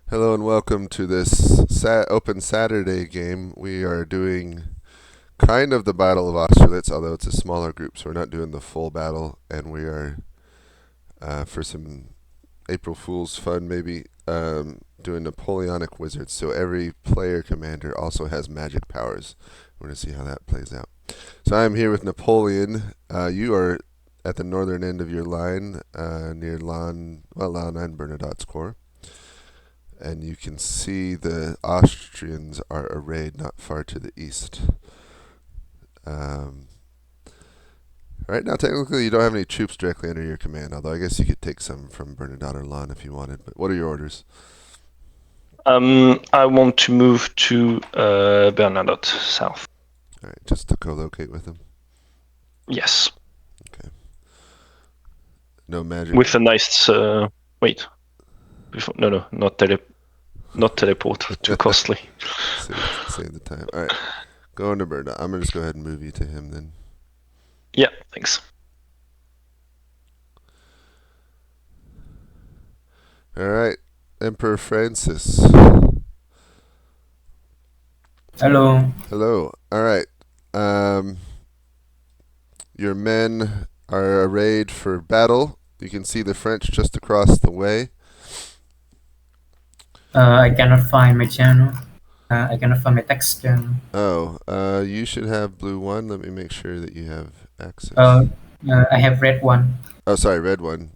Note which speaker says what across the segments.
Speaker 1: Hello and welcome to this Open Saturday game. We are doing kind of the Battle of Austerlitz, although it's a smaller group, so we're not doing the full battle. And we are, for some April Fool's fun maybe, doing Napoleonic wizards. So every player commander also has magic powers. We're going to see how that plays out. So I'm here with Napoleon. You are at the northern end of your line, near Lawn 9 Bernadotte's Corps. And you can see the Austrians are arrayed not far to the east. Right now, technically, you don't have any troops directly under your command, although I guess you could take some from Bernadotte or Lawn if you wanted. But what are your orders?
Speaker 2: I want to move to Bernadotte south.
Speaker 1: All right, just to co-locate with them.
Speaker 2: Yes.
Speaker 1: Okay. No magic.
Speaker 2: With a nice wait. No, not teleport. Too costly.
Speaker 1: Save the time. All right, go into Bernadotte. I'm gonna just go ahead and move you to him then.
Speaker 2: Yeah, thanks.
Speaker 1: All right, Emperor Francis.
Speaker 3: Hello.
Speaker 1: Hello. All right. Your men are arrayed for battle. You can see the French just across the way.
Speaker 3: I cannot find my channel. I cannot find my text channel.
Speaker 1: Oh, you should have blue one. Let me make sure that you have access.
Speaker 3: I have red one.
Speaker 1: Oh, sorry, red one.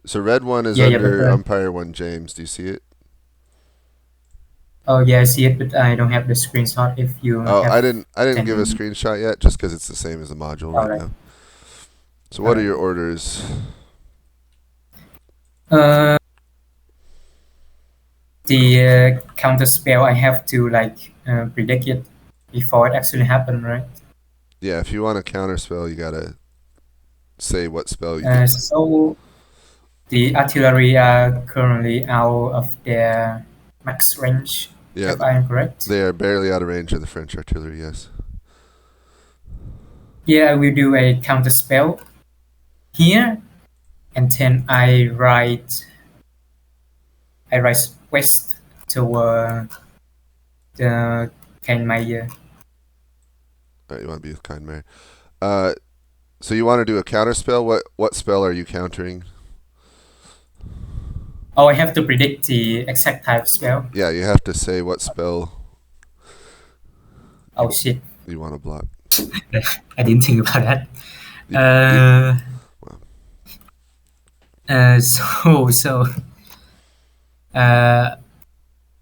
Speaker 1: So red one is
Speaker 3: Yeah,
Speaker 1: under
Speaker 3: but,
Speaker 1: umpire one James. Do you see it?
Speaker 3: Oh yeah, I see it, but I don't have the screenshot. If you
Speaker 1: Oh,
Speaker 3: have
Speaker 1: I didn't give a
Speaker 3: 10.
Speaker 1: screenshot yet, just because it's the same as the module right
Speaker 3: Alright.
Speaker 1: now. So what are
Speaker 3: Alright.
Speaker 1: your orders?
Speaker 3: The counter spell, I have to predict it before it actually happens, right?
Speaker 1: Yeah, if you want a counter spell, you gotta say what spell you think.
Speaker 3: So the artillery are currently out of their max range.
Speaker 1: Yeah,
Speaker 3: If I am correct.
Speaker 1: they are barely out of range of the French artillery. Yes.
Speaker 3: Yeah, I will do a counter spell here, and then I write west toward the Kenmaya.
Speaker 1: All right, you want to be with kind Mary. So you want to do a counter spell? What spell are you countering?
Speaker 3: Oh, I have to predict the exact type of spell.
Speaker 1: Yeah, you have to say what spell.
Speaker 3: Oh shit!
Speaker 1: You want to block.
Speaker 3: I didn't think about that.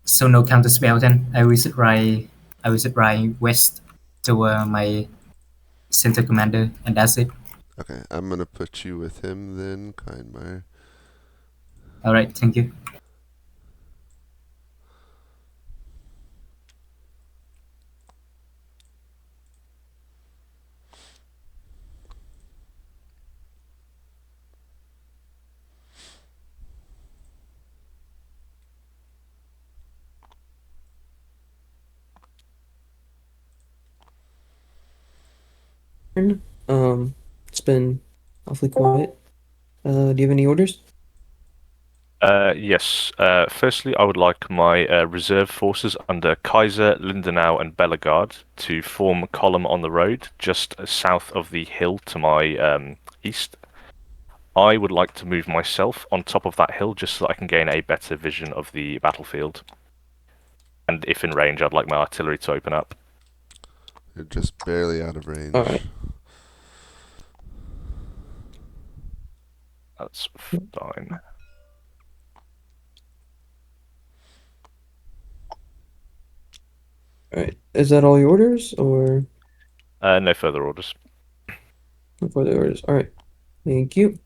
Speaker 3: So no counter spell then. I will write west toward my center commander, and that's it.
Speaker 1: Okay, I'm gonna put you with him then, Kindmeyer.
Speaker 3: All right, thank you.
Speaker 4: It's been awfully quiet. Do you have any orders?
Speaker 2: Yes. Firstly, I would like my reserve forces under Kaiser, Lindenau, and Bellegarde to form a column on the road just south of the hill to my east. I would like to move myself on top of that hill just so that I can gain a better vision of the battlefield. And if in range, I'd like my artillery to open up.
Speaker 1: You're just barely out of range.
Speaker 4: Alright.
Speaker 2: That's fine.
Speaker 4: Alright. Is that all your orders, or
Speaker 2: No further orders.
Speaker 4: no further orders? Alright. Thank you.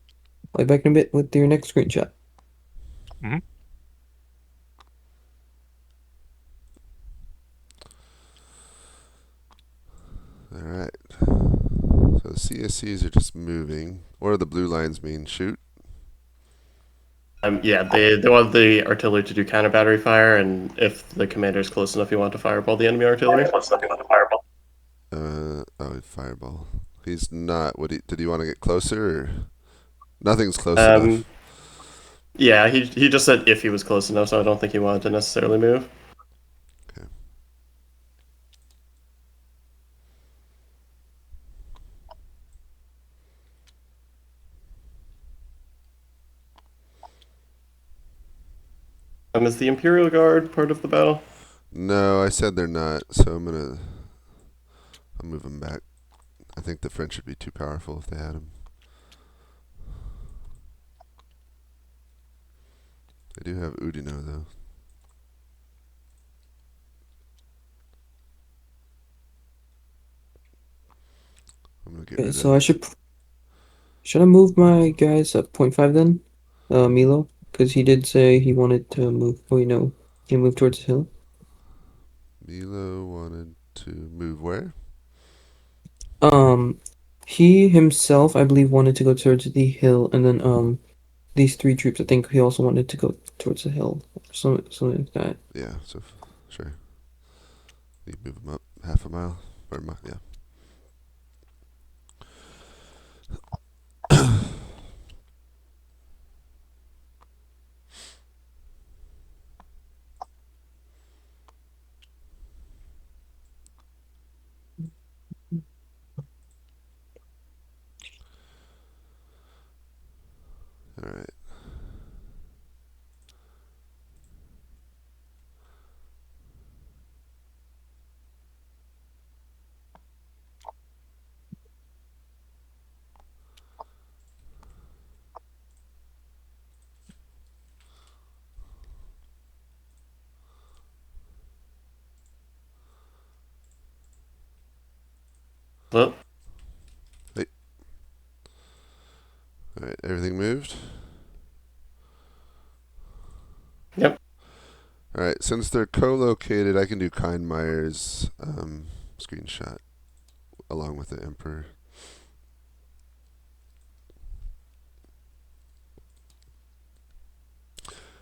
Speaker 4: I'll be back in a bit with your next screenshot.
Speaker 2: Mm-hmm.
Speaker 1: Alright. So the CSCs are just moving. What do the blue lines mean? Shoot?
Speaker 5: Yeah, they want the artillery to do counter battery fire, and if the commander is close enough, you want to fireball the enemy artillery.
Speaker 1: Fireball. He's not. Did he want to get closer? Or? Nothing's close enough.
Speaker 5: Yeah, he just said if he was close enough, so I don't think he wanted to necessarily move.
Speaker 1: Okay.
Speaker 5: Is the Imperial Guard part of the battle?
Speaker 1: No, I said they're not, so I'll move them back. I think the French would be too powerful if they had them. They do have Udino, though. I'm gonna get
Speaker 4: Okay,
Speaker 1: rid
Speaker 4: so
Speaker 1: of.
Speaker 4: I should I move my guys at 0.5 then? Milo, because he did say he wanted to move. Oh, he moved towards the hill.
Speaker 1: Milo wanted to move where?
Speaker 4: Um, he himself, I believe, wanted to go towards the hill, and then these three troops, I think he also wanted to go towards the hill, something like that.
Speaker 1: Yeah, so sure. You move them up half a mile or a mile. Yeah. All right.
Speaker 5: Well,
Speaker 1: All right. Everything moved.
Speaker 5: yep.
Speaker 1: All right. Since they're co-located, I can do Kindmeyer's screenshot along with the Emperor.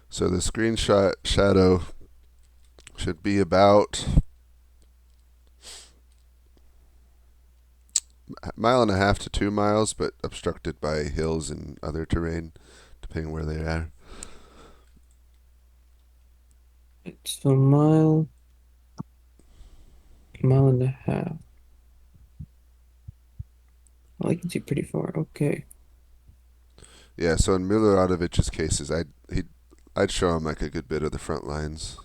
Speaker 1: So the screenshot shadow should be about a mile and a half to 2 miles, but obstructed by hills and other terrain, depending where they are.
Speaker 4: It's a mile and a half. Well, I can see pretty far. Okay.
Speaker 1: Yeah. So in Miloradovic's cases, I'd show him like a good bit of the front lines.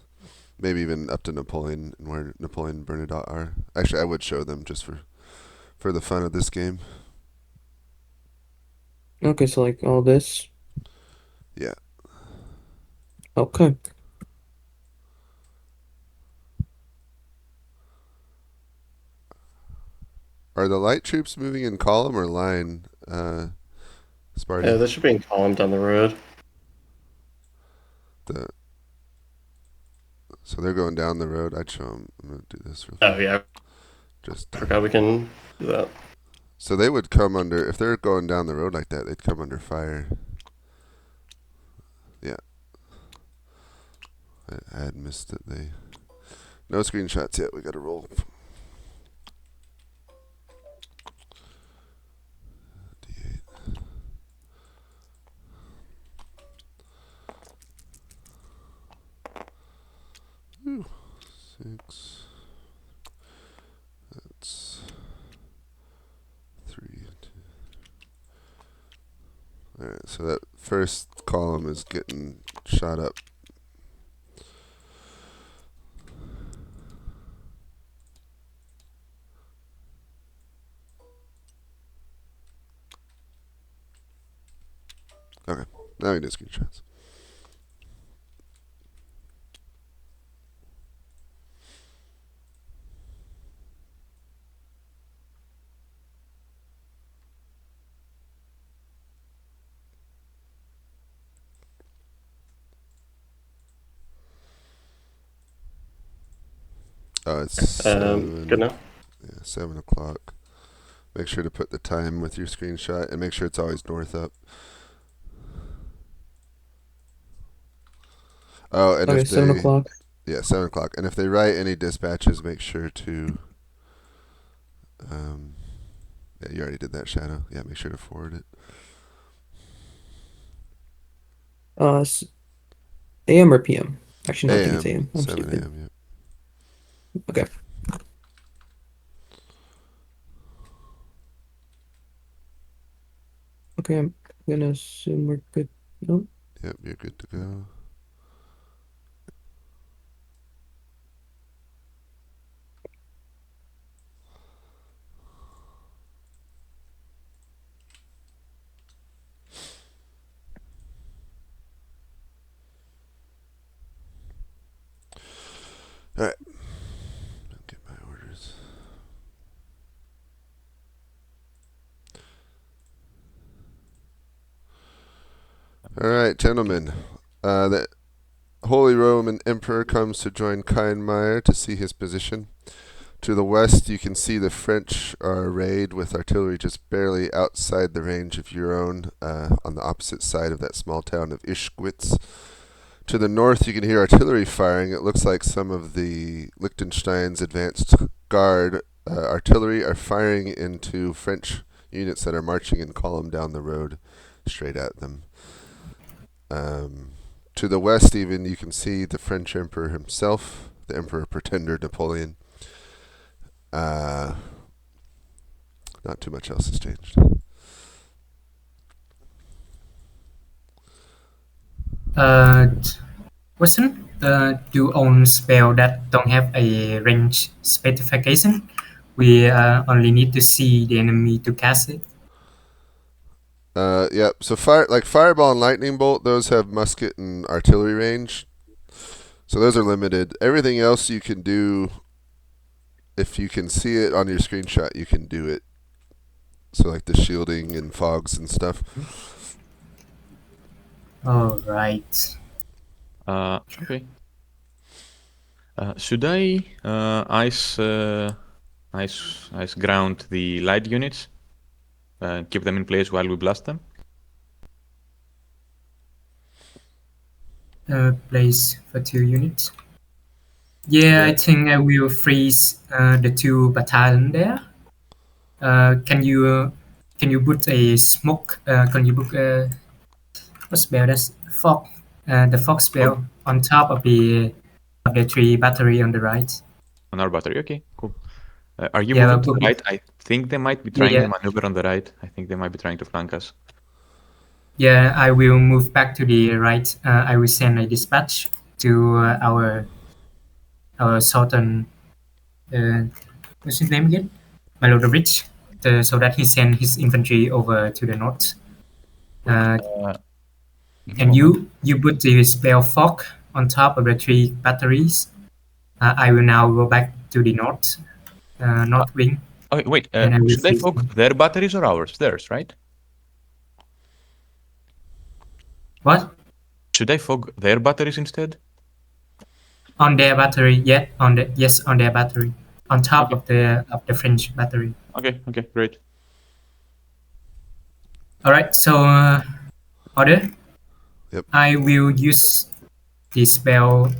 Speaker 1: Maybe even up to Napoleon and where Napoleon and Bernadotte are. Actually, I would show them just for the fun of this game.
Speaker 4: Okay, so like all this.
Speaker 1: Yeah.
Speaker 4: Okay.
Speaker 1: Are the light troops moving in column or line, Sparty?
Speaker 5: Yeah, this should be in column down the road.
Speaker 1: So they're going down the road. I'd show them. I'm going to do this real
Speaker 5: Oh
Speaker 1: quick.
Speaker 5: yeah,
Speaker 1: Just
Speaker 5: I forgot we can do that.
Speaker 1: so they would come under, if they're going down the road like that, they'd come under fire. Yeah. I had missed it. No screenshots yet. We got to roll. D8. Ooh, 6. That's 3. 2. All right. So that first column is getting shot up. Okay. Now we do screenshots. Oh, it's
Speaker 5: Good now.
Speaker 1: 7 o'clock. Make sure to put the time with your screenshot and make sure it's always north up. Oh, and
Speaker 4: Okay,
Speaker 1: if
Speaker 4: 7 o'clock.
Speaker 1: Yeah, 7 o'clock. And if they write any dispatches, make sure to. Yeah, you already did that, Shadow. Yeah, make sure to forward it.
Speaker 4: AM or PM? Actually, no, I think it's
Speaker 1: AM.
Speaker 4: AM. I'm
Speaker 1: 7
Speaker 4: stupid.
Speaker 1: AM, yeah.
Speaker 4: Okay. Okay, I'm gonna assume we're good. No?
Speaker 1: Yep, you're good to go. Alright. I'll get my orders. Alright, gentlemen. The Holy Roman Emperor comes to join Keinmeier to see his position. To the west, you can see the French are arrayed with artillery just barely outside the range of your own, on the opposite side of that small town of Ischwitz. To the north, you can hear artillery firing. It looks like some of the Liechtenstein's advanced guard artillery are firing into French units that are marching in column down the road straight at them. To the west, even, you can see the French Emperor himself, the Emperor Pretender Napoleon. Not too much else has changed.
Speaker 3: Question: do own spell that don't have a range specification? We only need to see the enemy to cast it.
Speaker 1: Yep. So fireball and lightning bolt, those have musket and artillery range. So those are limited. Everything else you can do. If you can see it on your screenshot, you can do it. So like the shielding and fogs and stuff.
Speaker 3: All right.
Speaker 6: Okay. Should I ice ground the light units? Keep them in place while we blast them?
Speaker 3: Place for 2 units. Yeah, I think I will freeze the 2 battalion there. Can you put a smoke? Can you put what spell? That's fog. The fog spell on top of the 3 battery on the right.
Speaker 6: On our battery, okay, cool. Are you
Speaker 3: Yeah,
Speaker 6: moving to the
Speaker 3: but-
Speaker 6: right? I think they might be trying
Speaker 3: Yeah.
Speaker 6: to maneuver on the right. I think they might be trying to flank us.
Speaker 3: Yeah, I will move back to the right. I will send a dispatch to our Sultan. What's his name again? My Lord of Rich. So that he send his infantry over to the north. And you put the spell fog on top of the 3 batteries. I will now go back to the north wing.
Speaker 6: Okay, wait.
Speaker 3: And I will
Speaker 6: Should I
Speaker 3: freeze
Speaker 6: fog
Speaker 3: them.
Speaker 6: their batteries or ours? Theirs, right?
Speaker 3: What?
Speaker 6: Should I fog their batteries instead?
Speaker 3: On their battery? Yeah. On their battery. On top
Speaker 6: Okay.
Speaker 3: of the French battery.
Speaker 6: Okay, great.
Speaker 3: All right. So order.
Speaker 1: Yep.
Speaker 3: I will use the spell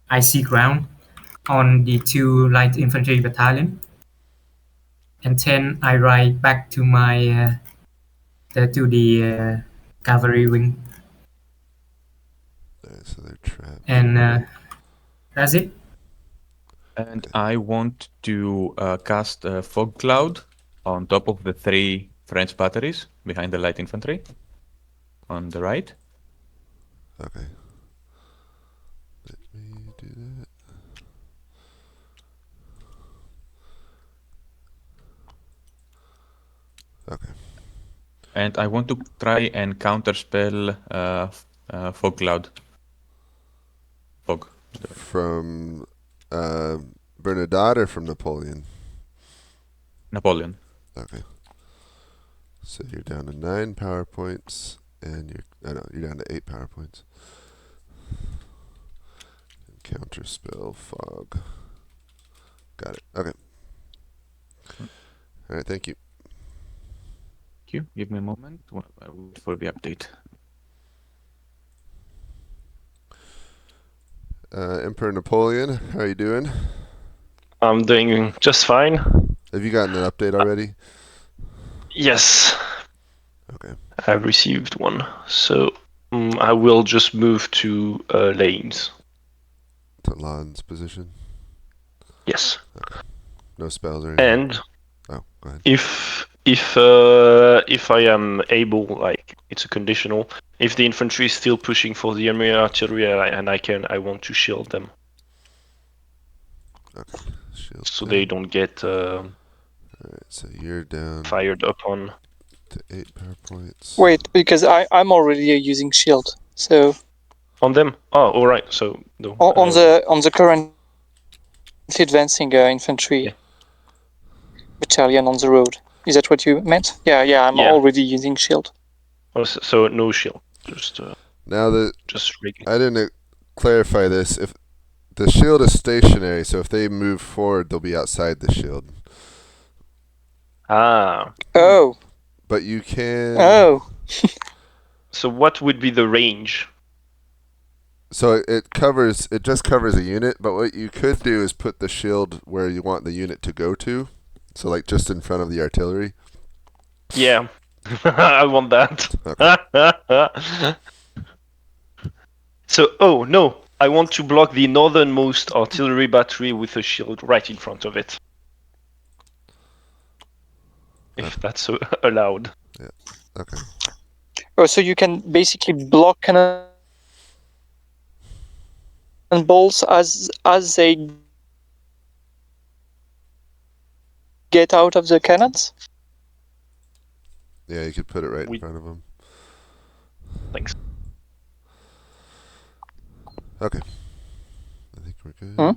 Speaker 3: Icy Ground on the 2 light infantry battalion, and then I ride back to my to the cavalry wing,
Speaker 1: So they're trapped.
Speaker 3: and that's it.
Speaker 6: And I want to cast a fog cloud on top of the 3 French batteries behind the light infantry on the right.
Speaker 1: Okay. Let me do that. Okay.
Speaker 6: And I want to try and counterspell fog cloud. Fog.
Speaker 1: From Bernadotte or from Napoleon?
Speaker 6: Napoleon.
Speaker 1: Okay. So you're down to 9 power points, and you're down to 8 power points. Counter spell fog. Got it. Okay. All right. Thank you.
Speaker 6: Thank you. Give me a moment. I will wait for the update.
Speaker 1: Emperor Napoleon, how are you doing?
Speaker 7: I'm doing just fine.
Speaker 1: Have you gotten an update already?
Speaker 7: Yes.
Speaker 1: Okay.
Speaker 7: have received one. So I will just move to lanes.
Speaker 1: To Lon's position.
Speaker 7: Yes.
Speaker 1: Okay. No spells or anything.
Speaker 7: And
Speaker 1: Oh, go ahead.
Speaker 7: if I am able, like it's a conditional. If the infantry is still pushing for the enemy artillery, I want to shield them.
Speaker 1: Okay. Shield
Speaker 7: So
Speaker 1: down.
Speaker 7: they don't get
Speaker 1: Alright, so you're down
Speaker 7: fired upon.
Speaker 1: to 8 power points.
Speaker 8: Wait, because I'm already using shield. So
Speaker 7: On them? Oh, all right. So no.
Speaker 8: on the currently advancing infantry
Speaker 7: Yeah.
Speaker 8: battalion on the road. Is that what you meant? Yeah, I'm
Speaker 7: Yeah.
Speaker 8: already using shield.
Speaker 7: So no shield. Just
Speaker 1: Now that
Speaker 7: regular.
Speaker 1: I didn't clarify this, if the shield is stationary, so if they move forward, they'll be outside the shield.
Speaker 7: Ah.
Speaker 8: Oh,
Speaker 1: But you can.
Speaker 8: oh.
Speaker 7: So what would be the range?
Speaker 1: So it just covers a unit, but what you could do is put the shield where you want the unit to go to. So like just in front of the artillery.
Speaker 7: Yeah. I want that.
Speaker 1: Okay.
Speaker 7: So, oh no, I want to block the northernmost artillery battery with a shield right in front of it. If that's allowed.
Speaker 1: Okay.
Speaker 8: Oh, so you can basically block cannonballs as they get out of the cannons?
Speaker 1: Yeah, you could put it right in
Speaker 7: We-
Speaker 1: front of them.
Speaker 7: Thanks.
Speaker 1: Okay. I think we're good.
Speaker 8: Hmm?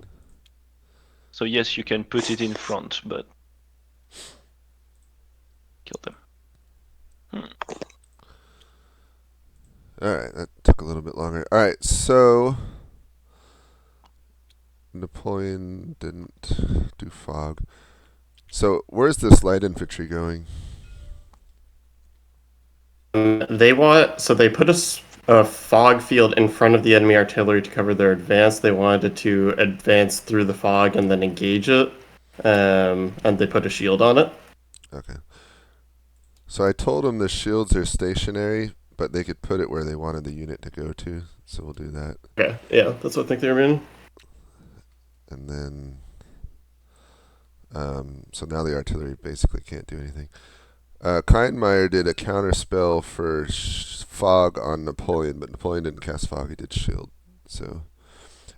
Speaker 7: So yes, you can put it in front, but kill them.
Speaker 1: Alright, that took a little bit longer. Alright, so Napoleon didn't do fog. So where's this light infantry going?
Speaker 5: They put a fog field in front of the enemy artillery to cover their advance. They wanted to advance through the fog and then engage it, and they put a shield on it.
Speaker 1: Okay. So I told them the shields are stationary, but they could put it where they wanted the unit to go to. So we'll do that.
Speaker 5: Okay, yeah, that's what I think they were in.
Speaker 1: And then, so now the artillery basically can't do anything. Kindmeyer did a counter spell for fog on Napoleon, but Napoleon didn't cast fog; he did shield. So,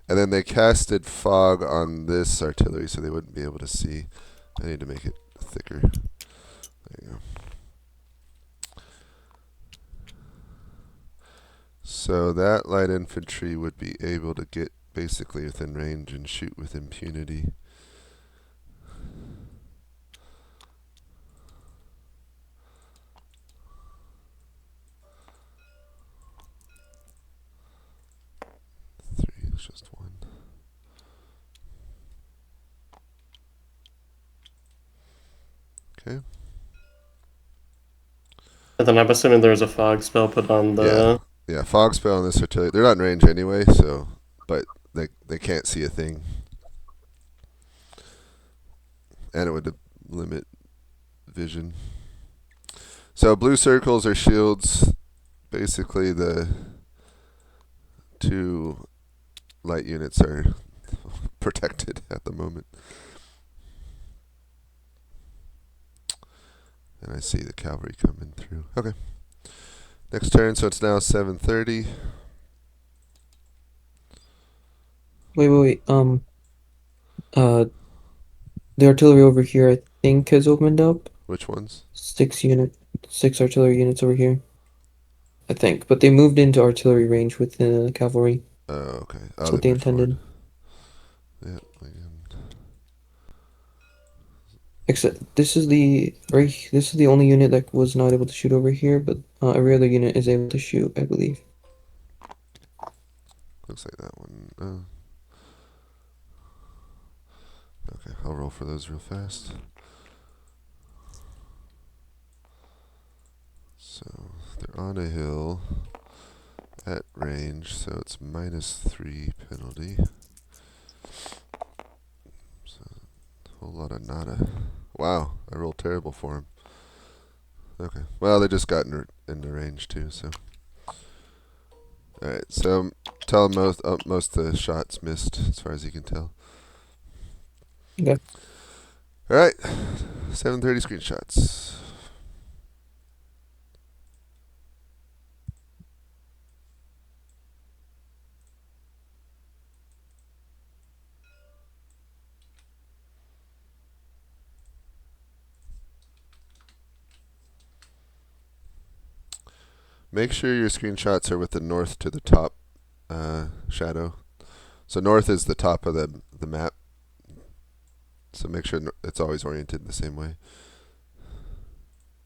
Speaker 1: and then they casted fog on this artillery, so they wouldn't be able to see. I need to make it thicker. There you go. So that light infantry would be able to get basically within range and shoot with impunity. Three is just one. Okay.
Speaker 5: And then I'm assuming there's a fog spell put on the.
Speaker 1: Yeah, fog spell on this artillery. They're not in range anyway, so but they can't see a thing. And it would limit vision. So blue circles are shields. Basically the two light units are protected at the moment. And I see the cavalry coming through. Okay. Next turn, so it's now 7:30.
Speaker 4: Wait. The artillery over here, I think, has opened up.
Speaker 1: Which ones?
Speaker 4: 6 artillery units over here. I think, but they moved into artillery range with the cavalry.
Speaker 1: Oh, okay.
Speaker 4: That's what they
Speaker 1: moved forward.
Speaker 4: intended.
Speaker 1: Yeah.
Speaker 4: Except this is the only unit that was not able to shoot over here, but every other unit is able to shoot, I believe.
Speaker 1: Looks like that one. Okay, I'll roll for those real fast. So they're on a hill at range, so it's -3 penalty. So a whole lot of nada. Wow, I rolled terrible for him. Okay. Well, they just got in the range too, so. Alright, so tell him most of the shots missed, as far as you can tell.
Speaker 4: Okay.
Speaker 1: Alright, 7:30 screenshots. Make sure your screenshots are with the north to the top shadow. So north is the top of the map. So make sure it's always oriented the same way.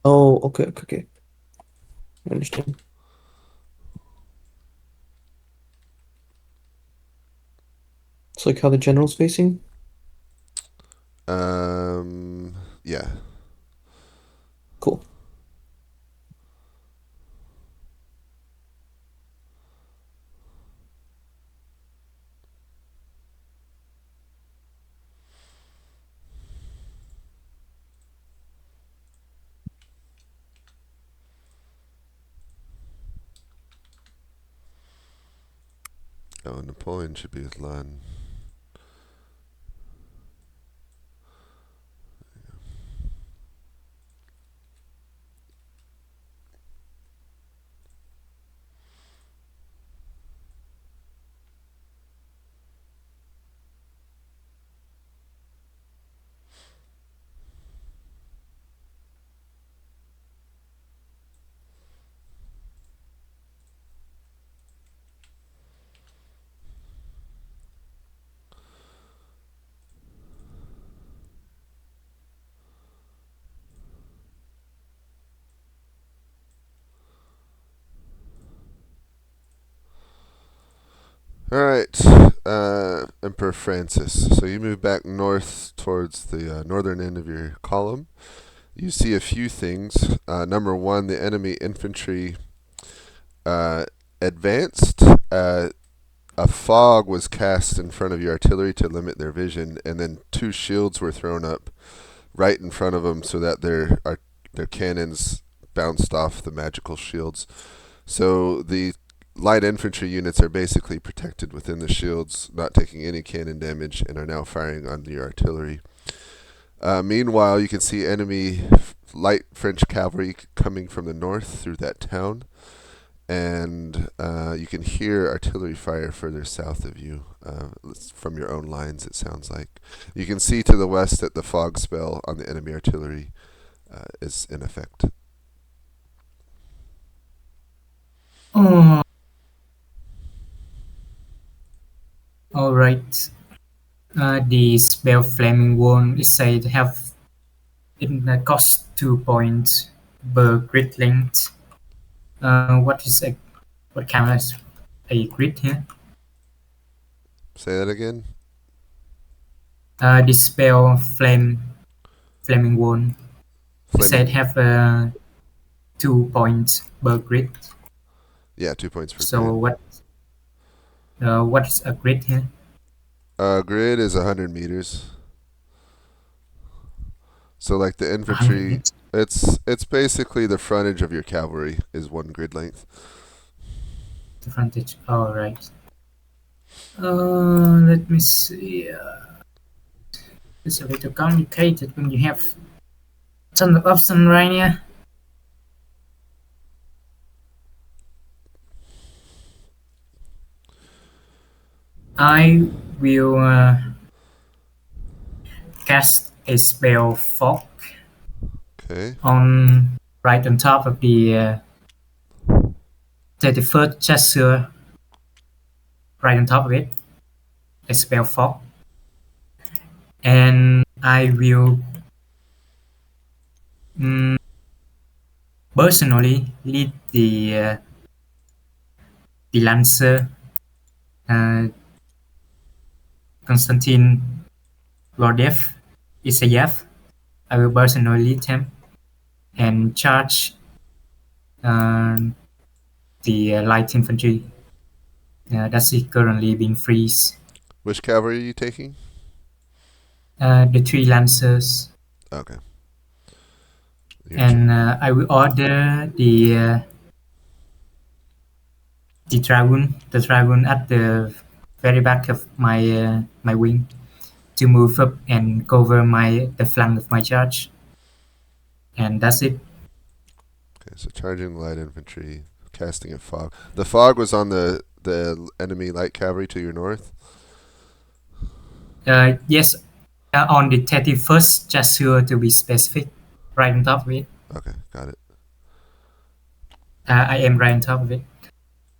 Speaker 4: Oh, okay. I understand. It's like how the general's facing?
Speaker 1: Yeah.
Speaker 4: Cool.
Speaker 1: Oh, Napoleon should be with Lon. Alright, Emperor Francis. So you move back north towards the northern end of your column. You see a few things. Number one, the enemy infantry advanced. A fog was cast in front of your artillery to limit their vision, and then 2 shields were thrown up right in front of them so that their cannons bounced off the magical shields. So the light infantry units are basically protected within the shields, not taking any cannon damage, and are now firing on your artillery. Meanwhile, you can see enemy light French cavalry coming from the north through that town, and you can hear artillery fire further south of you from your own lines, it sounds like. You can see to the west that the fog spell on the enemy artillery is in effect.
Speaker 3: Oh, all right. The spell Flaming Wand is said to have it cost 2 points per grid length. What counts as a grid here?
Speaker 1: Say that again?
Speaker 3: The spell Flaming Wand is said to have 2 points per grid.
Speaker 1: Yeah, 2 points per
Speaker 3: So
Speaker 1: grid.
Speaker 3: what is a grid here?
Speaker 1: Grid is 100 meters. So like the infantry, it's basically the frontage of your cavalry is 1 grid length.
Speaker 3: The frontage. All right. Let me see. It's a little complicated when you have tons of options right here. I will cast a spell fog
Speaker 1: Okay.
Speaker 3: right on top of the 31st chasseur. Right on top of it, a spell fog, and I will personally lead the lancer Konstantin Lordev Isayev. I will personally lead him and charge the light infantry that's currently being freeze.
Speaker 1: Which cavalry are you taking?
Speaker 3: The 3 lancers.
Speaker 1: Okay.
Speaker 3: And I will order the dragon at the very back of my wing to move up and cover the flank of my charge. And that's it.
Speaker 1: Okay, so charging light infantry, casting a fog. The fog was on the enemy light cavalry to your north.
Speaker 3: Yes, on the 31st, just sure to be specific, right on top of it.
Speaker 1: Okay, got it.
Speaker 3: I am right on top of it.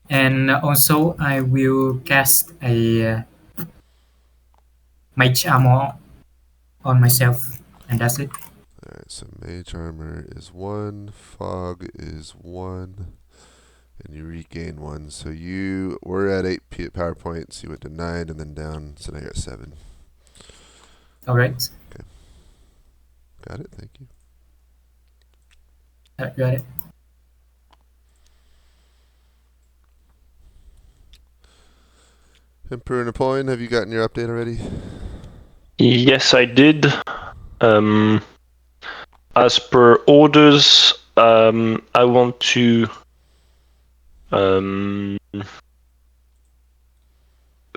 Speaker 3: And also, I will cast a mage armor on myself, and that's it.
Speaker 1: Alright, so mage armor is 1, fog is 1, and you regain 1. So you were at 8 power points, you went to 9 and then down, so now you're at 7.
Speaker 3: Alright.
Speaker 1: Got it, thank you.
Speaker 3: Got it.
Speaker 1: Emperor Napoleon, have you gotten your update already?
Speaker 7: Yes, I did. As per orders, I want to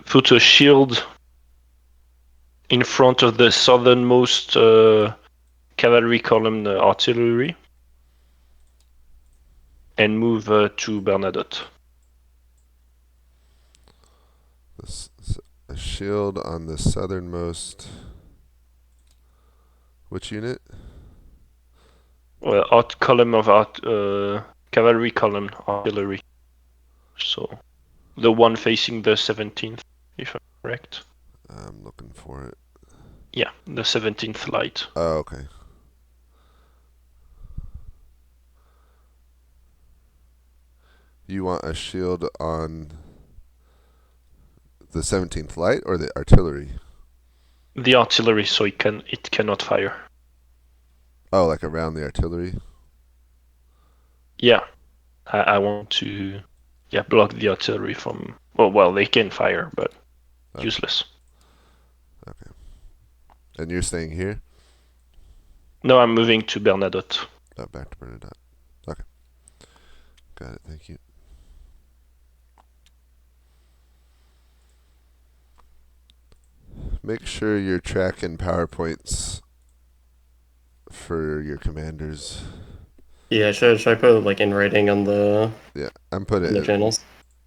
Speaker 7: put a shield in front of the southernmost cavalry column artillery and move to Bernadotte.
Speaker 1: A shield on the southernmost. Which unit?
Speaker 7: Column of cavalry column artillery. So the one facing the 17th, if I'm correct.
Speaker 1: I'm looking for it.
Speaker 7: Yeah, the 17th light.
Speaker 1: Oh, okay. You want a shield on the 17th light or the artillery?
Speaker 7: The artillery, so it cannot fire.
Speaker 1: Oh, like around the artillery?
Speaker 7: Yeah, I want to block the artillery from. Well, they can fire, but useless.
Speaker 1: Okay. And you're staying here?
Speaker 7: No, I'm moving to Bernadotte.
Speaker 1: Oh, back to Bernadotte. Okay. Got it, thank you. Make sure you're tracking PowerPoints for your commanders.
Speaker 5: Yeah, should I put it like in writing on the
Speaker 1: I'm putting
Speaker 5: the
Speaker 1: it.
Speaker 5: channels?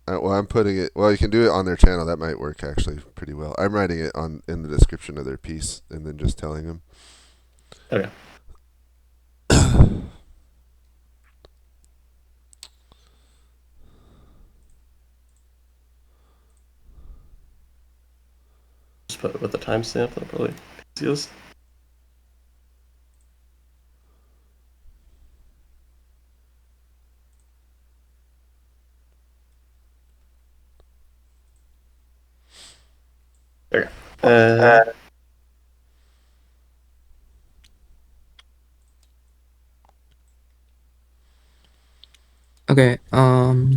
Speaker 1: I'm putting it. Well, you can do it on their channel. That might work actually pretty well. I'm writing it in the description of their piece and then just telling them.
Speaker 5: Okay. Just put it with the timestamp. That'll probably be easiest. There you go.
Speaker 4: Okay, have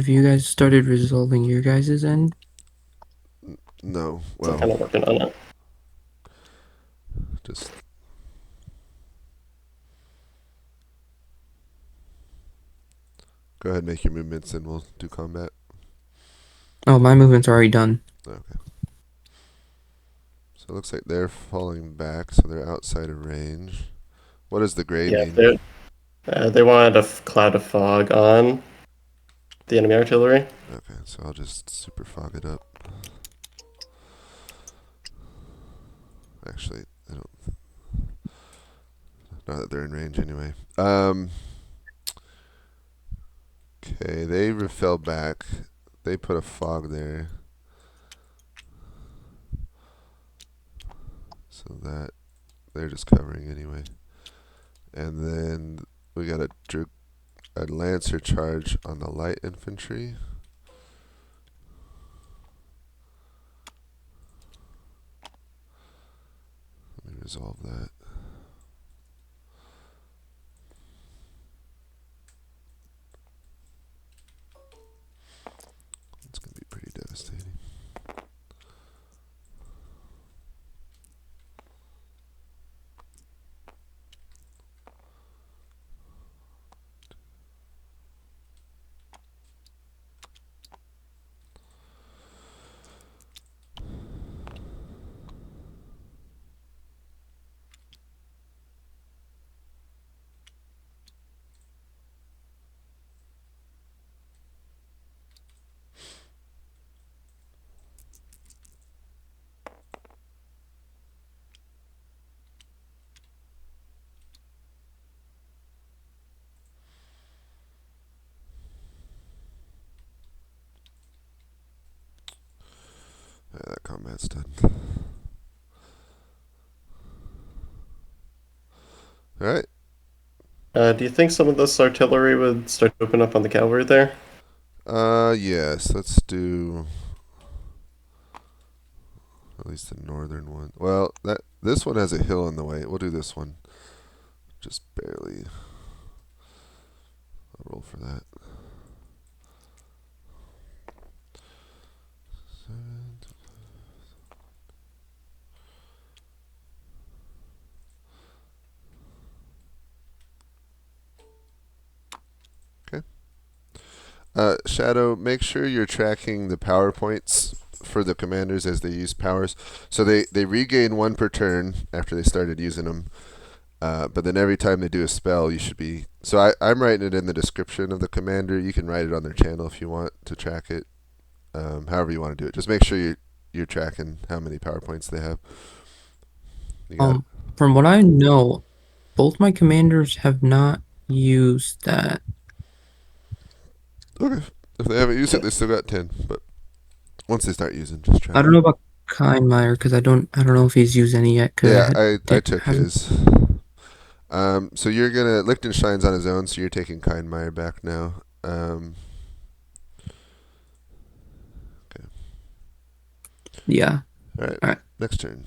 Speaker 4: you guys started resolving your guys' end?
Speaker 1: No.
Speaker 5: So
Speaker 1: Well,
Speaker 5: I'm kind of working on it.
Speaker 1: just go ahead and make your movements and we'll do combat.
Speaker 4: Oh, my movement's already done.
Speaker 1: Okay. So it looks like they're falling back, so they're outside of range. What does the gray mean?
Speaker 5: They wanted a cloud of fog on the enemy artillery.
Speaker 1: Okay, so I'll just super fog it up. Actually, I don't. Not that they're in range anyway. Okay, they fell back. They put a fog there. So that they're just covering anyway. And then we got a lancer charge on the light infantry. Let me resolve that. It's going to be pretty devastating. that's done. All right.
Speaker 5: Do you think some of this artillery would start to open up on the cavalry there?
Speaker 1: Yes. Let's do at least the northern one. Well, this one has a hill in the way. We'll do this one. Just barely. I'll roll for that. Shadow, make sure you're tracking the power points for the commanders as they use powers. So they regain one per turn after they started using them. But then every time they do a spell, you should be... So I'm writing it in the description of the commander. You can write it on their channel if you want to track it. However you want to do it. Just make sure you're tracking how many power points they have. You got it?
Speaker 4: From what I know, both my commanders have not used that.
Speaker 1: Okay. If they haven't used it, they still got 10. But once they start using, just track
Speaker 4: I don't
Speaker 1: it.
Speaker 4: know about Kindmeyer because I don't know if he's used any yet.
Speaker 1: Yeah, I took his. So you're gonna Liechtenstein's on his own, so you're taking Kindmeyer back now. Okay.
Speaker 4: Yeah.
Speaker 1: All right.
Speaker 4: All right.
Speaker 1: Next turn.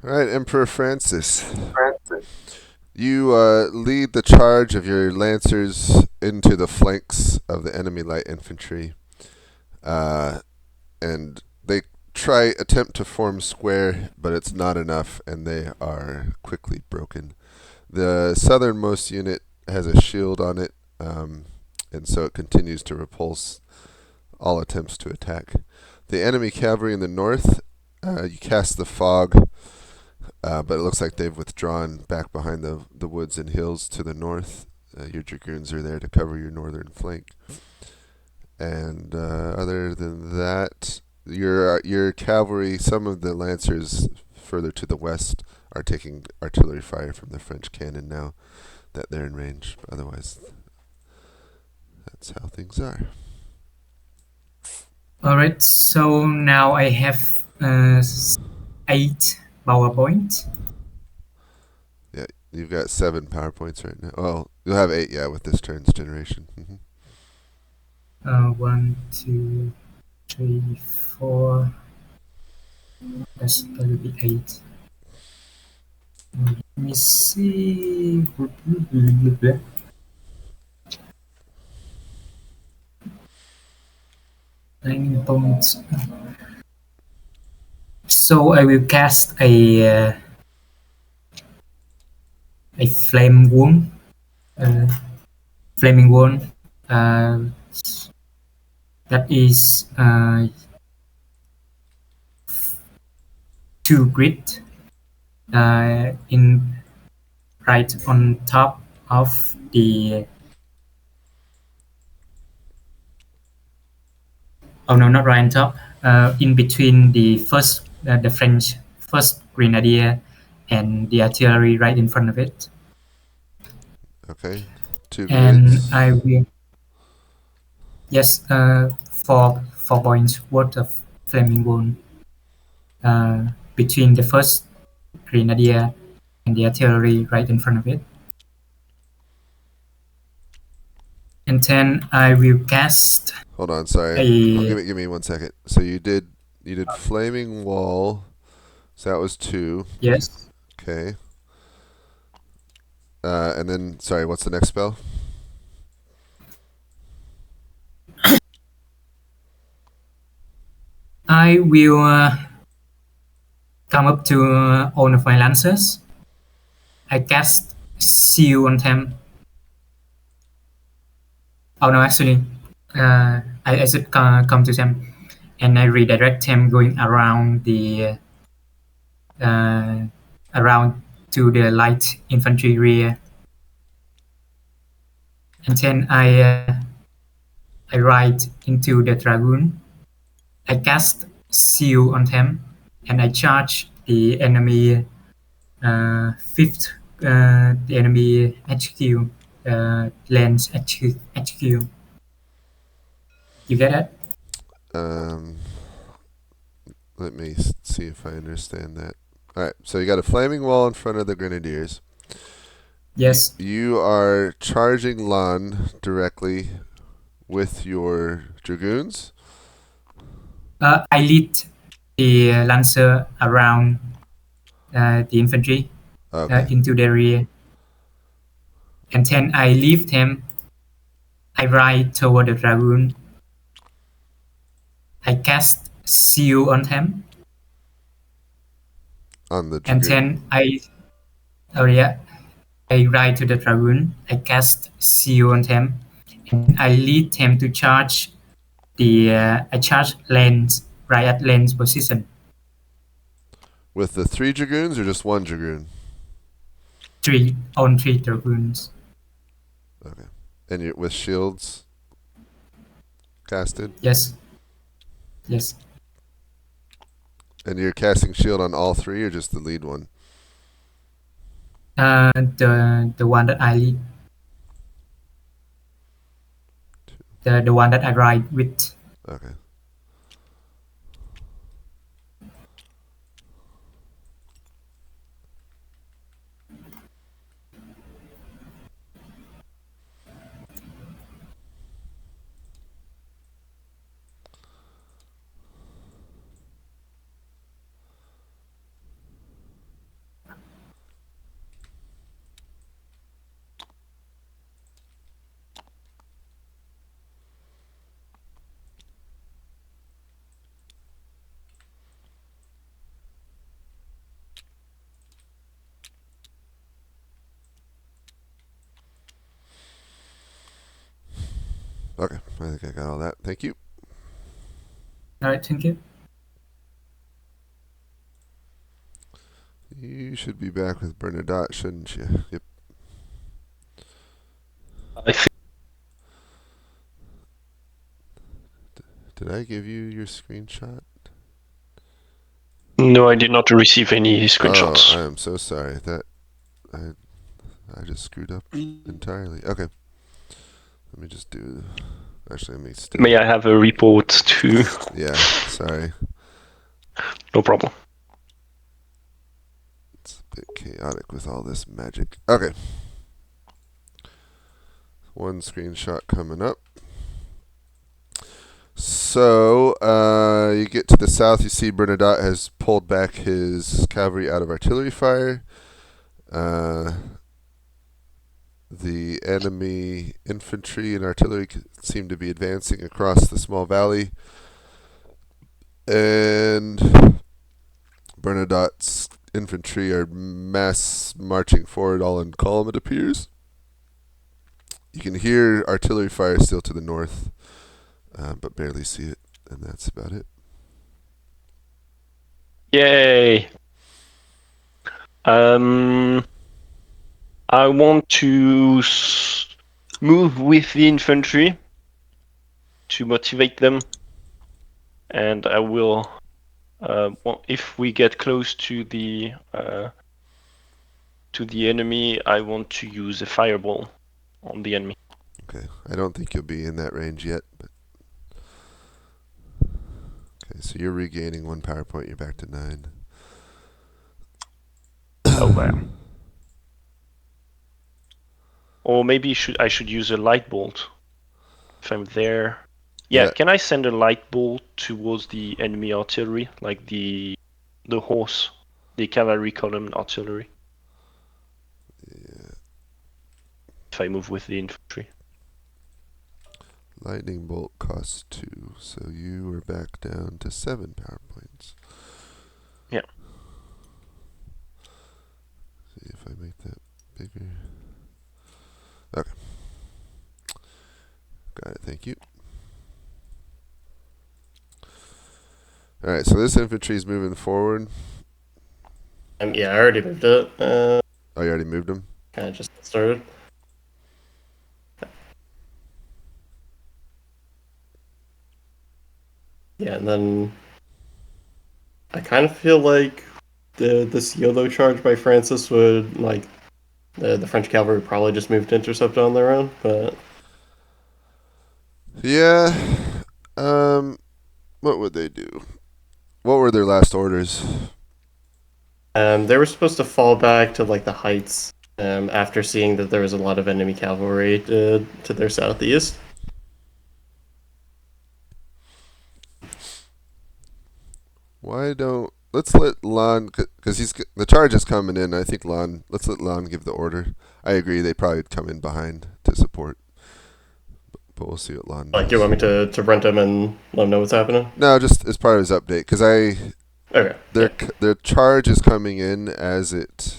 Speaker 1: All right, Emperor Francis. You lead the charge of your lancers into the flanks of the enemy light infantry, and they attempt to form square, but it's not enough, and they are quickly broken. The southernmost unit has a shield on it, and so it continues to repulse all attempts to attack. The enemy cavalry in the north, you cast the fog, but it looks like they've withdrawn back behind the woods and hills to the north. Your dragoons are there to cover your northern flank. And other than that, your cavalry, some of the lancers further to the west, are taking artillery fire from the French cannon now that they're in range. Otherwise, that's how things are.
Speaker 3: All right, so now I have 8 PowerPoint.
Speaker 1: Yeah, you've got 7 PowerPoints right now. Well, you'll have 8, yeah, with this turn's generation.
Speaker 3: 1, 2, 3, 4. That will be 8. Let me see. 9 points. So I will cast a flame wound. Flaming wound. That is 2 grit in right on top of the Oh no, not right on top. In between the French first grenadier and the artillery right in front of it.
Speaker 1: Okay. 2
Speaker 3: And
Speaker 1: grids.
Speaker 3: I will, yes, 4 points worth of flaming wound between the first grenadier and the artillery right in front of it. And then I will cast
Speaker 1: Hold on, sorry. Give me 1 second. So you did flaming wall. So that was 2.
Speaker 3: yes.
Speaker 1: Okay. And then sorry, what's the next spell?
Speaker 3: I will come up to all of my lancers. I cast seal on them. Oh no, actually, I should come to them, and I redirect them going around the around to the light infantry rear, and then I ride into the dragoon. I cast seal on them, and I charge the enemy fifth, the enemy HQ, lens HQ. You get it?
Speaker 1: Let me see if I understand that. All right, so you got a flaming wall in front of the grenadiers.
Speaker 3: Yes.
Speaker 1: You are charging Lan directly with your dragoons.
Speaker 3: I lead the lancer around the infantry
Speaker 1: Okay.
Speaker 3: into the rear, and then I leave them. I ride toward the dragoon. I cast seal on them,
Speaker 1: On the
Speaker 3: and
Speaker 1: dragoon.
Speaker 3: then I ride to the dragoon. I cast seal on them, and I lead them to charge I charge lens right at lens position.
Speaker 1: With the 3 dragoons or just 1 dragoon?
Speaker 3: 3 dragoons.
Speaker 1: Okay. And you with shields casted?
Speaker 3: Yes. Yes.
Speaker 1: And you're casting shield on all 3 or just the lead one?
Speaker 3: The one that I lead. The one that I ride with.
Speaker 1: Okay. Okay, I think I got all that. Thank you.
Speaker 3: All right, thank you.
Speaker 1: You should be back with Bernadotte, shouldn't you? Yep.
Speaker 7: I think
Speaker 1: Did I give you your screenshot?
Speaker 7: no, I did not receive any screenshots.
Speaker 1: Oh, I am so sorry. That I just screwed up entirely. Okay. Let me just do. Actually, let me still.
Speaker 7: May I have a report too?
Speaker 1: Yeah. Sorry.
Speaker 7: No problem.
Speaker 1: It's a bit chaotic with all this magic. Okay. 1 screenshot coming up. So, you get to the south, you see Bernadotte has pulled back his cavalry out of artillery fire. The enemy infantry and artillery seem to be advancing across the small valley. And Bernadotte's infantry are mass marching forward all in column, it appears. You can hear artillery fire still to the north, but barely see it, and that's about it.
Speaker 7: Yay! I want to move with the infantry to motivate them and I will. If we get close to the enemy, I want to use a fireball on the enemy.
Speaker 1: Okay, I don't think you'll be in that range yet, but okay. So you're regaining 1 power point. You're back to 9.
Speaker 7: Oh wow. Or maybe I should use a light bolt if I'm there. Yeah, can I send a light bolt towards the enemy artillery, like the horse, the cavalry column artillery?
Speaker 1: Yeah.
Speaker 7: If I move with the infantry.
Speaker 1: Lightning bolt costs 2, so you are back down to 7 power points.
Speaker 7: Yeah.
Speaker 1: See if I make that bigger. Okay. Got it, thank you. Alright, so this infantry is moving forward.
Speaker 5: Yeah, I already moved it.
Speaker 1: Oh, you already moved them?
Speaker 5: Kind of just started. Yeah, and then I kind of feel like this YOLO charge by Francis would, like, the French cavalry probably just moved to intercept on their own, but...
Speaker 1: Yeah. What would they do? What were their last orders?
Speaker 5: They were supposed to fall back to, like, the heights after seeing that there was a lot of enemy cavalry to their southeast.
Speaker 1: Why don't... Let's let Lon... Because the charge is coming in. I think Lon... Let's let Lon give the order. I agree. They probably would come in behind to support. But we'll see what Lon does.
Speaker 5: Like, do you want me to rent him and let him know what's happening?
Speaker 1: No, just as part of his update. Because
Speaker 5: Okay.
Speaker 1: their charge is coming in as it...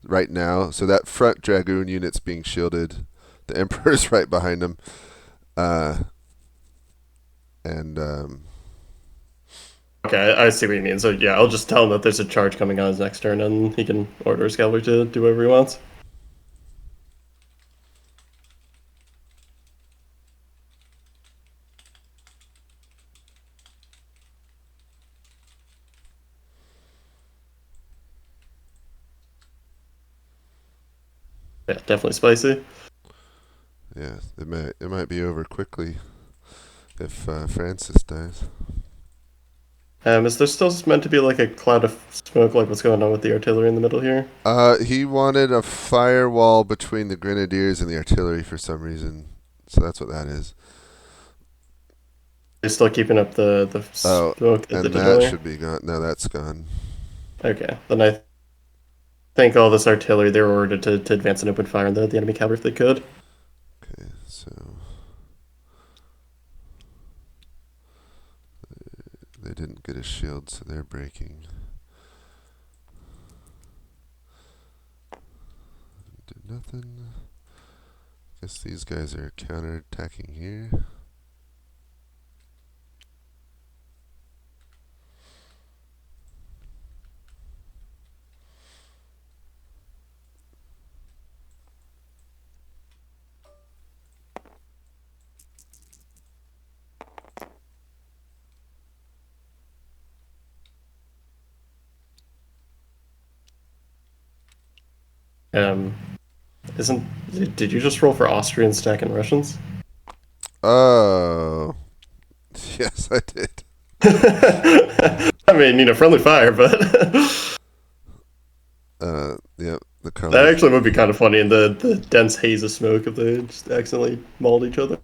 Speaker 1: Right now. So that front dragoon unit's being shielded. The Emperor's right behind him.
Speaker 5: Okay, I see what you mean. So yeah, I'll just tell him that there's a charge coming on his next turn, and he can order his cavalry to do whatever he wants. Yeah, definitely spicy.
Speaker 1: Yeah, it might be over quickly if Francis dies.
Speaker 5: Is there still meant to be like a cloud of smoke, like what's going on with the artillery in the middle here?
Speaker 1: He wanted a firewall between the grenadiers and the artillery for some reason, so that's what that is.
Speaker 5: They're still keeping up the smoke at the
Speaker 1: And that
Speaker 5: artillery?
Speaker 1: should be gone. No, that's gone.
Speaker 5: Okay, then I think all this artillery, they were ordered to advance and open fire on the enemy cavalry if they could.
Speaker 1: Okay, so they didn't get a shield, so they're breaking. Did nothing. Guess these guys are counterattacking here.
Speaker 5: Did you just roll for Austrian stack and Russians?
Speaker 1: Oh, yes, I did.
Speaker 5: I mean, friendly fire, but
Speaker 1: Yep, the color.
Speaker 5: that actually would be kind of funny in the dense haze of smoke if they just accidentally mauled each other.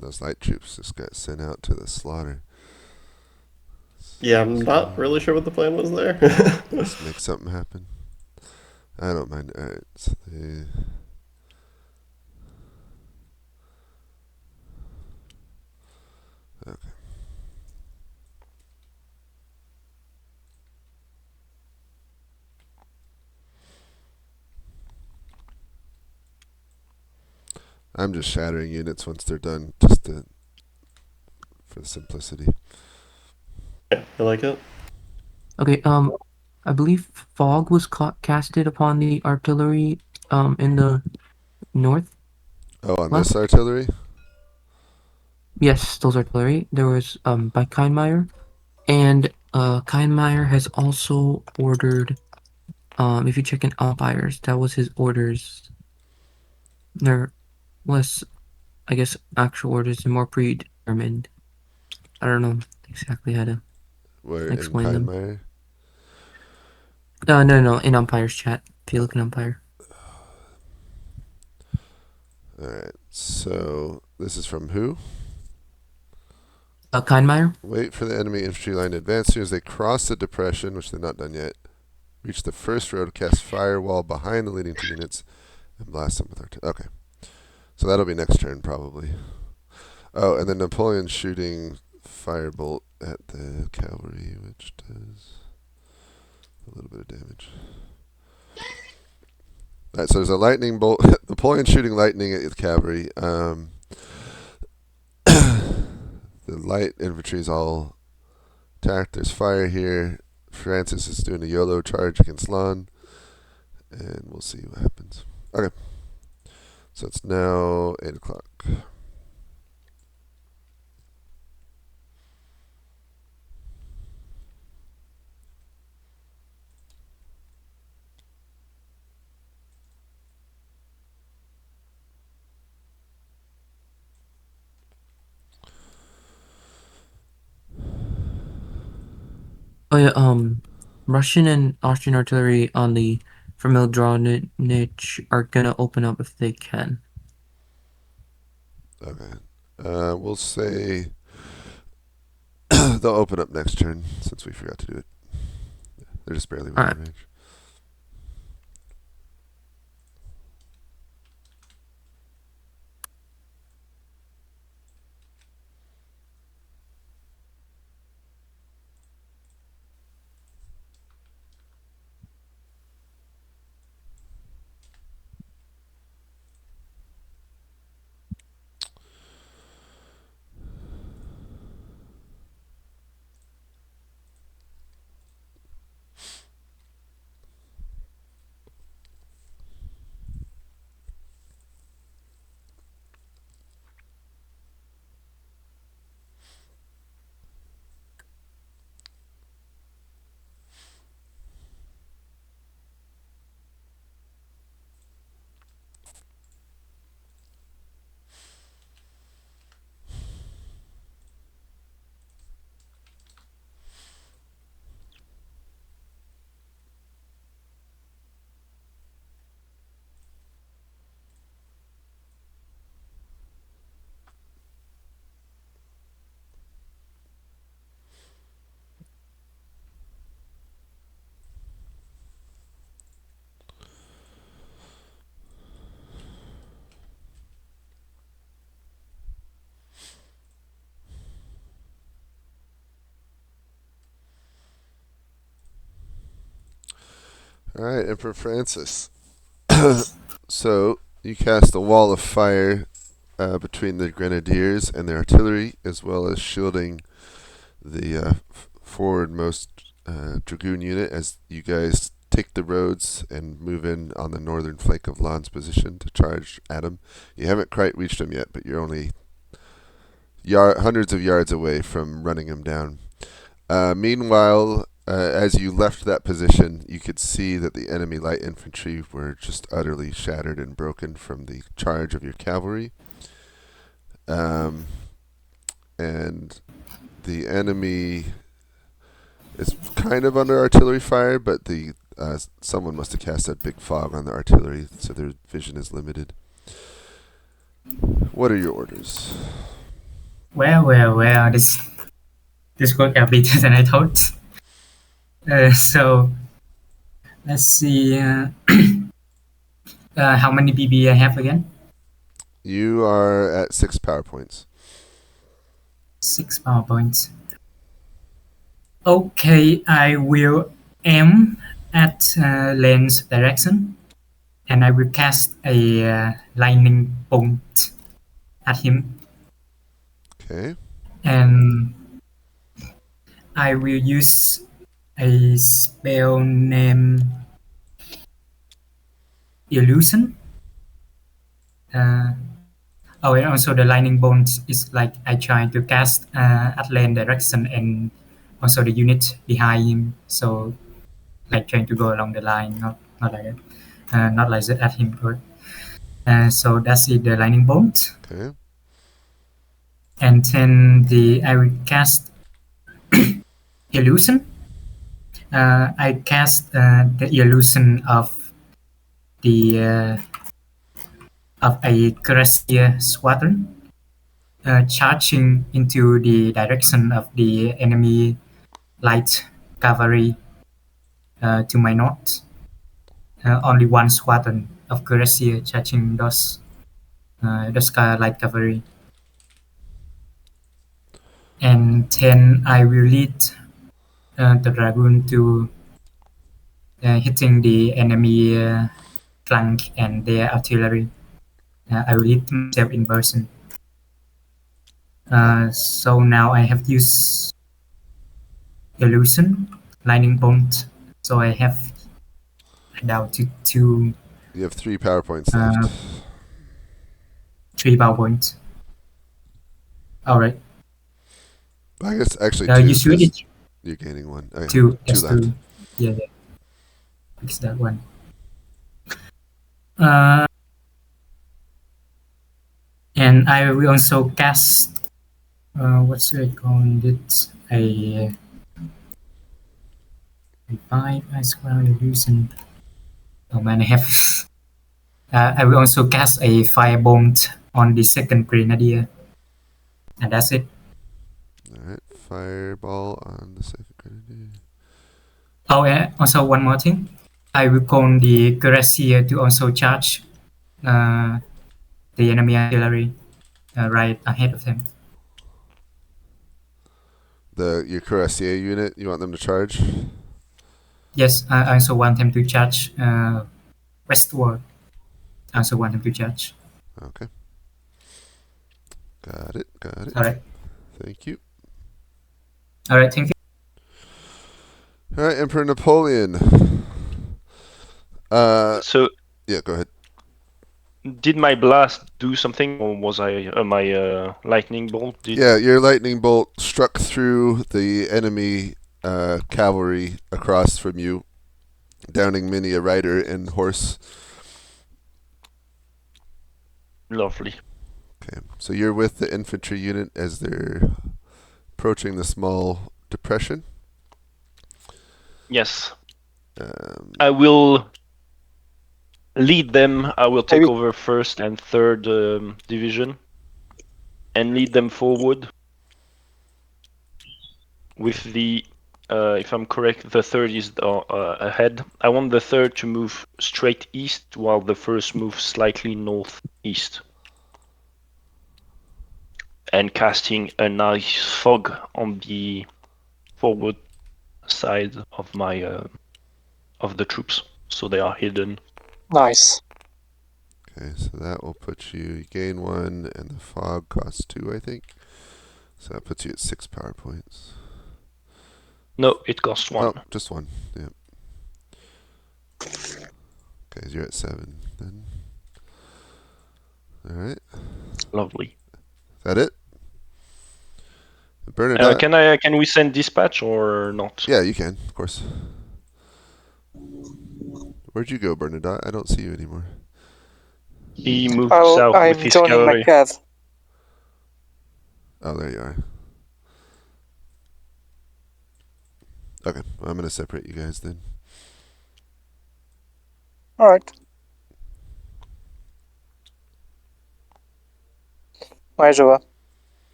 Speaker 1: Those light troops just got sent out to the slaughter.
Speaker 5: Yeah, I'm not really sure what the plan was there.
Speaker 1: Let's make something happen. I don't mind. Alright, so okay. I'm just shattering units once they're done, just to for the simplicity.
Speaker 5: Yeah, you like it?
Speaker 4: Okay. I believe fog was casted upon the artillery. In the north.
Speaker 1: Oh, on
Speaker 4: What?
Speaker 1: this artillery?
Speaker 4: Yes, those artillery. There was by Kindmeyer, and Kindmeyer has also ordered. If you check in umpires, that was his orders. There was, I guess, actual orders and more predetermined. I don't know exactly how to
Speaker 1: Where
Speaker 4: explain
Speaker 1: in
Speaker 4: them.
Speaker 1: Kindmeyer?
Speaker 4: No, in umpires chat. If you look in umpire.
Speaker 1: Alright, so this is from who?
Speaker 4: Kindmeyer.
Speaker 1: Wait for the enemy infantry line to advance. As soon as they cross the depression, which they're not done yet, reach the first road, cast firewall behind the leading two units, and blast them with artillery. Okay. So that'll be next turn, probably. Oh, and then Napoleon shooting firebolt at the cavalry, which does a little bit of damage. Alright, so there's a lightning bolt. Napoleon shooting lightning at the cavalry. The light infantry is all attacked. There's fire here. Francis is doing a YOLO charge against Lon. And we'll see what happens. Okay. So it's now 8 o'clock.
Speaker 4: Oh yeah, Russian and Austrian artillery on the Vermildronich are gonna open up if they can.
Speaker 1: Okay. We'll say they'll open up next turn since we forgot to do it. They're just barely within range. Alright, Emperor Francis. So, you cast a wall of fire between the grenadiers and the artillery, as well as shielding the forwardmost dragoon unit as you guys take the roads and move in on the northern flank of Lon's position to charge at him. You haven't quite reached him yet, but you're only hundreds of yards away from running him down. Meanwhile, as you left that position, you could see that the enemy light infantry were just utterly shattered and broken from the charge of your cavalry. And the enemy is kind of under artillery fire, but someone must have cast that big fog on the artillery, so their vision is limited. What are your orders?
Speaker 3: Well, this worked out better than I thought. So let's see. How many BB I have again?
Speaker 1: You are at 6 power points.
Speaker 3: 6 power points. Okay, I will aim at lens direction, and I will cast a lightning bolt at him.
Speaker 1: Okay.
Speaker 3: And I will use a spell named Illusion. And also the lightning bolt is like I try to cast at lane direction and also the unit behind him. So like trying to go along the line, not like that, not like that at him. So that's it, the lightning bolt.
Speaker 1: Okay.
Speaker 3: And then I will cast illusion. I cast the illusion of the of a cuirassier squadron charging into the direction of the enemy light cavalry to my north. Only one squadron of cuirassier charging those light cavalry. And then I will lead the dragoon to hitting the enemy flank and their artillery. I will lead myself in person. So now I have used illusion, lightning bolt. So I have down to 2.
Speaker 1: You have 3 power points left.
Speaker 3: 3 power points. All right.
Speaker 1: I guess actually 2.
Speaker 3: You should it.
Speaker 1: You're gaining 1. Oh, yeah.
Speaker 3: 2.
Speaker 1: 2 left.
Speaker 3: 2. Yeah. Fix that one. And I will also cast. What's it called? It's a 5 ice crown illusion. Oh man, I have. I will also cast a firebolt on the second grenadier, and that's it.
Speaker 1: Alright, fireball on the second grenadier.
Speaker 3: Oh, also one more thing. I will call the cuirassier to also charge the enemy artillery right ahead of them.
Speaker 1: Your cuirassier unit, you want them to charge?
Speaker 3: Yes, I also want them to charge westward. I also want them to charge.
Speaker 1: Okay. Got it.
Speaker 3: All right.
Speaker 1: Thank you.
Speaker 3: All right, thank you.
Speaker 1: All right, Emperor Napoleon.
Speaker 7: So
Speaker 1: yeah, go ahead.
Speaker 7: did my blast do something, or was I my lightning bolt?
Speaker 1: Yeah, your lightning bolt struck through the enemy cavalry across from you, downing many a rider and horse.
Speaker 7: Lovely.
Speaker 1: Okay, so you're with the infantry unit as they're approaching the small depression.
Speaker 7: Yes. I will lead them. I will take over 1st and 3rd division and lead them forward with the, if I'm correct, the 3rd is ahead. I want the 3rd to move straight east while the 1st moves slightly northeast. And casting a nice fog on the forward side of my of the troops, so they are hidden.
Speaker 8: Nice.
Speaker 1: Okay, so that will put you gain 1, and the fog costs 2, I think. So that puts you at 6 power points.
Speaker 7: No, it costs 1.
Speaker 1: Oh, just 1. Yeah. Okay, so you're at 7 then. All right.
Speaker 7: Lovely.
Speaker 1: Is that it? Bernadette.
Speaker 7: Can we send dispatch or not?
Speaker 1: Yeah, you can, of course. Where'd you go, Bernadette? I don't see you anymore.
Speaker 7: He moved south
Speaker 8: I'm
Speaker 7: with his
Speaker 8: joining
Speaker 7: cavalry.
Speaker 8: my cat.
Speaker 1: Oh, there you are. Okay, well, I'm going to separate you guys then.
Speaker 8: All right. Major.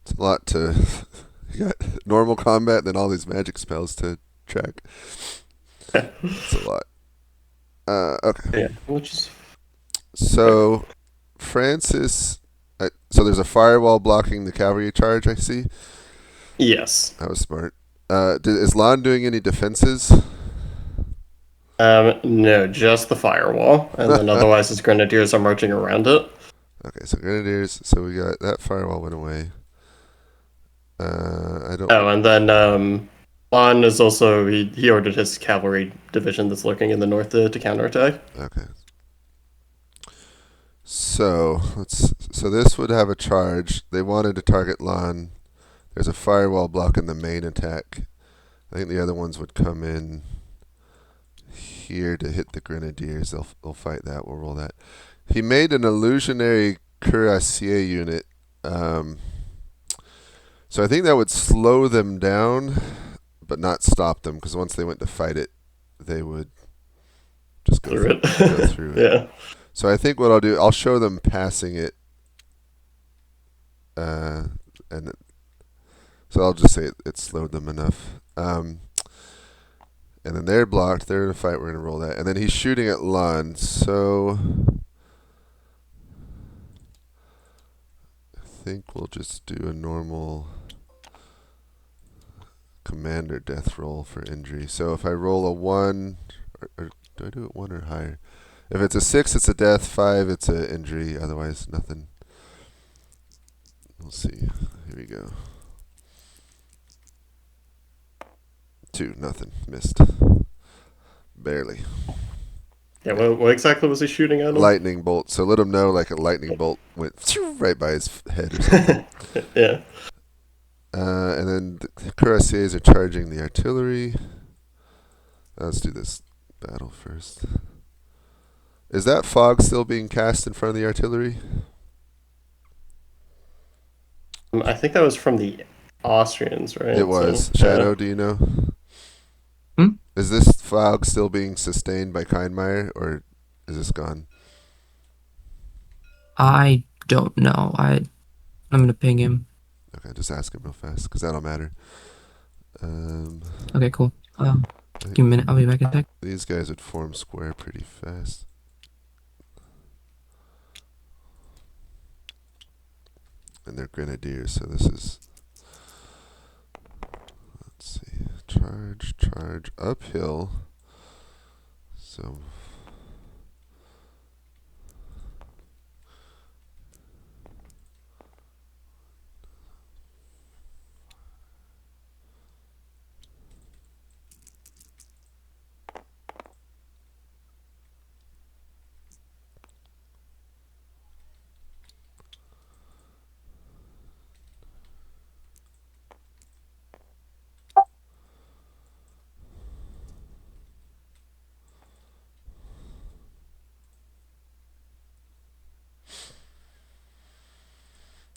Speaker 1: It's a lot to... You got normal combat, then all these magic spells to track. It's a lot. Okay.
Speaker 5: Yeah, which is
Speaker 1: So, Francis... so there's a firewall blocking the cavalry charge, I see.
Speaker 5: yes.
Speaker 1: That was smart. Is Lon doing any defenses?
Speaker 5: No, just the firewall, and then otherwise his grenadiers are marching around it.
Speaker 1: Okay, so grenadiers. So we got that firewall went away. I don't.
Speaker 5: Oh, and then Lon is also he ordered his cavalry division that's lurking in the north to counterattack.
Speaker 1: Okay. So So this would have a charge. They wanted to target Lon. There's a firewall blocking the main attack. I think the other ones would come in here to hit the grenadiers. They'll fight that. We'll roll that. He made an illusionary cuirassier unit. So I think that would slow them down, but not stop them, because once they went to fight it, they would just go
Speaker 5: Through it.
Speaker 1: go through it.
Speaker 5: Yeah.
Speaker 1: So I think what I'll do, I'll show them passing it, and so I'll just say it slowed them enough. And then they're blocked. They're in a fight. We're going to roll that. And then he's shooting at Lund. So I think we'll just do a normal commander death roll for injury. So if I roll a 1, or do I do it 1 or higher? If it's a 6, it's a death. 5, it's an injury. Otherwise, nothing. We'll see. Here we go. 2, nothing. Missed. Barely.
Speaker 5: Yeah, what exactly was he shooting at him?
Speaker 1: Lightning bolt. So let him know like a lightning bolt went right by his head or something.
Speaker 5: Yeah.
Speaker 1: And then the cuirassiers are charging the artillery. Let's do this battle first. Is that fog still being cast in front of the artillery?
Speaker 5: I think that was from the Austrians, right?
Speaker 1: It was.
Speaker 5: So,
Speaker 1: Shadow,
Speaker 5: yeah.
Speaker 1: do you know?
Speaker 4: Hmm?
Speaker 1: Is this fog still being sustained by Kindmeyer, or is this gone?
Speaker 4: I don't know. I'm gonna ping him.
Speaker 1: Okay, just ask him real fast, because that'll matter.
Speaker 4: Okay, cool. Give me a minute. I'll be back in a sec.
Speaker 1: These guys would form square pretty fast. And they're grenadiers, so this is... Let's see. Charge uphill. So...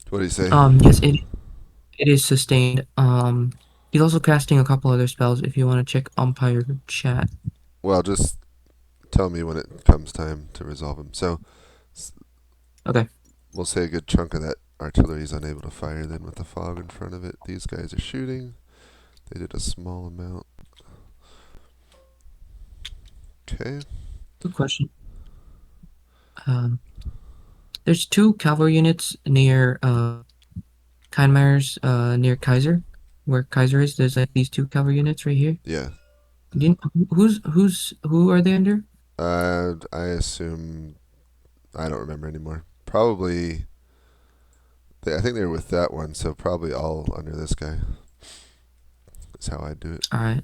Speaker 1: What do you say?
Speaker 4: Yes, it is sustained. He's also casting a couple other spells if you want to check umpire chat.
Speaker 1: Well, just tell me when it comes time to resolve them. So,
Speaker 4: Okay.
Speaker 1: we'll say a good chunk of that artillery is unable to fire then with the fog in front of it. These guys are shooting. They did a small amount. Okay.
Speaker 4: Good question. There's 2 cavalry units near Kindmeyer's near Kaiser, where Kaiser is. There's like these 2 cavalry units right here.
Speaker 1: Yeah.
Speaker 4: Who are they under?
Speaker 1: I assume... I don't remember anymore. Probably... I think they were with that one, so probably all under this guy. That's how I'd do it.
Speaker 4: Alright.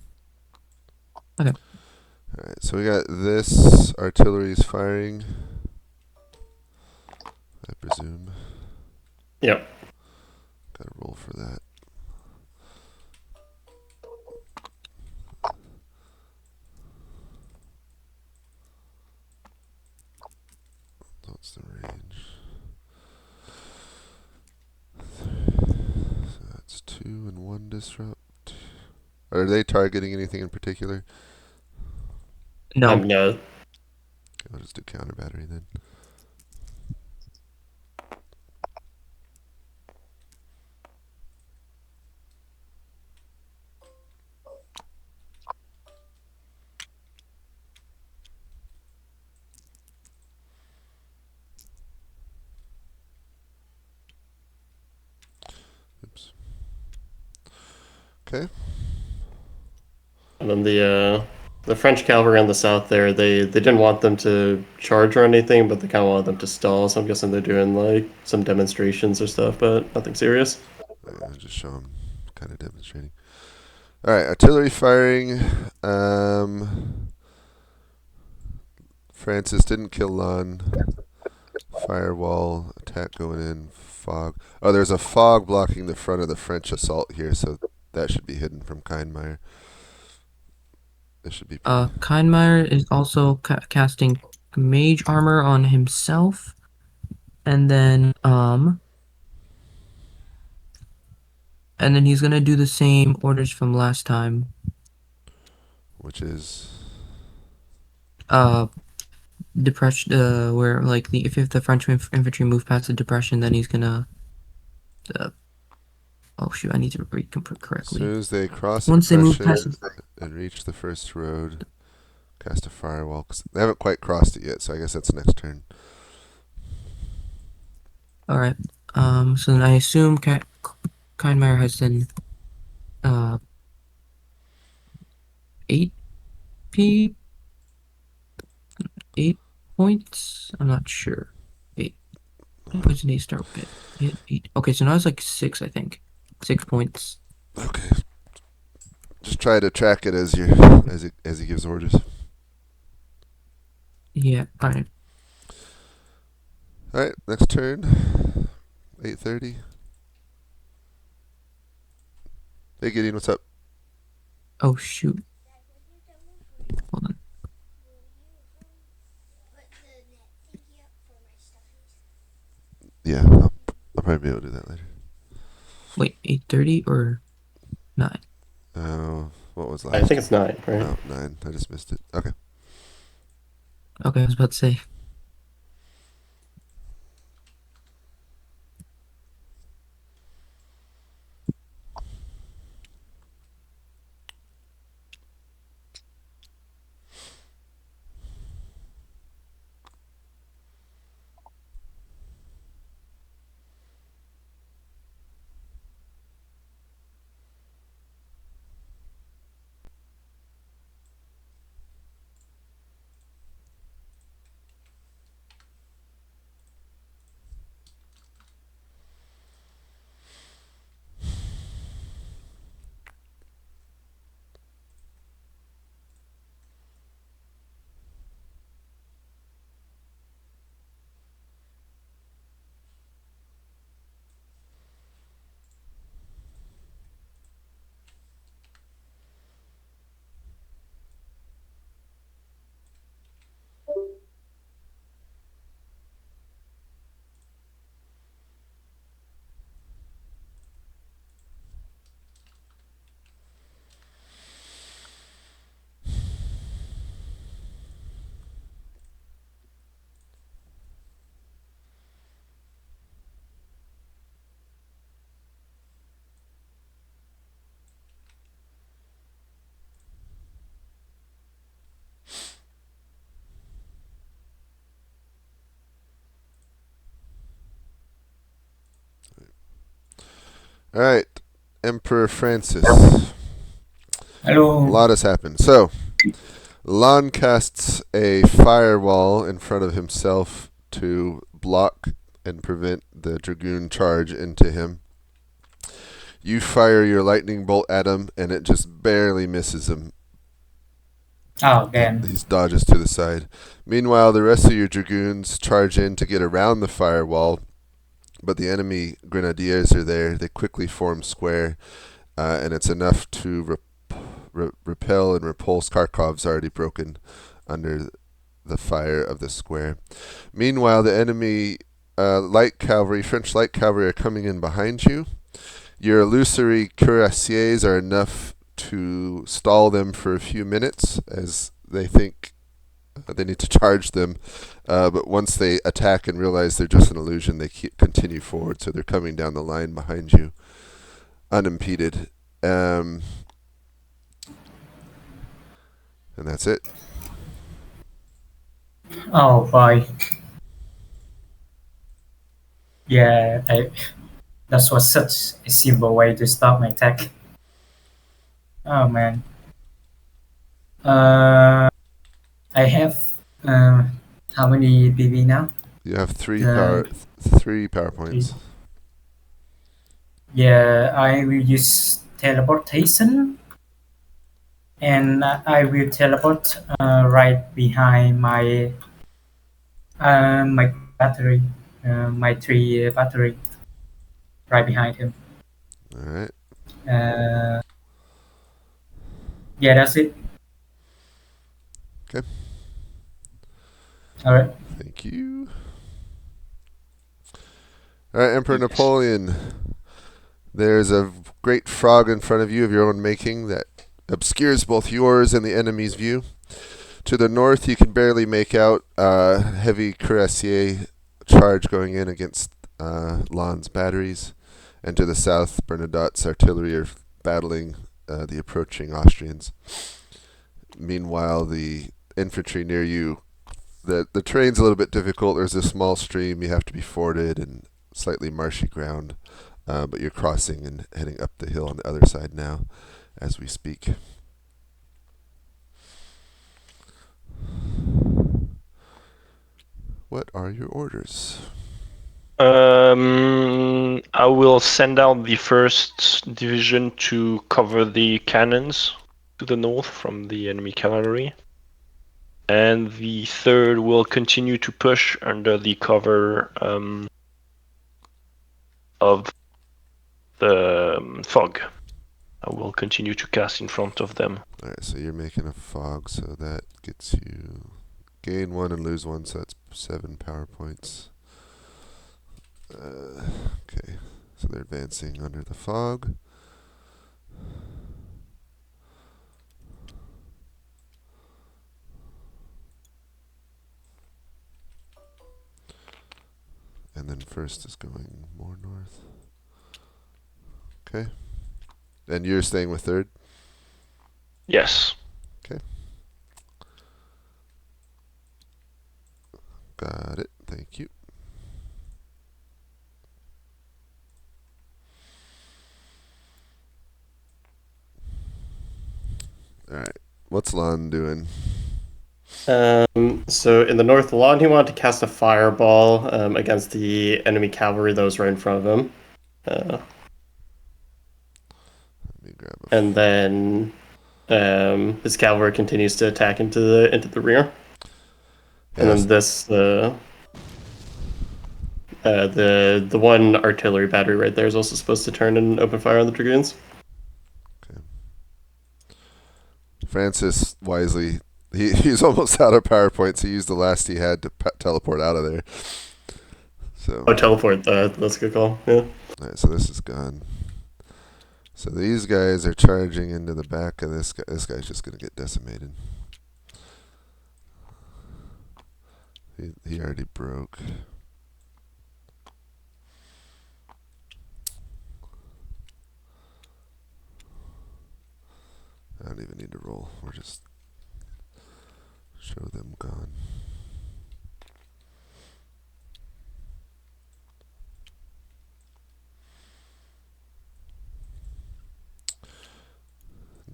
Speaker 4: Okay.
Speaker 1: Alright, so we got this artillery's firing. I presume.
Speaker 5: Yep.
Speaker 1: Gotta roll for that. What's the range? So that's 2 and 1 disrupt. Are they targeting anything in particular?
Speaker 4: No.
Speaker 5: No.
Speaker 1: Okay, I'll just do counter battery then. Oops. Okay.
Speaker 5: And then the the French cavalry on the south there, they didn't want them to charge or anything, but they kind of wanted them to stall. So I'm guessing they're doing like some demonstrations or stuff, but nothing serious.
Speaker 1: Yeah, just show them, kind of demonstrating. All right, artillery firing. Francis didn't kill Lon. Firewall attack going in. Fog. Oh, there's a fog blocking the front of the French assault here, so that should be hidden from Kindmeyer. This should be.
Speaker 4: Kindmeyer is also casting mage armor on himself, and then he's gonna do the same orders from last time.
Speaker 1: Which is.
Speaker 4: Depression. Where like if the French infantry move past the depression, then he's gonna. Oh shoot! I need to read correctly.
Speaker 1: As soon as they cross
Speaker 4: Once they move
Speaker 1: depression
Speaker 4: past
Speaker 1: and reach the first road, cast a firewall. 'Cause they haven't quite crossed it yet, so I guess that's next turn.
Speaker 4: All right. So then I assume Kindmeyer has then 8 points. I'm not sure. 8. When did he start with? 8. Okay, so now it's like 6, I think. 6 points.
Speaker 1: Okay. Just try to track it as he gives orders.
Speaker 4: Yeah. All right.
Speaker 1: All right. Next turn. 8:30. Hey Gideon, what's up?
Speaker 4: Oh shoot. Hold on.
Speaker 1: Yeah, I'll probably be able to do that later.
Speaker 4: Wait, 8:30 or 9?
Speaker 1: What was last?
Speaker 5: I think it's 9, right?
Speaker 1: No, 9. I just missed it. Okay.
Speaker 4: Okay, I was about to say.
Speaker 1: All right. Emperor Francis.
Speaker 3: Hello.
Speaker 1: A lot has happened. So, Lon casts a firewall in front of himself to block and prevent the Dragoon charge into him. You fire your lightning bolt at him, and it just barely misses him.
Speaker 3: Oh, damn.
Speaker 1: He dodges to the side. Meanwhile, the rest of your Dragoons charge in to get around the firewall, but the enemy Grenadiers are there. They quickly form square, and it's enough to repel and repulse. Kharkov's already broken under the fire of the square. Meanwhile, the enemy light cavalry, French light cavalry, are coming in behind you. Your illusory cuirassiers are enough to stall them for a few minutes as they think they need to charge them. But once they attack and realize they're just an illusion, they continue forward. So they're coming down the line behind you unimpeded. And that's it.
Speaker 3: Oh boy. Yeah, that was such a simple way to stop my attack. Oh man. I have how many PV now?
Speaker 1: You have three
Speaker 3: The-
Speaker 1: power points.
Speaker 3: Yeah, I will use teleportation, and I will teleport right behind my my battery, my 3 battery, right behind him.
Speaker 1: All right.
Speaker 3: Yeah, that's it.
Speaker 1: Okay.
Speaker 3: All right.
Speaker 1: Thank you. All right, Emperor Napoleon. There's a great frog in front of you of your own making that obscures both yours and the enemy's view. To the north, you can barely make out a heavy cuirassier charge going in against Lan's batteries. And to the south, Bernadotte's artillery are battling the approaching Austrians. Meanwhile, the infantry near you, the terrain's a little bit difficult. There's a small stream you have to be forded and slightly marshy ground. But you're crossing and heading up the hill on the other side now as we speak. What are your orders?
Speaker 7: I will send out the first division to cover the cannons to the north from the enemy cavalry. And the third will continue to push under the cover of the fog. I will continue to cast in front of them.
Speaker 1: Alright, so you're making a fog, so that gets you gain 1 and lose 1, so that's 7 power points. Okay, so they're advancing under the fog. And then first is going more north. Okay. And you're staying with third?
Speaker 7: Yes.
Speaker 1: Okay. Got it. Thank you. Alright. What's Lon doing?
Speaker 5: So in the north lawn, he wanted to cast a fireball against the enemy cavalry that was right in front of him.
Speaker 1: Let me grab a
Speaker 5: And then his cavalry continues to attack into the rear. And
Speaker 1: Yes.
Speaker 5: then this the one artillery battery right there is also supposed to turn and open fire on the dragoons.
Speaker 1: Francis wisely, he's almost out of power points. He used the last he had to teleport out of there. So,
Speaker 5: Oh, teleport! That's a good call. Yeah.
Speaker 1: alright, so this is gone. So these guys are charging into the back of this guy. This guy's just gonna get decimated. He already broke. I don't even need to roll. We're just show them gone.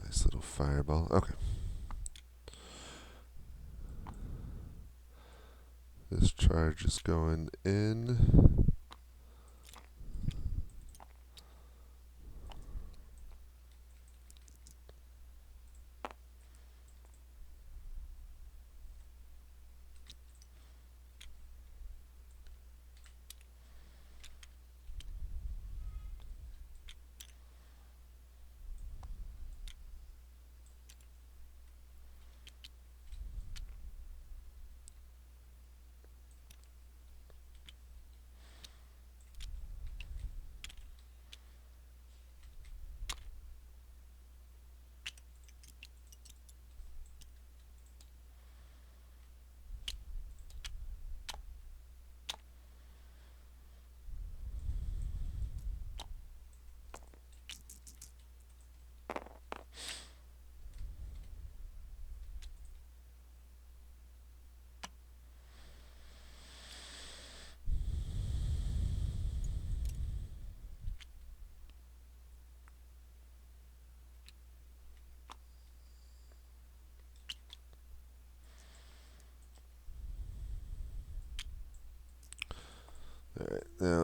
Speaker 1: Nice little fireball. Okay. This charge is going in.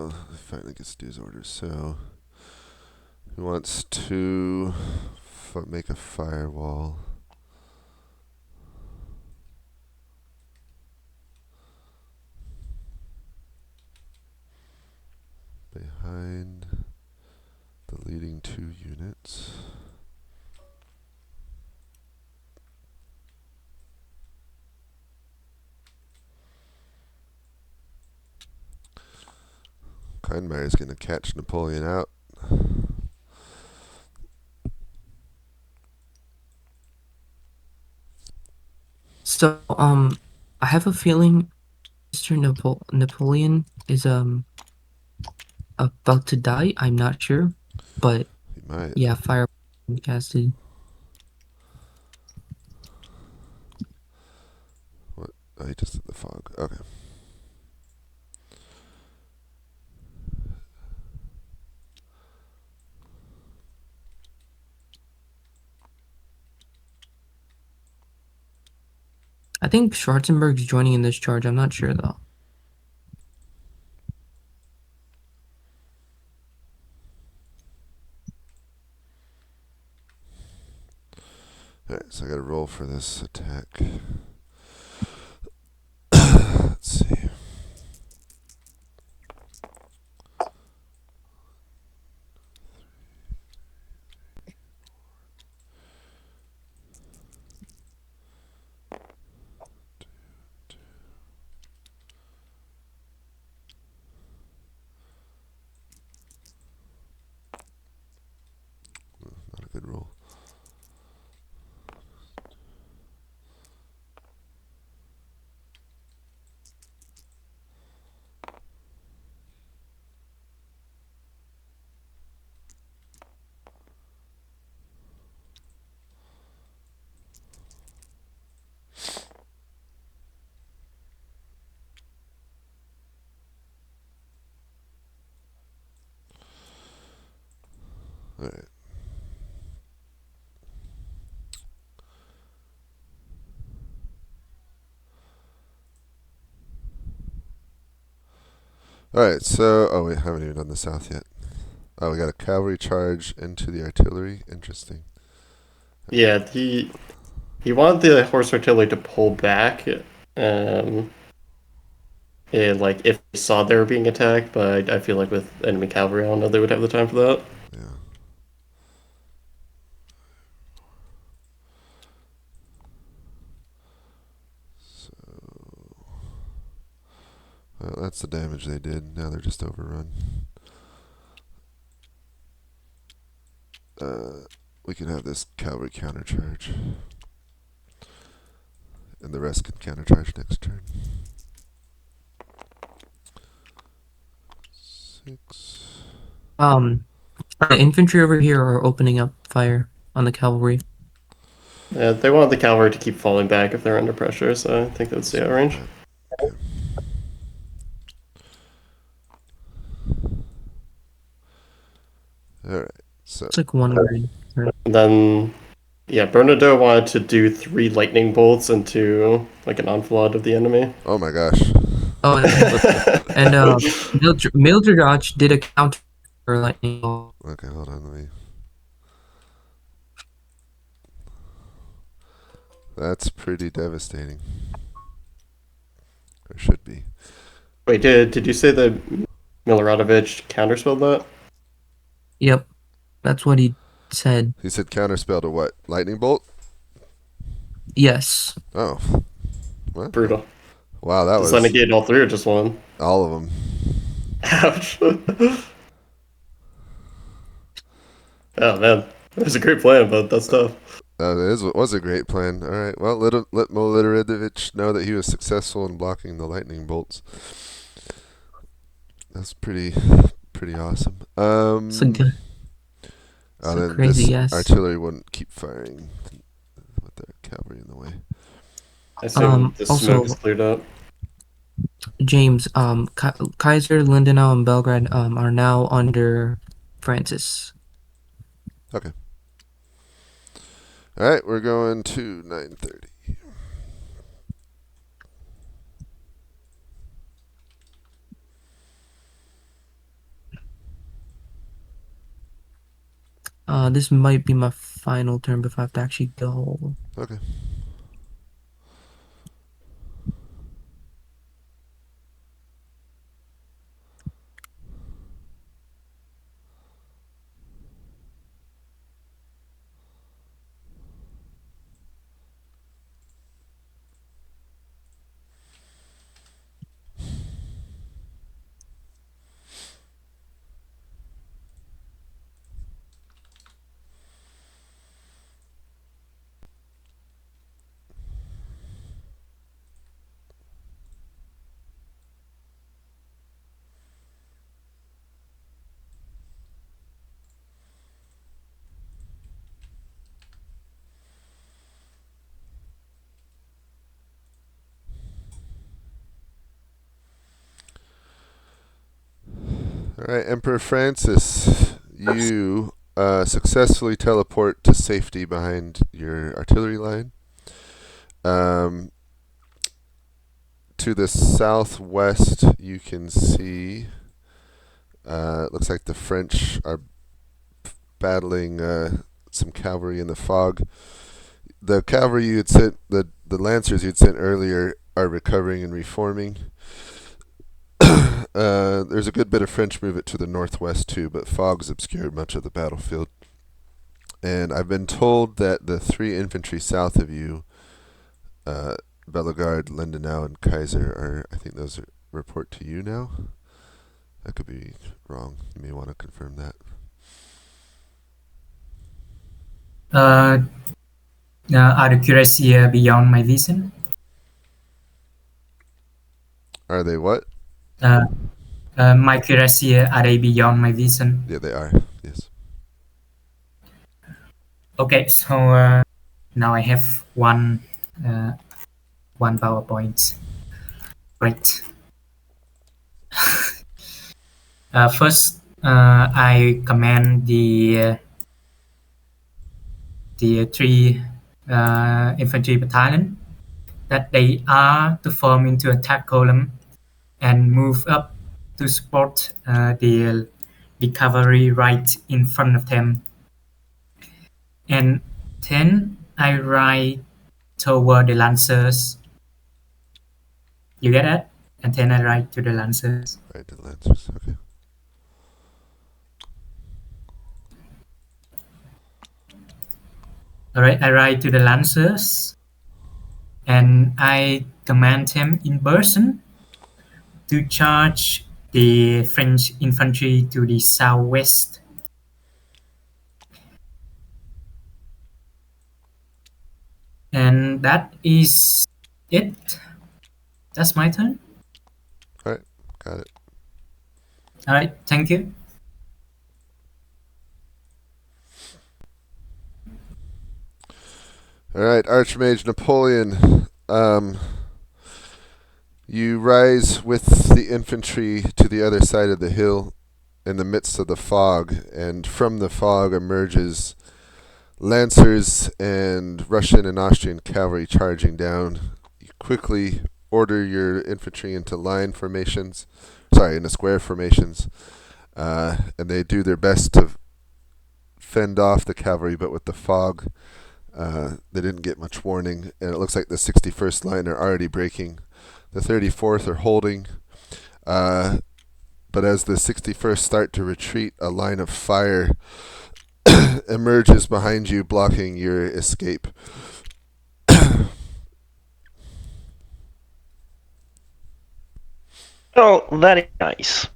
Speaker 1: Oh, he finally gets to do his orders. So he wants to make a firewall. Behind the leading 2 units. Kindmeyer's going to catch Napoleon out.
Speaker 4: So, I have a feeling Mr. Napoleon is about to die. I'm not sure, but
Speaker 1: He might.
Speaker 4: yeah, fire casted.
Speaker 1: What? Oh, he just did the fog. Okay.
Speaker 4: I think Schwarzenberg's joining in this charge. I'm not sure though.
Speaker 1: Alright, so I gotta roll for this attack. Let's see. Not a good roll. Alright. Alright, so, oh wait, haven't even done the south yet. Oh, we got a cavalry charge into the artillery. Interesting.
Speaker 5: Yeah, he wanted the horse artillery to pull back, and like if they saw they were being attacked, but I feel like with enemy cavalry, I don't know they would have the time for that.
Speaker 1: Yeah. So, well, that's the damage they did. Now they're just overrun. We can have this cavalry countercharge. And the rest can countercharge next turn. 6.
Speaker 4: The infantry over here are opening up fire on the cavalry.
Speaker 5: Yeah, they wanted the cavalry to keep falling back if they're under pressure, so I think that's the range.
Speaker 1: Okay. Alright, so
Speaker 4: It's like one word.
Speaker 5: And then, yeah, Bernadotte wanted to do 3 lightning bolts into like an enfilade of the enemy.
Speaker 1: oh my gosh.
Speaker 4: Oh, and Mildred did a counter for lightning bolt.
Speaker 1: Okay, hold on, let me. That's pretty devastating. Or should be.
Speaker 5: Wait, did you say that Miloradovich counterspelled that?
Speaker 4: Yep, that's what he said.
Speaker 1: He said counterspell to what? Lightning bolt?
Speaker 4: Yes.
Speaker 1: Oh. What?
Speaker 5: Brutal.
Speaker 1: Wow, that
Speaker 5: Does
Speaker 1: was
Speaker 5: that negate all 3 or just one?
Speaker 1: all of them.
Speaker 5: Ouch. Oh man, it was a great plan, but that's tough.
Speaker 1: It was a great plan. All right. Well, let Miloradovich know that he was successful in blocking the lightning bolts. That's pretty awesome.
Speaker 4: So good.
Speaker 1: Oh,
Speaker 4: So
Speaker 1: then
Speaker 4: crazy,
Speaker 1: this
Speaker 4: yes.
Speaker 1: artillery wouldn't keep firing with their cavalry in the way.
Speaker 5: I assume the
Speaker 4: also-
Speaker 5: smoke is cleared up.
Speaker 4: James, Kaiser, Lindenau, and Belgrade are now under Francis.
Speaker 1: Okay. All right, we're going to 9:30.
Speaker 4: This might be my final turn before I have to actually go.
Speaker 1: Okay. All right, Emperor Francis, you successfully teleport to safety behind your artillery line. To the southwest, you can see. It looks like the French are battling some cavalry in the fog. The cavalry you had sent, the lancers you'd sent earlier, are recovering and reforming. There's a good bit of French movement to the northwest too, but fog's obscured much of the battlefield. And I've been told that the 3 infantry south of you, Bellegarde, Lindenau, and Kaiser, are, I think those report to you now. I could be wrong. You may want to confirm that.
Speaker 3: Are the cuirassiers beyond my vision?
Speaker 1: Are they what?
Speaker 3: My cuirassiers, are they beyond my vision?
Speaker 1: Yeah, they are. Yes.
Speaker 3: Okay, so now I have one PowerPoint. Great. First, I command the 3 infantry battalion that they are to form into attack column and move up to support the cavalry right in front of them. And then I ride toward the lancers. You get that? And then I ride to the lancers.
Speaker 1: Right to the lancers. Okay.
Speaker 3: Alright, I ride to the lancers and I command them in person to charge the French infantry to the southwest. And that is it. That's my turn.
Speaker 1: Alright, got it.
Speaker 3: Alright, thank you.
Speaker 1: Alright, Arch-mage Napoleon. You rise with the infantry to the other side of the hill in the midst of the fog, and from the fog emerges lancers and Russian and Austrian cavalry charging down. You quickly order your infantry into into square formations, and they do their best to fend off the cavalry, but with the fog, they didn't get much warning, and it looks like the 61st line are already breaking. The 34th are holding, but as the 61st start to retreat, a line of fire emerges behind you, blocking your escape.
Speaker 7: Oh, very nice.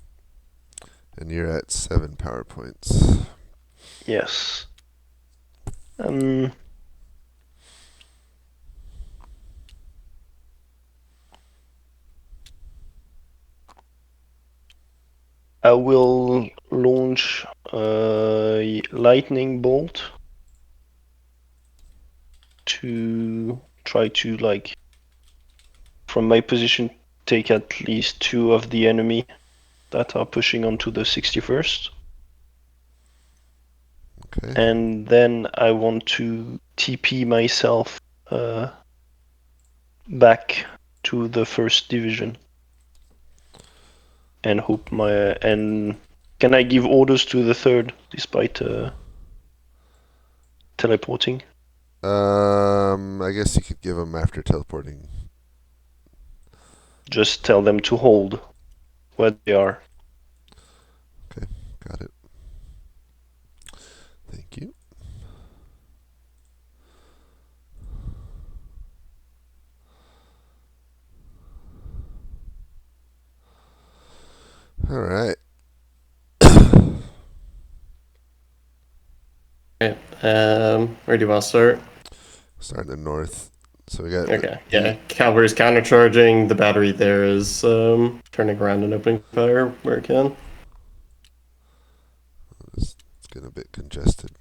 Speaker 1: And you're at 7 power points.
Speaker 7: Yes. I will launch a lightning bolt to try to, like, from my position, take at least 2 of the enemy that are pushing onto the 61st.
Speaker 1: Okay.
Speaker 7: And then I want to TP myself back to the 1st division. And hope and can I give orders to the 3rd despite teleporting?
Speaker 1: I guess you could give them after teleporting.
Speaker 7: Just tell them to hold where they are.
Speaker 1: Got it. Thank you. All right.
Speaker 5: Okay. Where do you want to start?
Speaker 1: Start in the north. So we got.
Speaker 5: Okay. Yeah. Cavalry's countercharging. The battery there is turning around and opening fire where it can.
Speaker 1: It's getting a bit congested.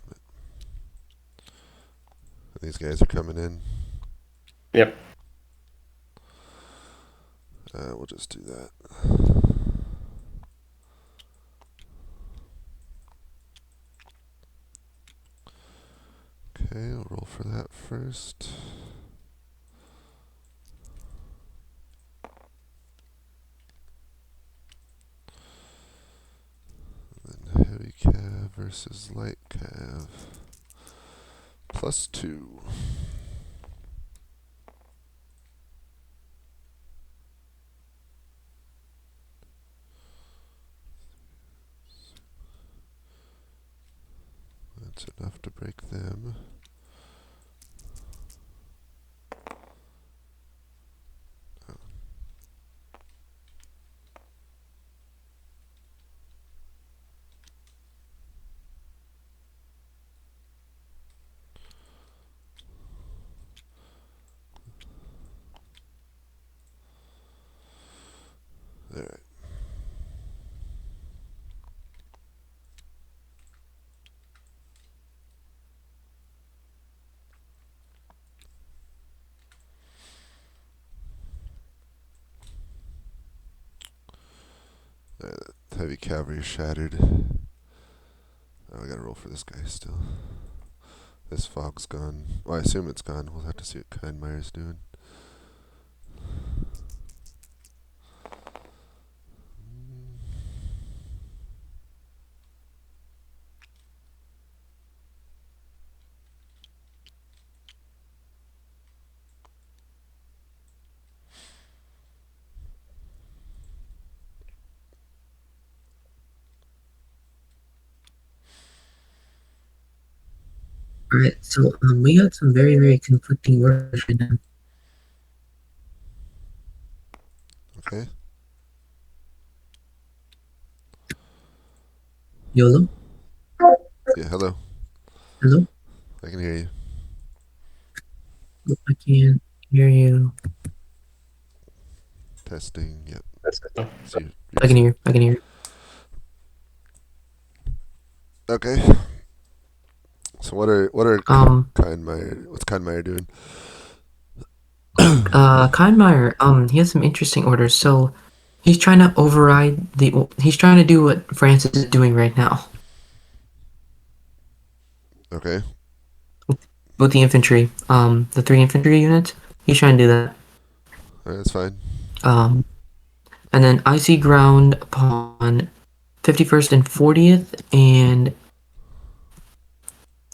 Speaker 1: But these guys are coming in.
Speaker 5: Yep.
Speaker 1: We'll just do that. Okay, I'll roll for that first. And then heavy cav versus light cav. +2. That's enough to break them. Alright. Heavy cavalry shattered. Oh, I gotta roll for this guy still. This fog's gone. Well, I assume it's gone. We'll have to see what Kindmeyer's doing.
Speaker 4: Alright, so we got some very, very conflicting orders right now.
Speaker 1: Okay.
Speaker 4: YOLO?
Speaker 1: Yeah, hello.
Speaker 4: Hello?
Speaker 1: I can hear you.
Speaker 4: I can't hear you.
Speaker 1: Testing. Yep. So you're
Speaker 4: I can hear. I can hear.
Speaker 1: Okay. So what are Kindmeyer? What's Kindmeyer doing?
Speaker 4: Kindmeyer, he has some interesting orders. So he's trying to override he's trying to do what Francis is doing right now
Speaker 1: Okay.
Speaker 4: with the infantry. The 3 infantry units. He's trying to do that.
Speaker 1: Alright, that's fine.
Speaker 4: And then icy ground upon 51st and 40th, and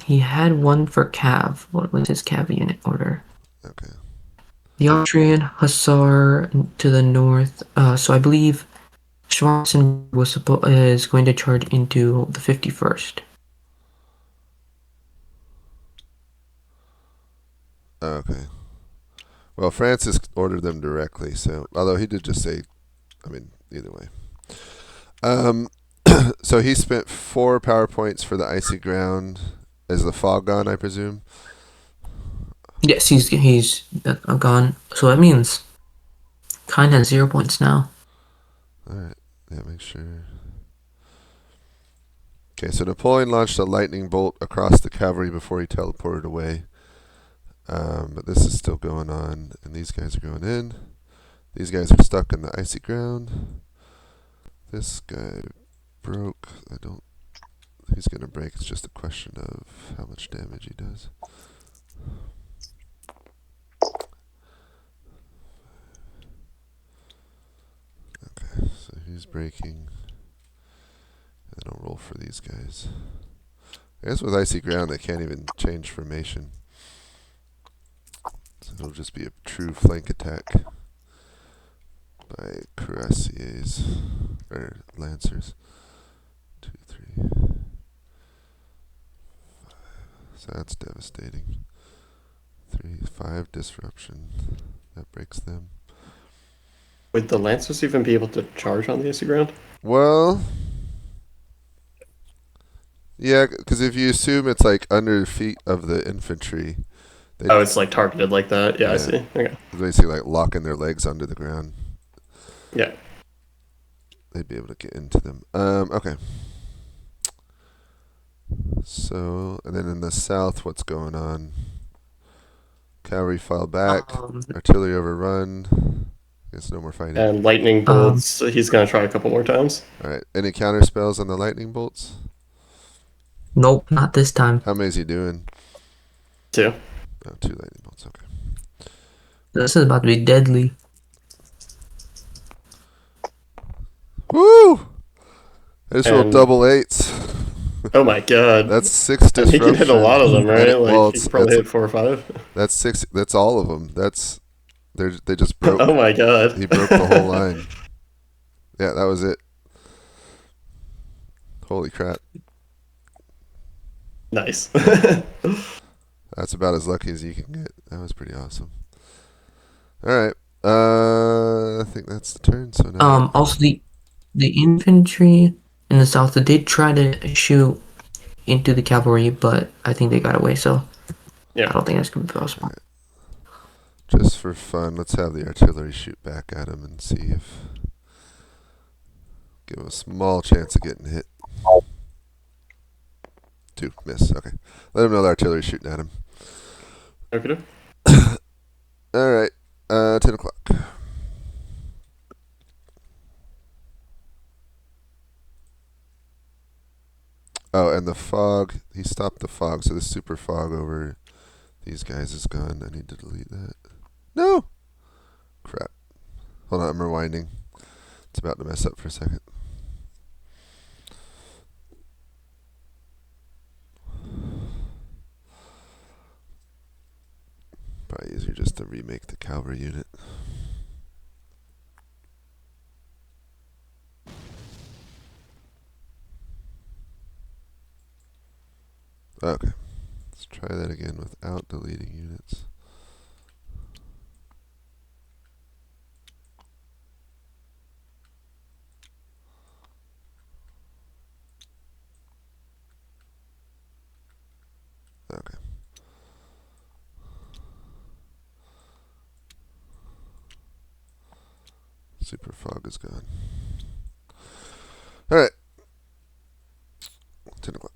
Speaker 4: he had one for Cav. What was his Cav unit order?
Speaker 1: Okay.
Speaker 4: The Austrian Hussar to the north. So I believe Schwarzenberg is going to charge into the 51st.
Speaker 1: Okay. Well, Francis ordered them directly, so although he did just say, I mean, either way. So he spent 4 power points for the icy ground. Is the fog gone, I presume?
Speaker 4: Yes, he's gone. So that means Kine has 0 points now.
Speaker 1: Alright. Yeah, make sure. Okay, so Napoleon launched a lightning bolt across the cavalry before he teleported away. But this is still going on, and these guys are going in. These guys are stuck in the icy ground. This guy broke. He's gonna break. It's just a question of how much damage he does. Okay, so he's breaking. And then I'll roll for these guys. I guess with icy ground, they can't even change formation. So it'll just be a true flank attack by cuirassiers, or lancers. 2, 3, 5. So that's devastating. 3, 5 disruption. That breaks them.
Speaker 5: Would the lancers even be able to charge on the icy ground?
Speaker 1: Well, yeah, because if you assume it's like under the feet of the infantry,
Speaker 5: Oh, it's like targeted like that. Yeah, I
Speaker 1: Yeah.
Speaker 5: see. Okay.
Speaker 1: basically like locking their legs under the ground.
Speaker 5: Yeah.
Speaker 1: They'd be able to get into them. Okay. So, and then in the south, what's going on? Cavalry file back. Artillery overrun. Guess no more fighting.
Speaker 5: And lightning bolts. He's gonna try a couple more times.
Speaker 1: All right. Any counter spells on the lightning bolts?
Speaker 4: Nope, not this time.
Speaker 1: How many is he doing?
Speaker 5: 2.
Speaker 1: Oh, 2 lightning bolts. Okay.
Speaker 4: This is about to be deadly.
Speaker 1: Woo! I just rolled
Speaker 5: And-
Speaker 1: double 8s.
Speaker 5: Oh my god.
Speaker 1: That's 6
Speaker 5: And he
Speaker 1: disruption.
Speaker 5: can hit a lot of them, right?
Speaker 1: And-
Speaker 5: Like
Speaker 1: well,
Speaker 5: he can probably
Speaker 1: that's-
Speaker 5: hit 4 or 5.
Speaker 1: That's 6. That's all of them. They just broke.
Speaker 5: Oh my god.
Speaker 1: He broke the whole line. Yeah, that was it. Holy crap.
Speaker 5: Nice.
Speaker 1: That's about as lucky as you can get. That was pretty awesome. Alright. I think that's the turn, so now.
Speaker 4: Also the infantry in the south, they did try to shoot into the cavalry, but I think they got away, so
Speaker 5: Yeah.
Speaker 4: I don't think that's gonna be possible.
Speaker 1: Just for fun, let's have the artillery shoot back at him and see if. Give him a small chance of getting hit. 2, miss. Okay. Let him know the artillery's shooting at him.
Speaker 5: Okay.
Speaker 1: Alright. 10 o'clock. Oh, and the fog. He stopped the fog, so the super fog over these guys is gone. I need to delete that. No! Crap. Hold on, I'm rewinding. It's about to mess up for a second. Probably easier just to remake the cavalry unit. Okay. Let's try that again without deleting units. Okay. Super fog is gone. Alright. 10 o'clock.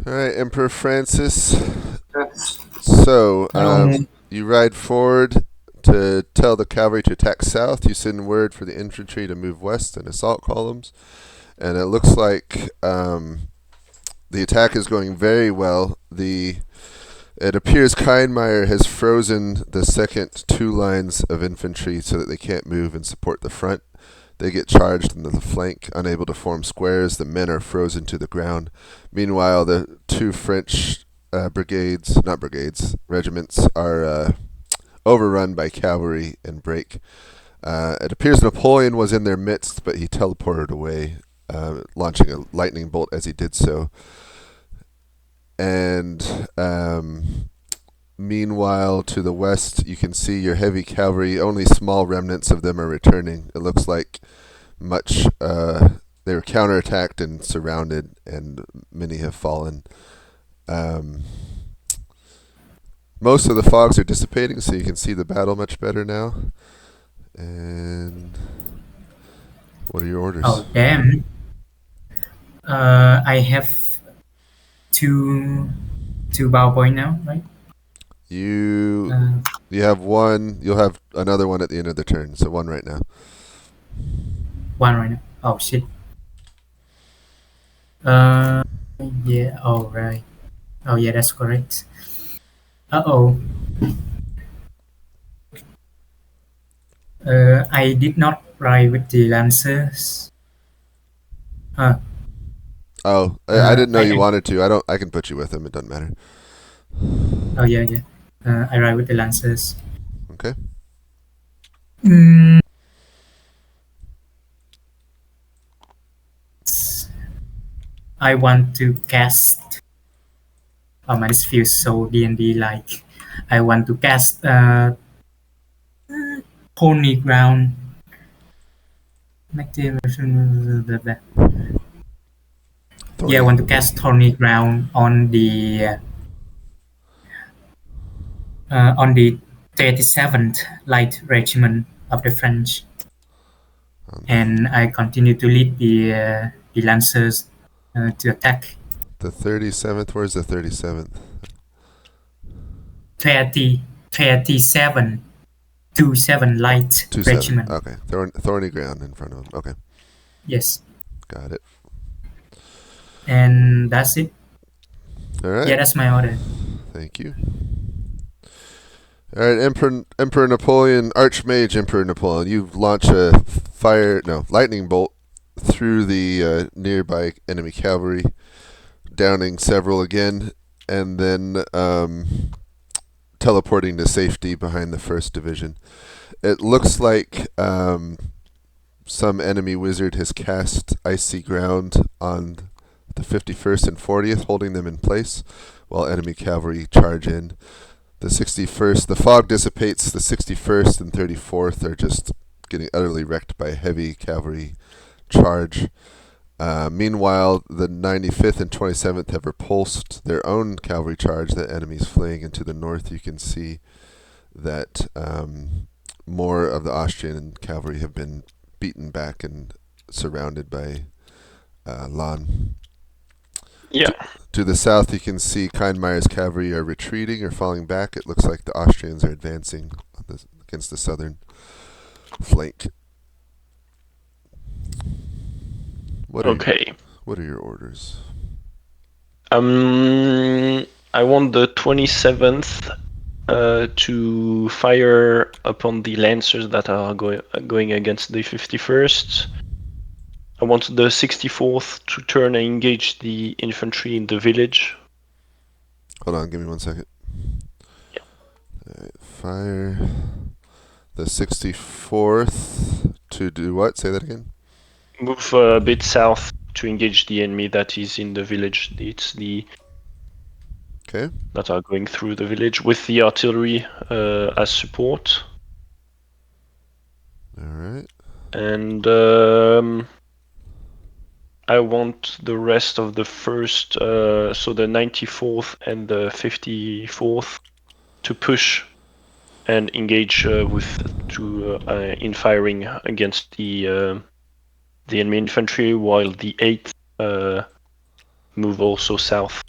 Speaker 1: Alright, Emperor Francis. So, you ride forward to tell the cavalry to attack south. You send word for the infantry to move west in assault columns. And it looks like the attack is going very well. It appears Kindmeyer has frozen the second 2 lines of infantry so that they can't move and support the front. They get charged into the flank, unable to form squares. The men are frozen to the ground. Meanwhile, the 2 French regiments are overrun by cavalry and break. It appears Napoleon was in their midst, but he teleported away launching a lightning bolt as he did so. And meanwhile, to the west, you can see your heavy cavalry. Only small remnants of them are returning. It looks like much they were counterattacked and surrounded, and many have fallen. Most of the fogs are dissipating, so you can see the battle much better now. And what are your orders?
Speaker 3: Oh, damn. I have two bow point now, right?
Speaker 1: You have one. You'll have another one at the end of the turn. So one right now.
Speaker 3: One right now. Oh, shit. Yeah, all right. Oh, yeah, that's correct. Uh-oh. I did not ride with the lancers.
Speaker 1: Oh, I didn't know you wanted to. I can put you with them. It doesn't matter.
Speaker 3: Oh, yeah. I ride with the lancers.
Speaker 1: Okay.
Speaker 3: I want to cast. Oh man, this feels so D&D like. I want to cast Thorny Ground. Yeah, I want to cast Thorny Ground on the 37th Light Regiment of the French, and I continue to lead the Lancers to attack.
Speaker 1: The 37th. Where's the 37th?
Speaker 3: 37 Light
Speaker 1: 27.
Speaker 3: Regiment.
Speaker 1: Okay. Thorny ground in front of him. Okay.
Speaker 3: Yes.
Speaker 1: Got it.
Speaker 3: And that's it.
Speaker 1: All right.
Speaker 3: Yeah, that's my order.
Speaker 1: Thank you. All right, Emperor Napoleon, Arch-mage Emperor Napoleon. You launch a lightning bolt through the nearby enemy cavalry, downing several again, and then teleporting to safety behind the 1st Division. It looks like some enemy wizard has cast Icy Ground on the 51st and 40th, holding them in place, while enemy cavalry charge in. The 61st, the fog dissipates. The 61st and 34th are just getting utterly wrecked by a heavy cavalry charge. Meanwhile, the 95th and 27th have repulsed their own cavalry charge. The enemy's fleeing into the north. You can see that more of the Austrian cavalry have been beaten back and surrounded by Lan.
Speaker 7: Yeah.
Speaker 1: To the south, you can see Kindmeyer's cavalry are retreating or falling back. It looks like the Austrians are advancing against the southern flank. What are your orders?
Speaker 7: I want the 27th to fire upon the lancers that are going against the 51st. I want the 64th to turn and engage the infantry in the village.
Speaker 1: Hold on, give me 1 second.
Speaker 7: Yeah.
Speaker 1: All right, fire the 64th to do what? Say that again.
Speaker 7: Move a bit south to engage the enemy that is in the village. It's the that are going through the village with the artillery as support.
Speaker 1: All right.
Speaker 7: And I want the rest of the first, so the 94th and the 54th, to push and engage in firing against the enemy infantry, while the 8th move also south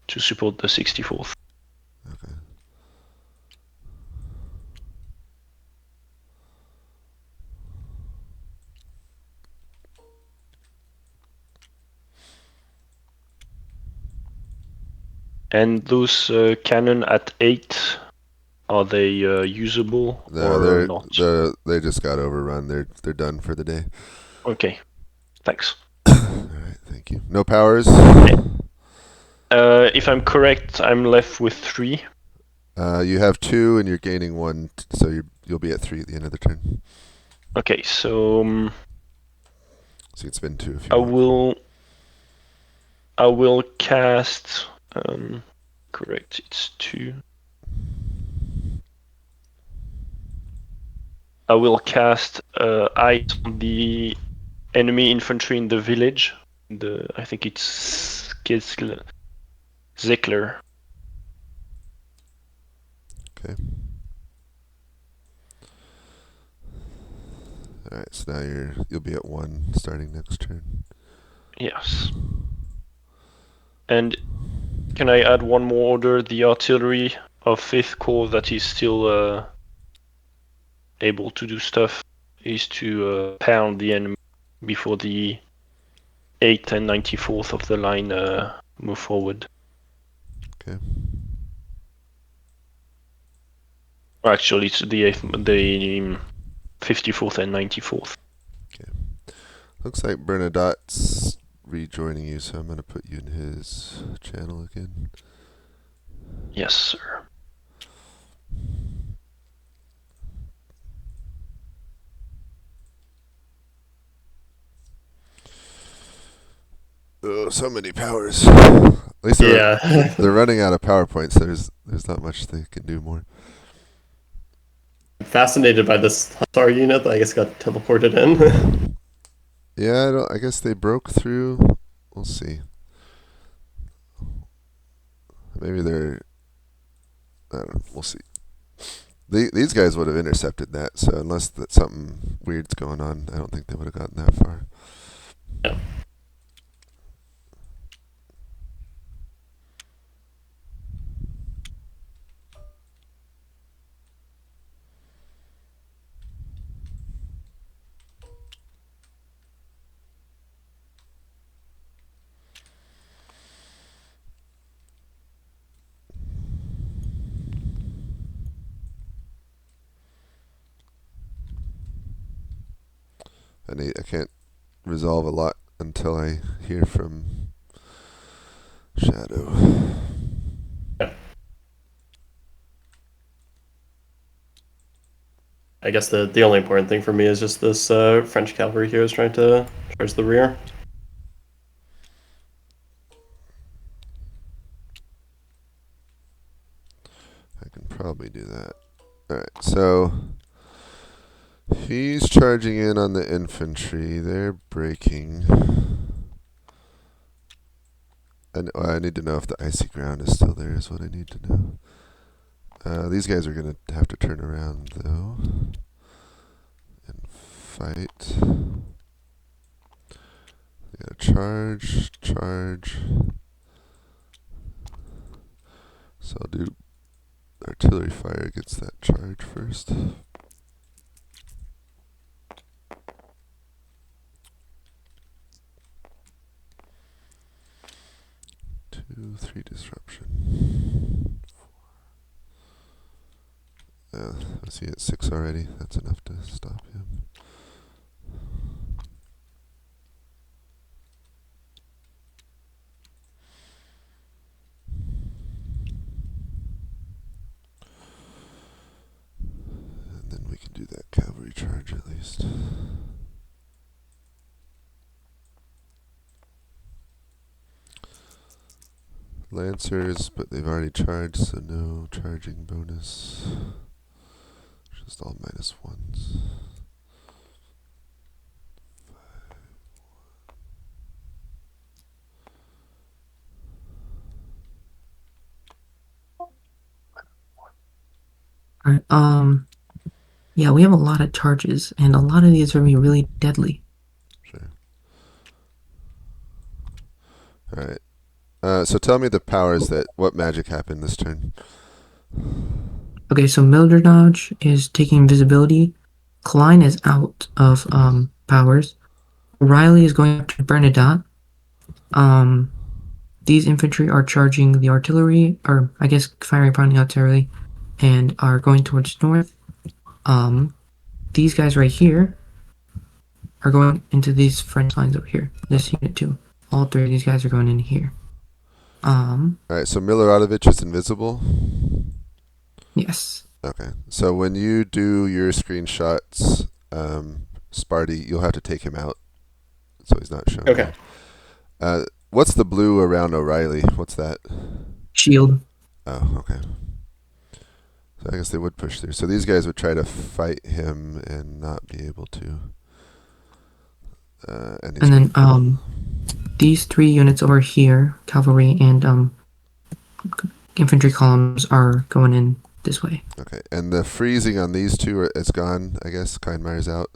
Speaker 7: to support the 64th.
Speaker 1: Okay.
Speaker 7: And those cannon at 8, are they usable or not?
Speaker 1: They just got overrun. They're done for the day.
Speaker 7: Okay, thanks.
Speaker 1: All right, thank you. No powers.
Speaker 7: If I'm correct, I'm left with 3.
Speaker 1: You have 2, and you're gaining 1, so you'll be at 3 at the end of the turn.
Speaker 7: Okay, so
Speaker 1: So you can spend 2 if you
Speaker 7: I
Speaker 1: want.
Speaker 7: will cast. Correct. It's 2. I will cast eyes on the enemy infantry in the village. I think it's Zickler.
Speaker 1: Okay. Alright, so now you'll be at 1 starting next turn.
Speaker 7: Yes. And can I add one more order? The artillery of 5th Corps that is still able to do stuff is to pound the enemy before the 8th and 94th of the line move forward.
Speaker 1: Okay.
Speaker 7: Actually, it's the 54th and 94th.
Speaker 1: Okay. Looks like Bernadotte's rejoining you, so I'm going to put you in his channel again.
Speaker 7: Yes, sir.
Speaker 1: Oh, so many powers. At least they're running out of PowerPoints. There's not much they can do more.
Speaker 5: I'm fascinated by this Tsar unit that I guess got teleported in.
Speaker 1: Yeah, I guess they broke through. We'll see. Maybe they're... I don't know. We'll see. These guys would have intercepted that, so unless that something weird's going on, I don't think they would have gotten that far.
Speaker 5: Yeah.
Speaker 1: I can't resolve a lot until I hear from Shadow.
Speaker 5: I guess the only important thing for me is just this French cavalry here is trying to charge the rear.
Speaker 1: I can probably do that. Alright, so he's charging in on the infantry. They're breaking. I need to know if the icy ground is still there is what I need to know. These guys are going to have to turn around, though, and fight. They gotta charge. So I'll do artillery fire against that charge first. 2, 3 disruption. 4. Is he at 6 already? That's enough to stop him. And then we can do that cavalry charge at least. Lancers, but they've already charged, so no charging bonus. Just all -1s.
Speaker 4: Alright, yeah, we have a lot of charges, and a lot of these are gonna be really deadly.
Speaker 1: Sure. Alright. So tell me the powers what magic happened this turn.
Speaker 4: Okay, so Mildred Dodge is taking invisibility. Klein is out of powers. Riley is going after Bernadotte. These infantry are charging the artillery, or I guess firing upon the artillery, and are going towards north. These guys right here are going into these French lines over here. This unit too. All 3 of these guys are going in here.
Speaker 1: Alright, so Miloradovich is invisible?
Speaker 4: Yes.
Speaker 1: Okay, so when you do your screenshots, Sparty, you'll have to take him out. so he's not shown.
Speaker 5: Okay.
Speaker 1: Yet. What's the blue around O'Reilly? What's that?
Speaker 4: Shield.
Speaker 1: Oh, okay. So I guess they would push through. So these guys would try to fight him and not be able to. And
Speaker 4: then these 3 units over here, cavalry and infantry columns, are going in this way.
Speaker 1: Okay, and the freezing on these two is gone. I guess Kindmeyer's out.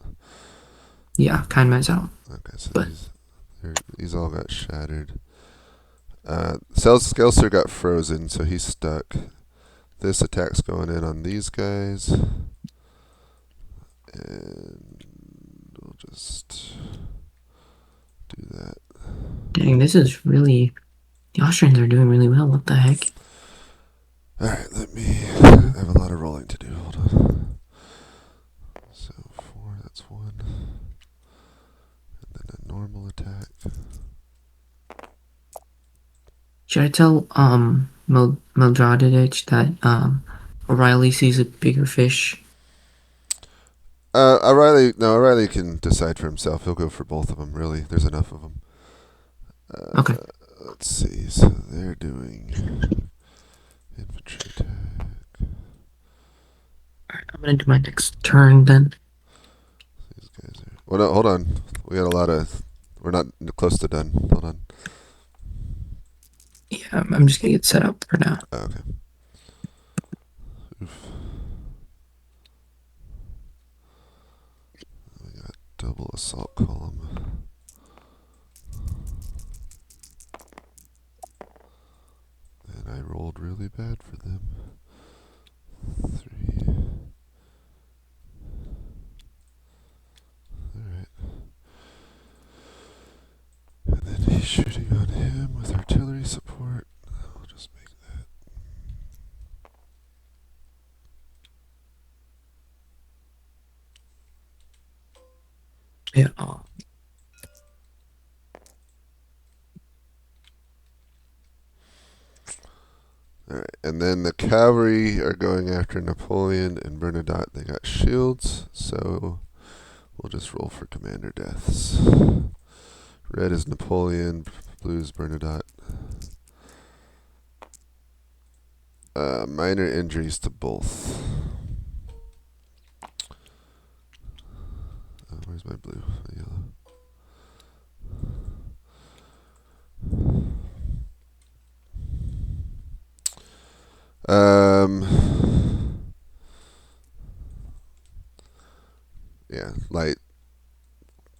Speaker 4: Yeah, Kindman's out.
Speaker 1: Okay, so
Speaker 4: But-
Speaker 1: these all got shattered. Skelser got frozen, so he's stuck. This attack's going in on these guys. And we'll just do that.
Speaker 4: Dang, this is really... The Austrians are doing really well. What the heck?
Speaker 1: Alright, let me... I have a lot of rolling to do. Hold on. So 4, that's 1. And then a normal attack.
Speaker 4: Should I tell Mildradich that O'Reilly sees a bigger fish?
Speaker 1: O'Reilly can decide for himself. He'll go for both of them, really. There's enough of them.
Speaker 4: Okay.
Speaker 1: Let's see. So they're doing infantry attack.
Speaker 4: Alright, I'm gonna do my next turn then.
Speaker 1: These guys are... Well, no, hold on. We got a lot of... We're not close to done. Hold on.
Speaker 4: Yeah, I'm just gonna get set up for now.
Speaker 1: Oh, okay. Oof. We got double assault column. And I rolled really bad for them. 3. Alright. And then he's shooting on him with artillery support. I'll just make that.
Speaker 4: Yeah.
Speaker 1: Alright, and then the cavalry are going after Napoleon and Bernadotte. They got shields, so we'll just roll for commander deaths. Red is Napoleon, blue is Bernadotte. Minor injuries to both. Where's my blue? My yellow. Yeah, light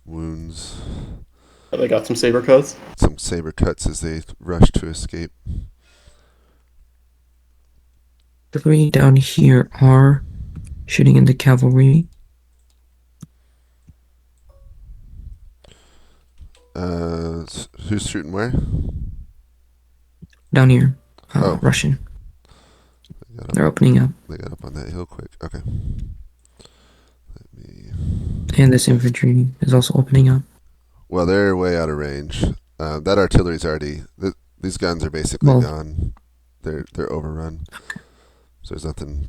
Speaker 1: wounds.
Speaker 5: Oh, they got some saber cuts.
Speaker 1: Some saber cuts as they rush to escape.
Speaker 4: The 3 down here are shooting in the cavalry.
Speaker 1: Who's shooting where?
Speaker 4: Down here.
Speaker 1: Oh.
Speaker 4: Russian.
Speaker 1: They got
Speaker 4: They're opening up.
Speaker 1: They got up on that hill quick. Okay. Let me.
Speaker 4: And this infantry is also opening up.
Speaker 1: Well, they're way out of range. That artillery's already. These guns are basically gone. They're overrun. So there's nothing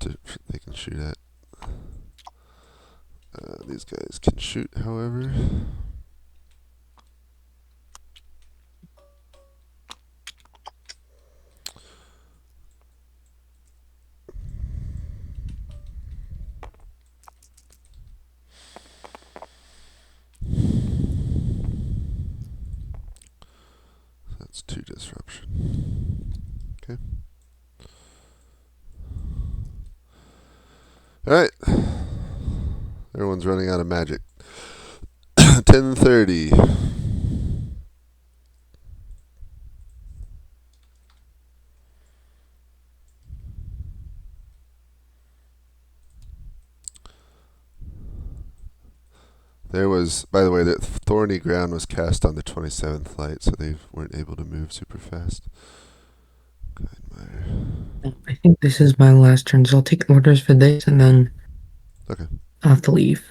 Speaker 1: they can shoot at. These guys can shoot, however. That's 2 disruption. Okay. Alright. Everyone's running out of magic. 10:30. There was, by the way, that thorny ground was cast on the 27th light, so they weren't able to move super fast.
Speaker 4: I think this is my last turn, so I'll take orders for this and then
Speaker 1: Okay.
Speaker 4: I'll have to leave.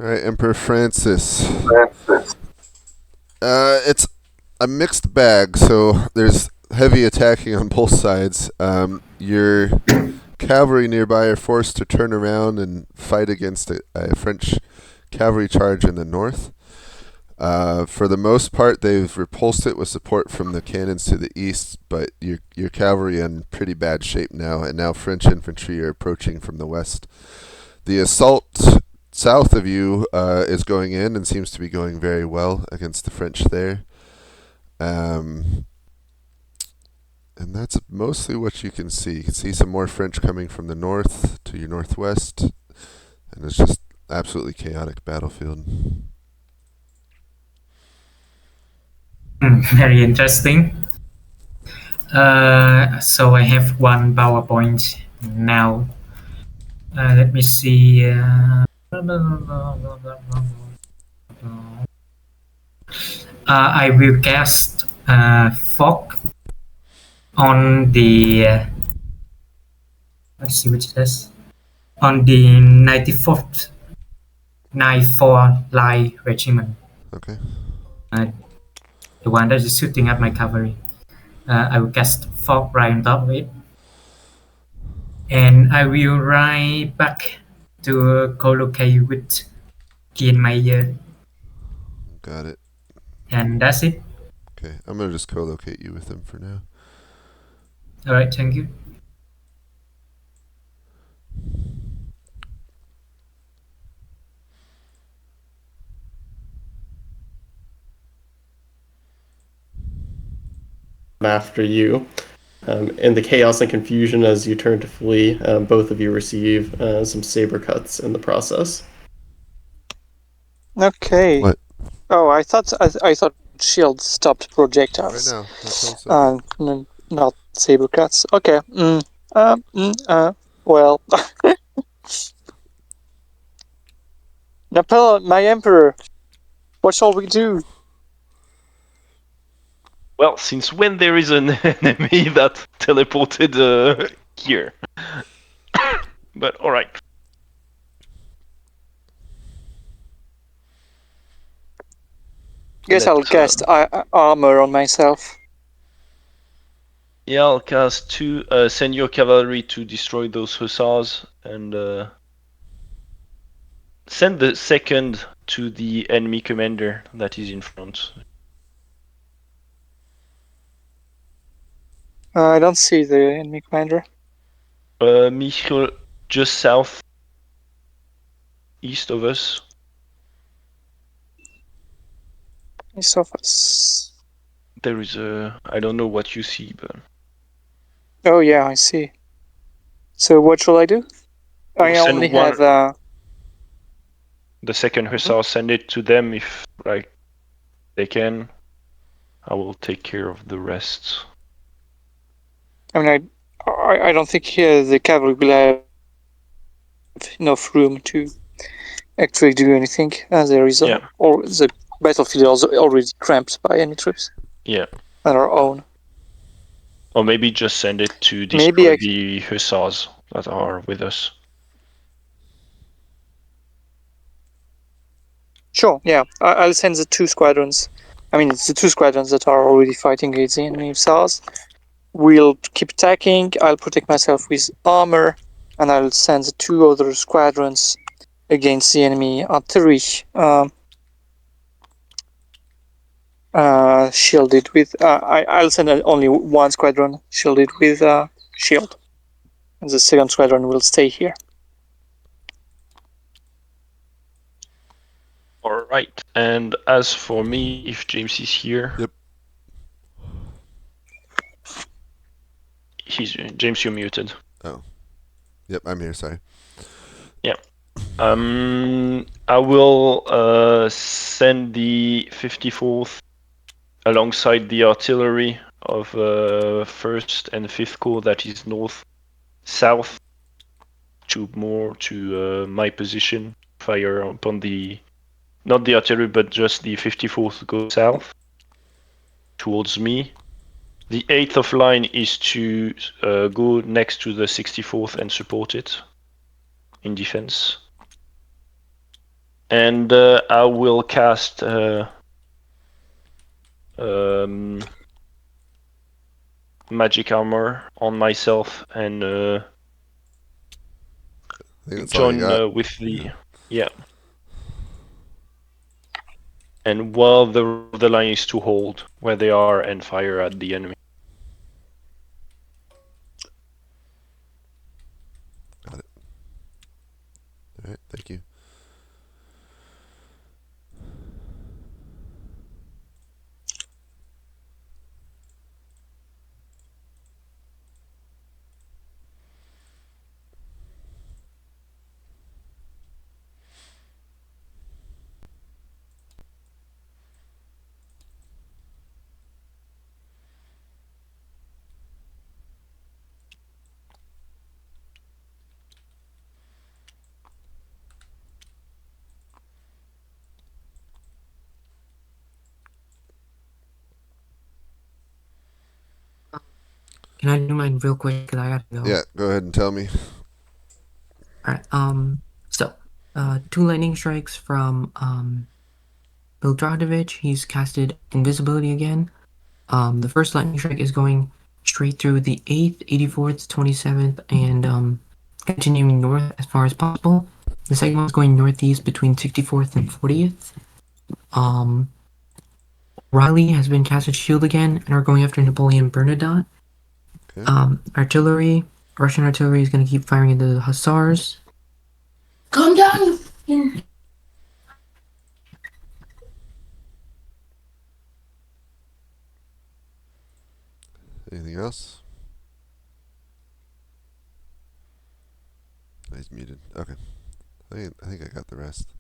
Speaker 1: All right, Emperor Francis. It's a mixed bag, so there's heavy attacking on both sides. Your cavalry nearby are forced to turn around and fight against a French cavalry charge in the north. For the most part, they've repulsed it with support from the cannons to the east, but your cavalry in pretty bad shape now, and now French infantry are approaching from the west. The assault south of you is going in and seems to be going very well against the French there. And that's mostly what you can see. You can see some more French coming from the north to your northwest, and it's just absolutely chaotic battlefield.
Speaker 3: Very interesting. So I have one PowerPoint now. Let me see. I will cast fog on the. Let's see which it is. On the 94th 94 Light Regiment.
Speaker 1: Okay.
Speaker 3: The one that is shooting at my cavalry. I will cast fog right on top of it. And I will ride back to co-locate with Kienmeyer.
Speaker 1: Got it.
Speaker 3: And that's it.
Speaker 1: Okay, I'm gonna just co-locate you with him for now.
Speaker 3: Alright, thank you.
Speaker 5: After you. In the chaos and confusion as you turn to flee, both of you receive some saber cuts in the process.
Speaker 8: Okay.
Speaker 1: What?
Speaker 8: Oh, I thought shield stopped
Speaker 1: Right
Speaker 8: projectiles.
Speaker 1: now. That's all
Speaker 8: Not saber cuts. Okay. Well. Napoleon, my emperor. What shall we do?
Speaker 7: Well, since when there is an enemy that teleported here? But alright.
Speaker 8: Guess I'll cast armor on myself.
Speaker 7: Yeah, I'll cast 2. Send your cavalry to destroy those hussars, and send the second to the enemy commander that is in front.
Speaker 8: I don't see the enemy commander.
Speaker 7: Michel, just south east of us.
Speaker 8: East of us.
Speaker 7: There is I don't know what you see, but
Speaker 8: Oh yeah, I see. So what shall I do? I
Speaker 7: Send
Speaker 8: only
Speaker 7: one-
Speaker 8: have
Speaker 7: the second hussar, send it to them if they can. I will take care of the rest.
Speaker 8: I mean, I don't think the cavalry will have enough room to actually do anything. There is or the battlefield is already cramped by enemy troops.
Speaker 7: Yeah.
Speaker 8: On our own.
Speaker 7: Or maybe just send it to destroy the hussars that are with us.
Speaker 8: Sure, yeah. I'll send the 2 squadrons. I mean, it's the 2 squadrons that are already fighting against the enemy hussars. We'll keep attacking. I'll protect myself with armor, and I'll send the 2 other squadrons against the enemy artillery. Shielded with. I'll send only 1 squadron shielded with shield, and the second squadron will stay here.
Speaker 7: Alright, and as for me, if James is here...
Speaker 1: Yep.
Speaker 7: James, you're muted.
Speaker 1: Oh. Yep, I'm here, sorry.
Speaker 7: Yeah. I will send the 54th alongside the artillery of 1st and 5th Corps that is north-south to my position. Fire upon not the artillery, but just the 54th go south towards me. The 8th of line is to go next to the 64th and support it in defense. And I will cast magic armor on myself and
Speaker 1: I think that's all you
Speaker 7: join
Speaker 1: got.
Speaker 7: with the yeah. And while the line is to hold where they are and fire at the enemy.
Speaker 1: Got it. All right, thank you.
Speaker 4: Can I do mine real quick? Cause I gotta go.
Speaker 1: Yeah, go ahead and tell me.
Speaker 4: Alright, so, 2 lightning strikes from, Bildradovich. He's casted invisibility again. The first lightning strike is going straight through the 8th, 84th, 27th, and, continuing north as far as possible. The second one's going northeast between 64th and 40th. Riley has been casted shield again and are going after Napoleon Bernadotte.
Speaker 1: Okay.
Speaker 4: Artillery, Russian artillery is going to keep firing into the hussars. Calm down, you.
Speaker 1: Anything else? He's muted. Okay. I think I got the rest.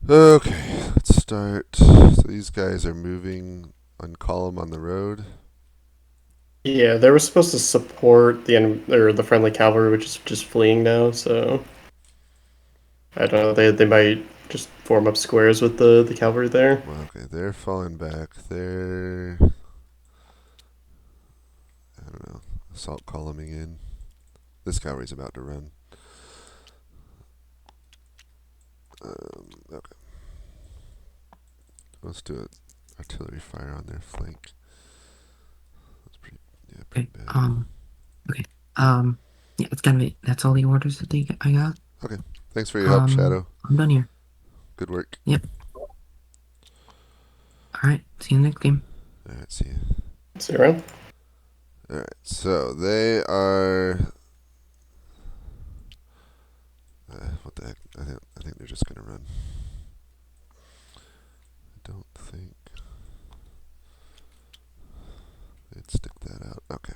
Speaker 1: Okay, let's start. So these guys are moving on column on the road.
Speaker 5: Yeah, they were supposed to support the friendly cavalry, which is just fleeing now. So I don't know. They might just form up squares with the cavalry there.
Speaker 1: Well, okay, they're falling back. They're, I don't know, assault columning in. This cavalry's about to run. Okay. Let's do it. Artillery fire on their flank. That's pretty
Speaker 4: Okay,
Speaker 1: bad.
Speaker 4: okay, yeah, that's kind of it. That's all the orders that I got.
Speaker 1: Okay, thanks for your help, Shadow.
Speaker 4: I'm done here.
Speaker 1: Good work.
Speaker 4: Yep. Alright, see you in the next game.
Speaker 1: Alright, see you.
Speaker 5: See you around.
Speaker 1: Alright, so they are... what the heck? I think they're just gonna run. I don't think they'd stick that out. Okay.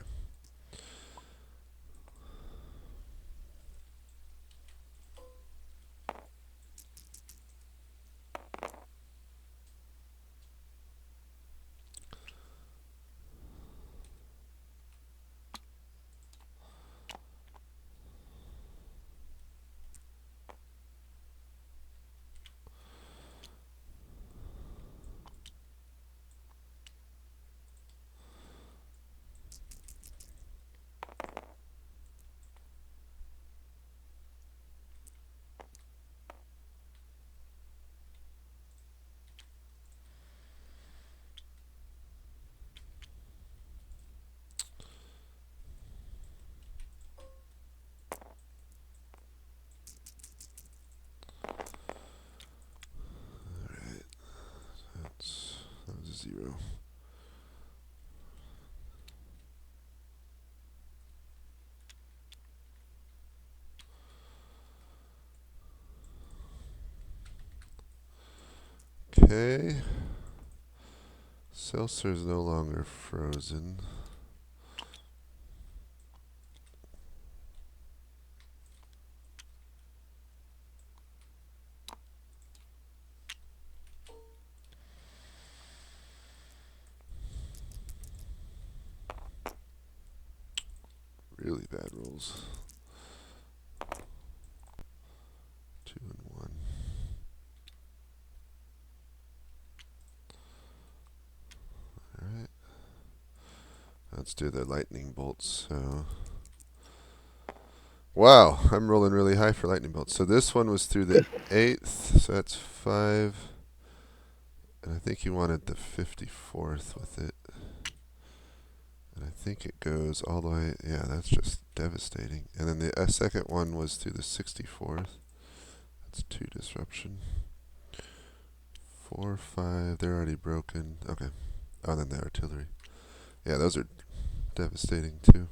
Speaker 1: That was a 0. Okay. Seltzer is no longer frozen. Really bad rolls. 2 and 1. Alright. Let's do the lightning bolts. So Wow, I'm rolling really high for lightning bolts. So this one was through the 8th, so that's 5. And I think you wanted the 54th with it. And I think it goes all the way. Yeah, that's just devastating. And then the second one was through the 64th. That's 2 disruption. 4, 5. They're already broken. Okay. Oh, then the artillery. Yeah, those are devastating too.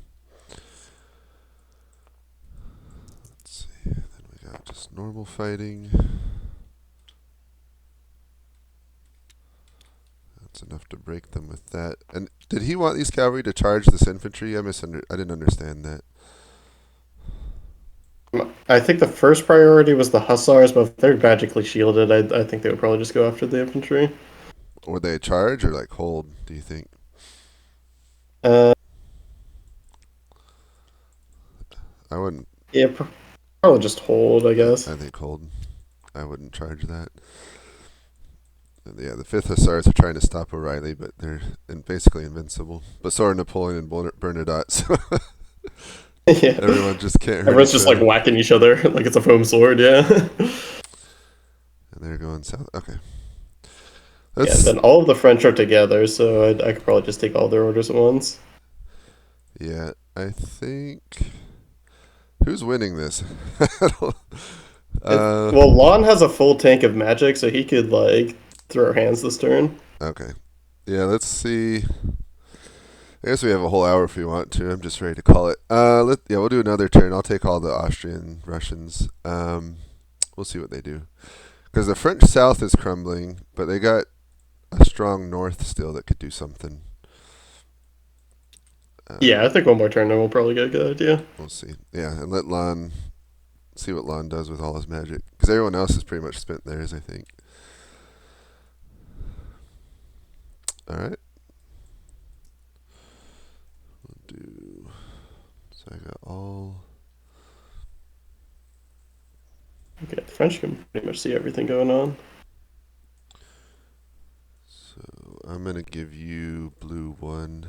Speaker 1: Let's see. Then we got just normal fighting. That's enough to break them with that. And did he want these cavalry to charge this infantry? I didn't understand that.
Speaker 5: I think the first priority was the hussars, but if they're magically shielded, I think they would probably just go after the infantry.
Speaker 1: Would they charge or like hold, do you think?
Speaker 5: Uh,
Speaker 1: I wouldn't.
Speaker 5: yeah, probably just hold, I guess.
Speaker 1: I think hold. I wouldn't charge that. And yeah, the 5th Hussars are trying to stop O'Reilly, but they're basically invincible. But so are Napoleon and Bernadotte, so
Speaker 5: Yeah.
Speaker 1: everyone just can't hurt
Speaker 5: Everyone's
Speaker 1: each
Speaker 5: just
Speaker 1: other.
Speaker 5: like whacking each other like it's a foam sword, yeah.
Speaker 1: And they're going south. Okay.
Speaker 5: Yeah, then all of the French are together, so I could probably just take all their orders at once.
Speaker 1: Yeah, I think. Who's winning this?
Speaker 5: Well, Lon has a full tank of magic, so he could like throw hands this turn.
Speaker 1: Okay. Yeah, let's see. I guess we have a whole hour if we want to. I'm just ready to call it. Yeah, we'll do another turn. I'll take all the Austrian Russians. We'll see what they do. Because the French south is crumbling, but they got a strong north still that could do something.
Speaker 5: Yeah, I think one more turn and we'll probably get a good idea.
Speaker 1: We'll see. Yeah, and let Lon see what Lon does with all his magic. Because everyone else has pretty much spent theirs, I think. Alright. We'll do. So I got all.
Speaker 5: Okay, the French can pretty much see everything going on.
Speaker 1: So I'm going to give you blue 1.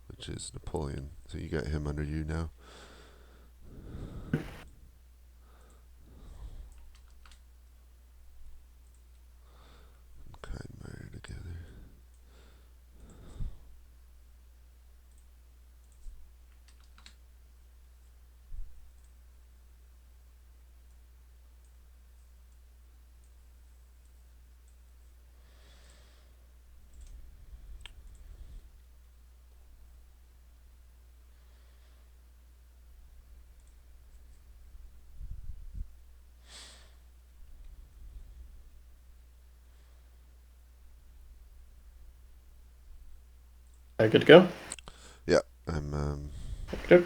Speaker 1: Which is Napoleon. So you got him under you now. Kindmeyer together.
Speaker 5: Good to go?
Speaker 1: Yeah, I'm
Speaker 5: Okay.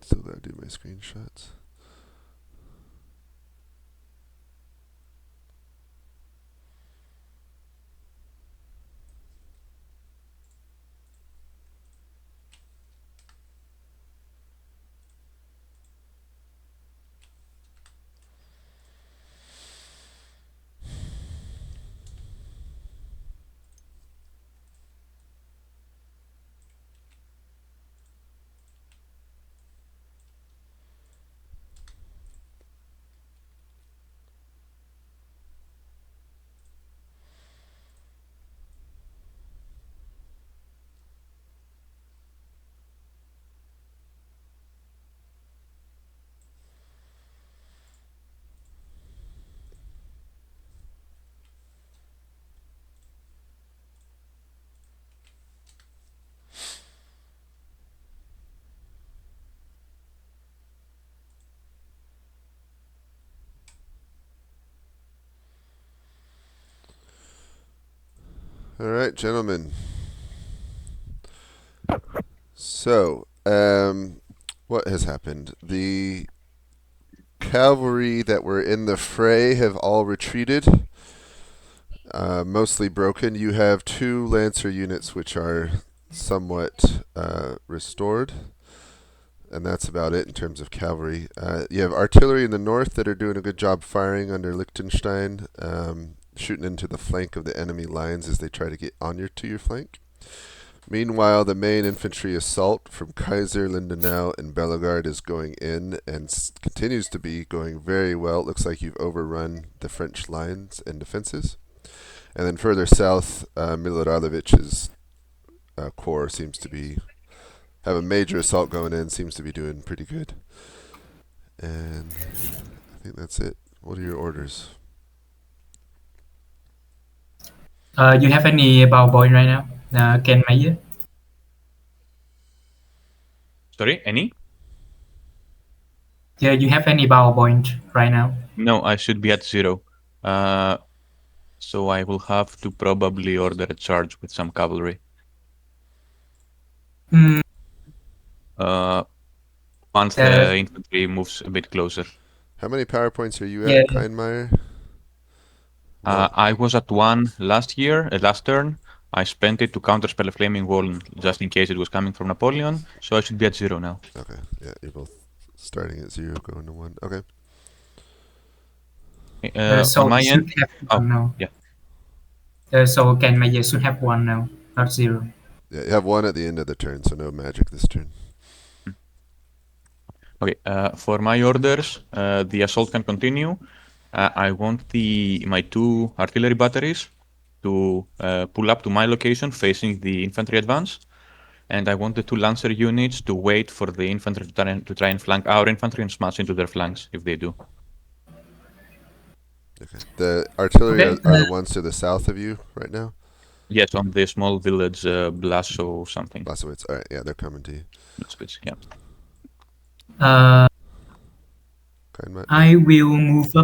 Speaker 1: still gotta do my screenshots. Alright, gentlemen. So, what has happened? The cavalry that were in the fray have all retreated, mostly broken. You have 2 Lancer units which are somewhat restored, and that's about it in terms of cavalry. You have artillery in the north that are doing a good job firing under Liechtenstein, shooting into the flank of the enemy lines as they try to get to your flank. Meanwhile, the main infantry assault from Kaiser, Lindenau, and Bellegarde is going in and continues to be going very well. It looks like you've overrun the French lines and defenses. And then further south, Miloradovic's corps seems to have a major assault going in, seems to be doing pretty good. And I think that's it. What are your orders?
Speaker 3: You have any bow point right now? Ken Mayer?
Speaker 6: Sorry, any?
Speaker 3: Yeah, you have any bow point right now?
Speaker 6: No, I should be at 0. So I will have to probably order a charge with some cavalry.
Speaker 3: Mm,
Speaker 6: Once the infantry moves a bit closer.
Speaker 1: How many power points are you
Speaker 3: Yeah.
Speaker 1: at, Kindmeyer?
Speaker 6: I was at 1 last turn. I spent it to counterspell a flaming wall just in case it was coming from Napoleon, so I should be at 0 now.
Speaker 1: Okay, yeah, you're both starting at 0, going to 1. Okay.
Speaker 3: So
Speaker 6: on my
Speaker 3: you
Speaker 6: end,
Speaker 3: should have one now.
Speaker 6: yeah.
Speaker 3: So Ken Mayer should have 1 now, not 0.
Speaker 1: Yeah, you have 1 at the end of the turn, so no magic this turn.
Speaker 6: Okay, for my orders, the assault can continue. I want my 2 artillery batteries to pull up to my location facing the infantry advance. And I want the 2 lancer units to wait for the infantry to try and flank our infantry and smash into their flanks if they do.
Speaker 1: Okay. The artillery
Speaker 3: Okay.
Speaker 1: are the ones to the south of you right now?
Speaker 6: Yes, on the small village, Blaso something.
Speaker 1: Blasowitz. All right, yeah, they're coming to you.
Speaker 6: Yeah.
Speaker 1: Kindmeyer.
Speaker 3: I will move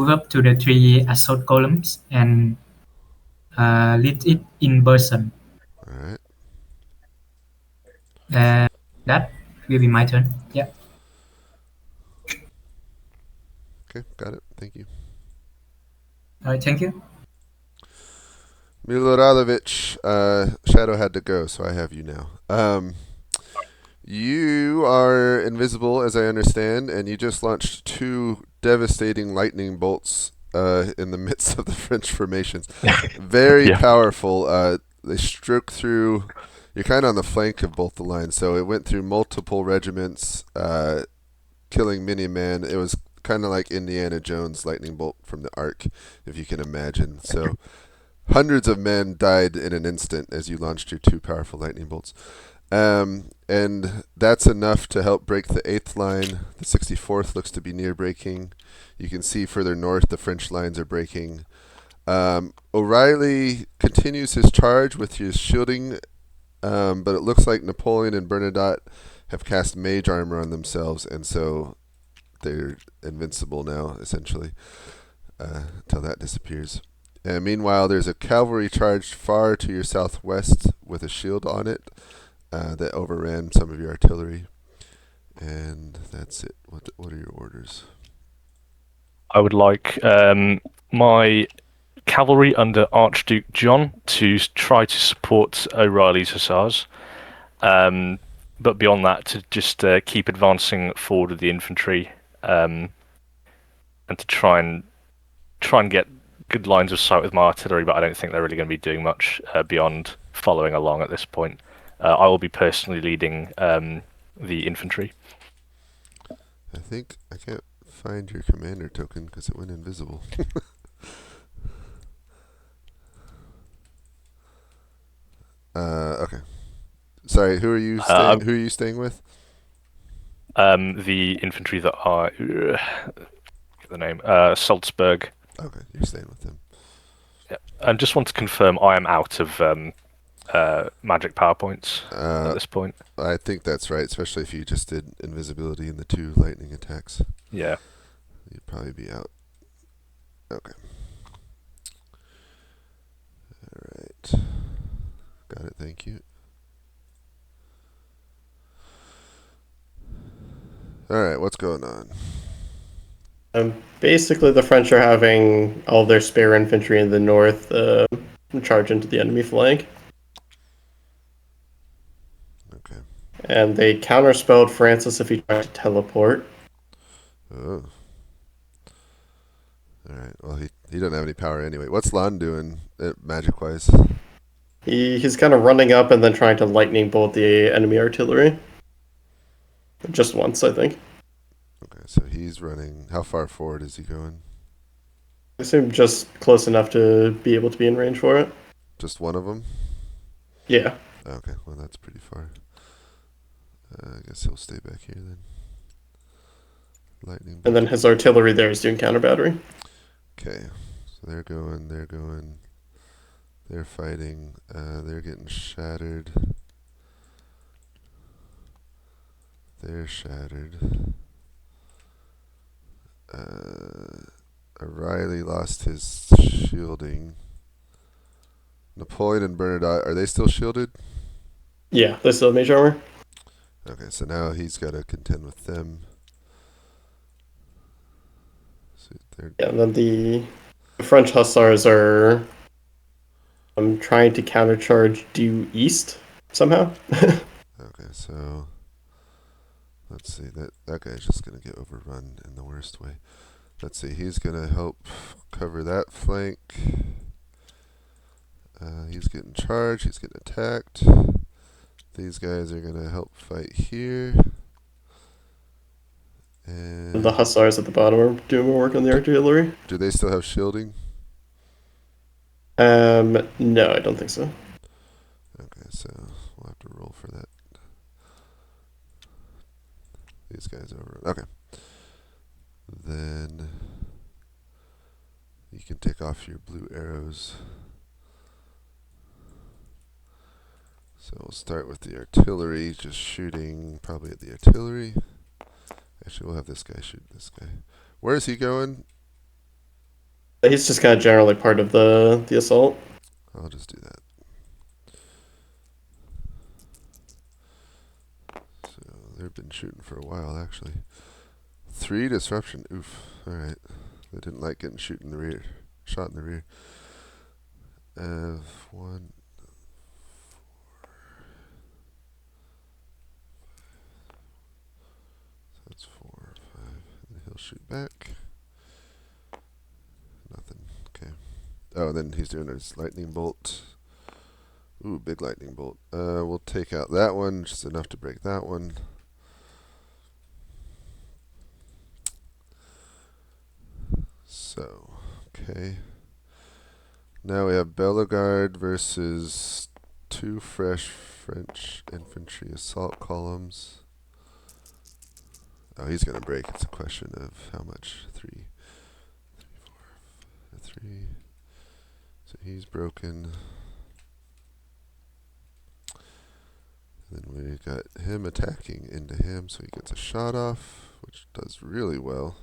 Speaker 3: up to the 3 assault columns and lead it in person.
Speaker 1: All right.
Speaker 3: And that will be my turn. Yeah.
Speaker 1: Okay, got it. Thank you.
Speaker 3: All right. Thank you.
Speaker 1: Miloradovich, Shadow had to go, so I have you now. You are invisible, as I understand, and you just launched 2 devastating lightning bolts in the midst of the French formations. Very powerful. They struck through. You're kind of on the flank of both the lines, so it went through multiple regiments, killing many men. It was kind of like Indiana Jones' lightning bolt from the Ark, if you can imagine. So hundreds of men died in an instant as you launched your 2 powerful lightning bolts. And that's enough to help break the 8th line. The 64th looks to be near breaking. You can see further north the French lines are breaking. O'Reilly continues his charge with his shielding, but it looks like Napoleon and Bernadotte have cast mage armor on themselves, and so they're invincible now, essentially, until that disappears. And meanwhile, there's a cavalry charge far to your southwest with a shield on it that overran some of your artillery. And that's it. What are your orders?
Speaker 2: I would like my cavalry under Archduke John to try to support O'Reilly's hussars. But beyond that, to just keep advancing forward with the infantry, and to try and get good lines of sight with my artillery. But I don't think they're really going to be doing much beyond following along at this point. I will be personally leading the infantry.
Speaker 1: I think I can't find your commander token because it went invisible. Okay. Sorry, who are you? Who are you staying with?
Speaker 2: The infantry that are get the name Salzburg.
Speaker 1: Okay, you're staying with them.
Speaker 2: Yeah, and just want to confirm I am out of magic PowerPoints at this point.
Speaker 1: I think that's right, especially if you just did invisibility in the 2 lightning attacks.
Speaker 2: Yeah.
Speaker 1: You'd probably be out. Okay. Alright. Got it, thank you. Alright, what's going on?
Speaker 5: Basically, the French are having all their spare infantry in the north charge into the enemy flank.
Speaker 1: Okay.
Speaker 5: And they counterspelled Francis if he tried to teleport.
Speaker 1: Oh. Alright, well, he doesn't have any power anyway. What's Lon doing magic-wise?
Speaker 5: He's kind of running up and then trying to lightning bolt the enemy artillery. Just once, I think.
Speaker 1: Okay, so he's running. How far forward is he going?
Speaker 5: I assume just close enough to be able to be in range for it.
Speaker 1: Just one of them?
Speaker 5: Yeah.
Speaker 1: Okay, well that's pretty far. I guess he'll stay back here then. Lightning bolt.
Speaker 5: And then his artillery there is doing counter battery.
Speaker 1: Okay, so they're going. They're fighting. They're getting shattered. They're shattered. O'Reilly lost his shielding. Napoleon and Bernadotte, are they still shielded?
Speaker 5: Yeah, they still have mage armor.
Speaker 1: Okay, so now he's got to contend with them. So
Speaker 5: yeah, and then the French hussars are trying to countercharge due east somehow.
Speaker 1: Okay, so let's see. That guy's just going to get overrun in the worst way. Let's see. He's going to help cover that flank. He's getting charged. He's getting attacked. These guys are going to help fight here. And
Speaker 5: the hussars at the bottom are doing more work on the artillery.
Speaker 1: Do they still have shielding?
Speaker 5: No, I don't think so.
Speaker 1: Okay, so we'll have to roll for that. These guys over. Okay. Then you can take off your blue arrows. So we'll start with the artillery, just shooting probably at the artillery. Actually, we'll have this guy shoot this guy. Where is he going?
Speaker 5: He's just kind of generally part of the assault.
Speaker 1: I'll just do that. So they've been shooting for a while, actually. 3 disruption. Oof. All right. They didn't like getting shot in the rear. 1. That's 4, 5. And he'll shoot back. Nothing. Okay. Oh, then he's doing his lightning bolt. Ooh, big lightning bolt. We'll take out that one, just enough to break that one. So, okay. Now we have Bellegarde versus 2 fresh French infantry assault columns. Oh, he's going to break. It's a question of how much. 3, 4, 3. So he's broken. And then we got him attacking into him, so he gets a shot off, which does really well.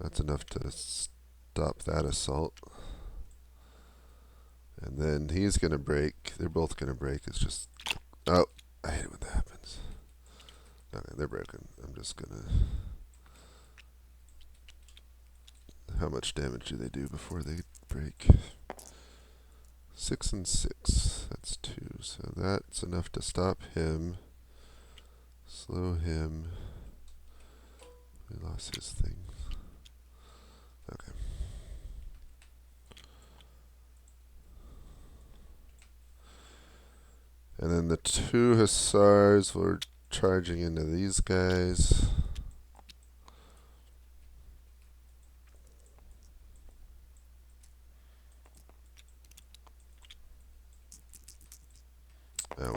Speaker 1: That's enough to stop that assault. And then he's going to break. They're both going to break. It's just... Oh, I hate it when that happens. Okay, they're broken. I'm just going to... How much damage do they do before they break? 6 and 6. That's 2. So that's enough to stop him. Slow him. We lost his thing. Okay. And then the 2 hussars were charging into these guys.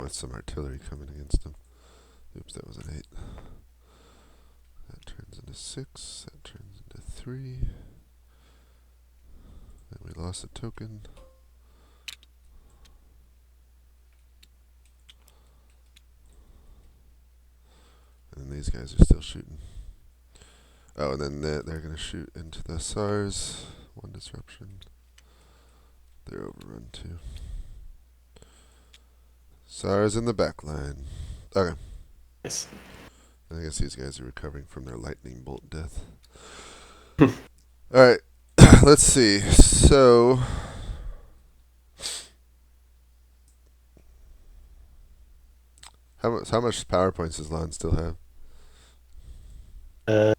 Speaker 1: With some artillery coming against them. Oops, that was an 8. That turns into 6. That turns into 3. Then we lost a token. And these guys are still shooting. Oh, and then they're going to shoot into the SARS. 1 disruption. They're overrun too. SARS in the back line. Okay.
Speaker 5: Yes.
Speaker 1: I guess these guys are recovering from their lightning bolt death. Alright. Let's see. So... How much PowerPoints does Lon still have?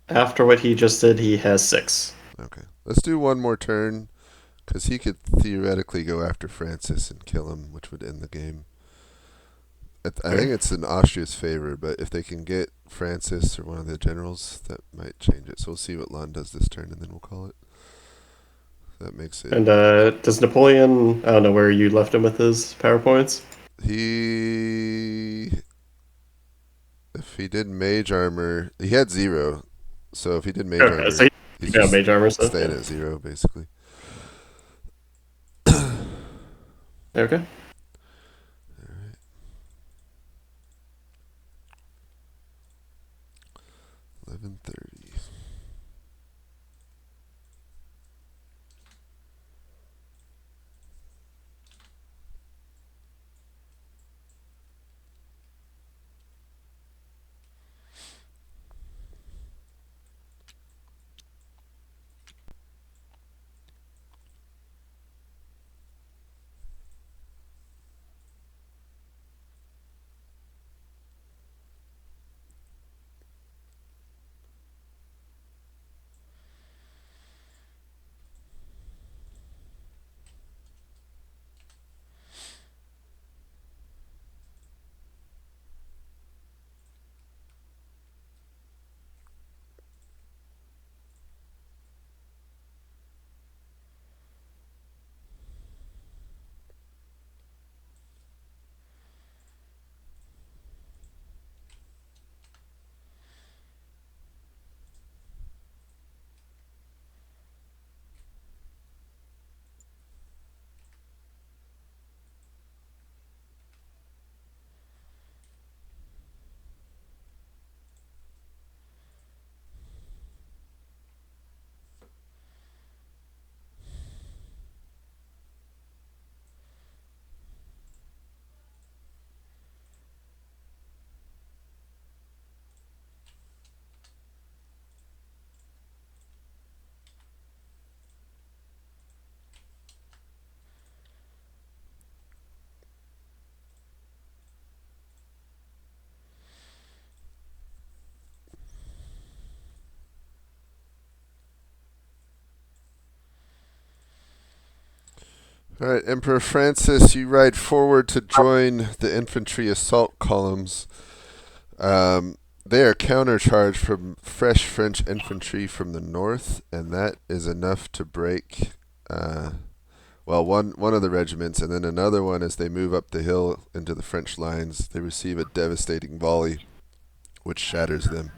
Speaker 5: After what he just did, he has 6.
Speaker 1: Okay. Let's do one more turn. Because he could theoretically go after Francis and kill him, which would end the game. I think it's in Austria's favor, but if they can get Francis or one of the generals, that might change it. So we'll see what Lon does this turn, and then we'll call it. That makes it.
Speaker 5: And does Napoleon? I don't know where you left him with his PowerPoints.
Speaker 1: If he did mage armor, he had 0. So if he did mage armor,
Speaker 5: So
Speaker 1: he's
Speaker 5: yeah,
Speaker 1: just
Speaker 5: mage armor stuff.
Speaker 1: staying at 0 basically.
Speaker 5: Okay.
Speaker 1: 11:30. Alright, Emperor Francis, you ride forward to join the infantry assault columns. They are countercharged from fresh French infantry from the north, and that is enough to break, one of the regiments, and then another one as they move up the hill into the French lines. They receive a devastating volley, which shatters them.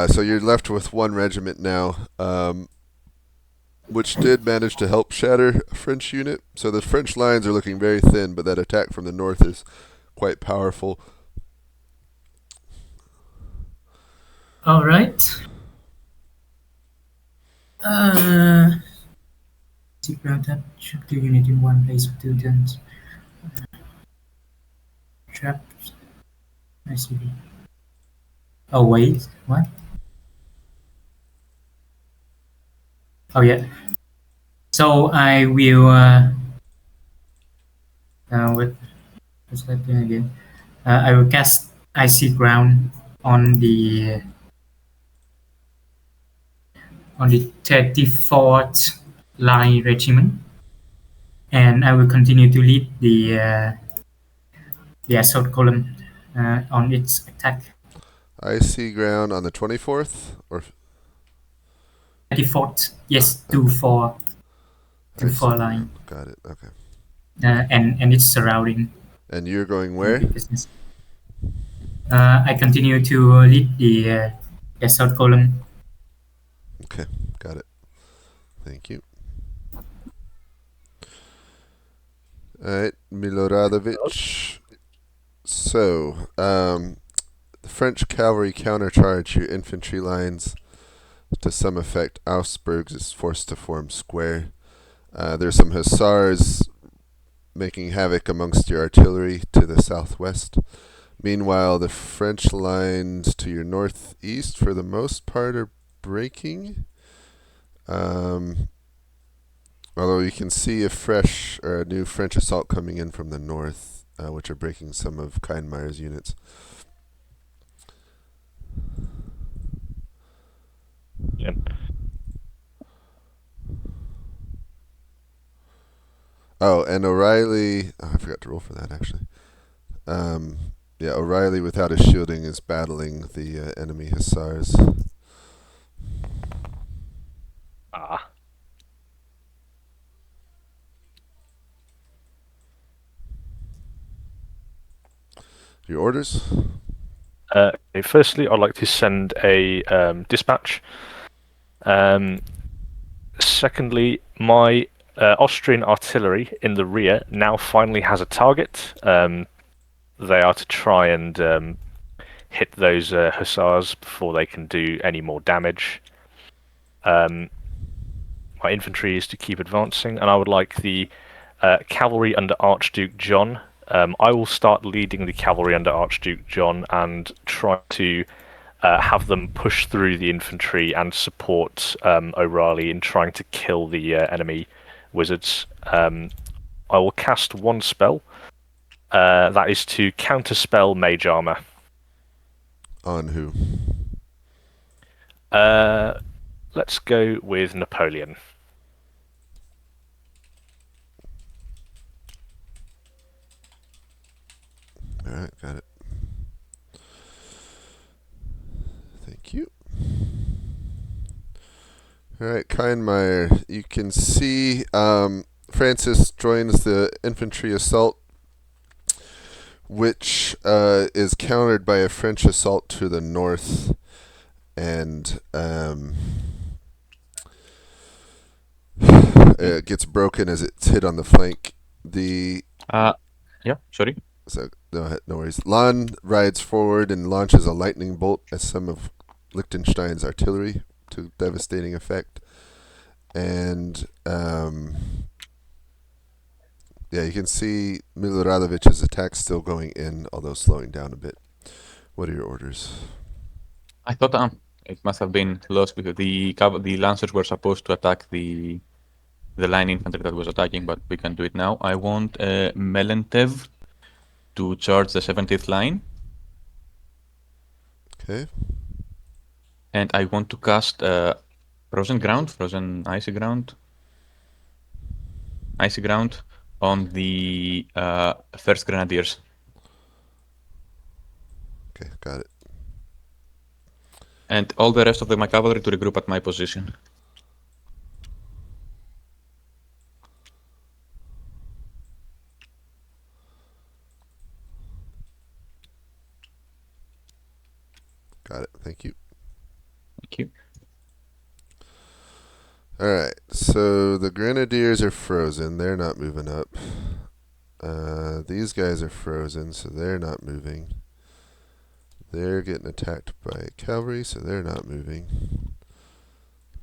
Speaker 1: So you're left with one regiment now. Which did manage to help shatter a French unit. So the French lines are looking very thin, but that attack from the north is quite powerful.
Speaker 3: All right. Secret that should the unit in one place for 2 turns. Traps. I see. Oh wait, what? Oh yeah. So I will. What's that doing again? I will cast icy ground on the 34th Line Regiment, and I will continue to lead the assault column on its attack.
Speaker 1: Icy ground on the 24th? Or
Speaker 3: 34th, yes, 2-4 line.
Speaker 1: Ground. Got it, okay.
Speaker 3: And it's surrounding.
Speaker 1: And you're going where?
Speaker 3: Business. I continue to lead the assault column.
Speaker 1: Okay, got it. Thank you. Alright, Miloradovich. So, the French cavalry countercharge your infantry lines. To some effect, Augsburg is forced to form square. There's some hussars making havoc amongst your artillery to the southwest. Meanwhile, the French lines to your northeast, for the most part, are breaking. Although you can see a new French assault coming in from the north, which are breaking some of Kindmeyer's units.
Speaker 2: Yeah.
Speaker 1: Oh, and O'Reilly. Oh, I forgot to roll for that actually. Yeah, O'Reilly without his shielding is battling the enemy hussars.
Speaker 2: Ah.
Speaker 1: Your orders?
Speaker 2: Okay, firstly, I'd like to send a dispatch. Secondly, my Austrian artillery in the rear now finally has a target. They are to try and hit those hussars before they can do any more damage. My infantry is to keep advancing, and I would like the cavalry under Archduke John. I will start leading the cavalry under Archduke John and try to have them push through the infantry and support O'Reilly in trying to kill the enemy wizards. I will cast one spell. That is to counterspell mage armor.
Speaker 1: On who?
Speaker 2: Let's go with Napoleon.
Speaker 1: Alright, got it. Thank you. Alright, Kindmeyer, you can see Francis joins the infantry assault, which is countered by a French assault to the north, and it gets broken as it's hit on the flank.
Speaker 6: Yeah, sorry.
Speaker 1: So no worries. Lon rides forward and launches a lightning bolt at some of Liechtenstein's artillery to devastating effect. And yeah, you can see Miloradovic's attack still going in, although slowing down a bit. What are your orders?
Speaker 6: I thought it must have been lost because the lancers were supposed to attack the line infantry that was attacking, but we can do it now. I want Melentev to charge the 70th line.
Speaker 1: Okay.
Speaker 6: And I want to cast frozen icy ground on the 1st Grenadiers.
Speaker 1: Okay, got it.
Speaker 6: And all the rest of my cavalry to regroup at my position.
Speaker 1: Got it. Thank you.
Speaker 6: Thank you.
Speaker 1: Alright, so the Grenadiers are frozen. They're not moving up. These guys are frozen, so they're not moving. They're getting attacked by cavalry, so they're not moving.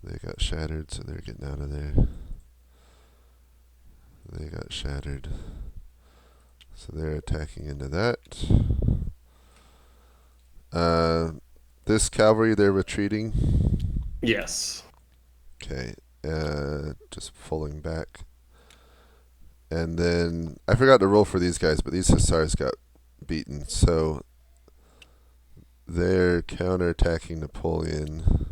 Speaker 1: They got shattered, so they're getting out of there. They got shattered, so they're attacking into that. This cavalry, they're retreating.
Speaker 5: Yes.
Speaker 1: Okay, just pulling back. And then, I forgot to roll for these guys, but these hussars got beaten, so they're counterattacking Napoleon.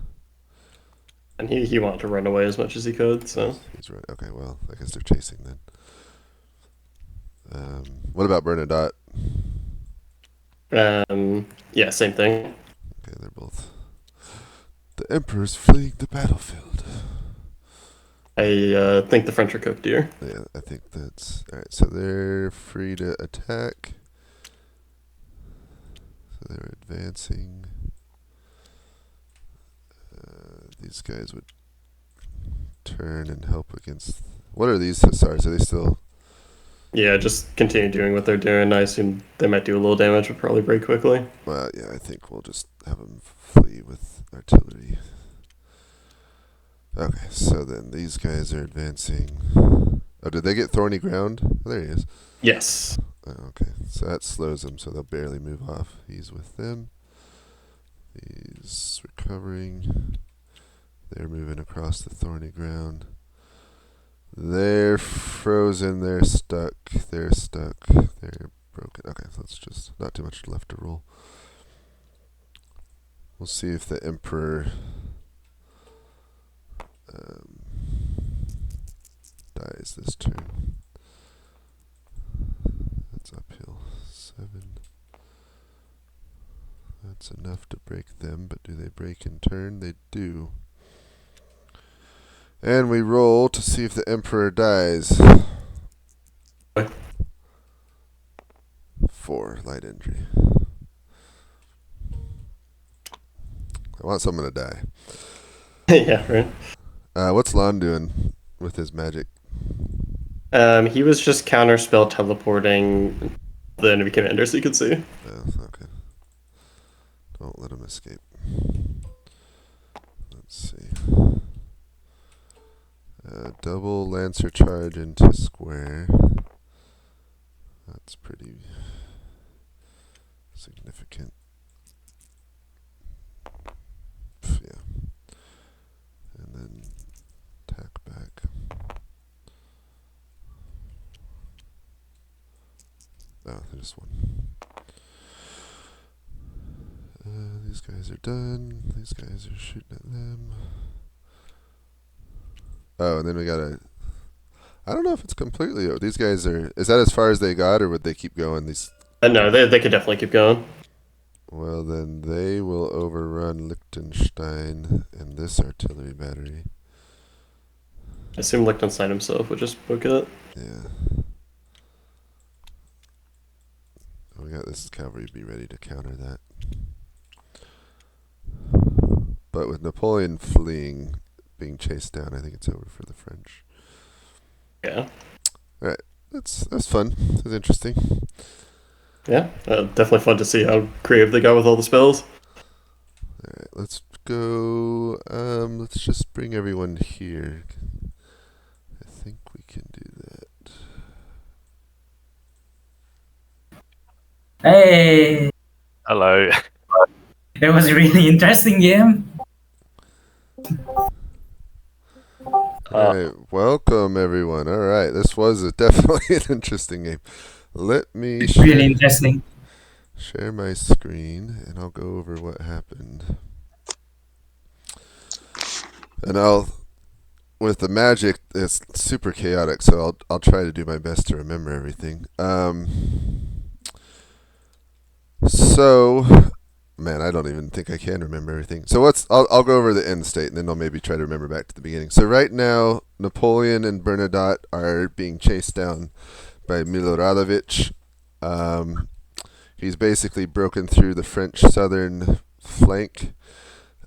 Speaker 5: And he wanted to run away as much as he could, so.
Speaker 1: He's right. Okay, well, I guess they're chasing then. What about Bernadotte?
Speaker 5: Yeah, same thing.
Speaker 1: Okay, they're both. The Emperor's fleeing the battlefield.
Speaker 5: I think the French are cooked here.
Speaker 1: Yeah, I think that's... Alright, so they're free to attack. So they're advancing. These guys would turn and help against... What are these hussars? Are they still...
Speaker 5: Yeah, just continue doing what they're doing. I assume they might do a little damage, but probably break quickly.
Speaker 1: Well, yeah, I think we'll just have them flee with artillery. Okay, so then these guys are advancing. Oh, did they get thorny ground? Oh, there he is.
Speaker 5: Yes.
Speaker 1: Oh, okay, so that slows them, so they'll barely move off. He's with them. He's recovering. They're moving across the thorny ground. They're frozen. They're stuck. They're stuck. They're broken. Okay, so that's just not too much left to roll. We'll see if the Emperor dies this turn. uphill. 7. That's enough to break them, but do they break in turn? They do. And we roll to see if the Emperor dies. 4 light injury. I want someone to die.
Speaker 5: Yeah, right.
Speaker 1: What's Lon doing with his magic?
Speaker 5: He was just counterspell teleporting the enemy commander so you could see.
Speaker 1: Oh, okay. Don't let him escape. Let's see. Double Lancer charge into square. That's pretty significant. Yeah. And then attack back. Oh, just one. These guys are done. These guys are shooting at them. Oh, and then we gotta... I don't know if it's completely over. These guys are... Is that as far as they got, or would they keep going? These...
Speaker 5: No, they could definitely keep going.
Speaker 1: Well, then they will overrun Liechtenstein and this artillery battery.
Speaker 5: I assume Liechtenstein himself would just book it.
Speaker 1: Yeah. We got this cavalry be ready to counter that. But with Napoleon fleeing, being chased down, I think it's over for the French.
Speaker 5: Yeah.
Speaker 1: Alright, that's fun. That's interesting.
Speaker 5: Yeah, definitely fun to see how creative they got with all the spells.
Speaker 1: Alright, let's go. Let's just bring everyone here. I think we can do that.
Speaker 3: Hey,
Speaker 2: Hello.
Speaker 3: that was a really interesting game.
Speaker 1: Alright, welcome everyone. Alright, this was definitely an interesting game. Let me
Speaker 3: It's really interesting.
Speaker 1: share my screen and I'll go over what happened. And with the magic, it's super chaotic, so I'll try to do my best to remember everything. So, man, I don't even think I can remember everything. So I'll go over the end state, and then I'll maybe try to remember back to the beginning. So right now, Napoleon and Bernadotte are being chased down by Miloradovich. He's basically broken through the French southern flank,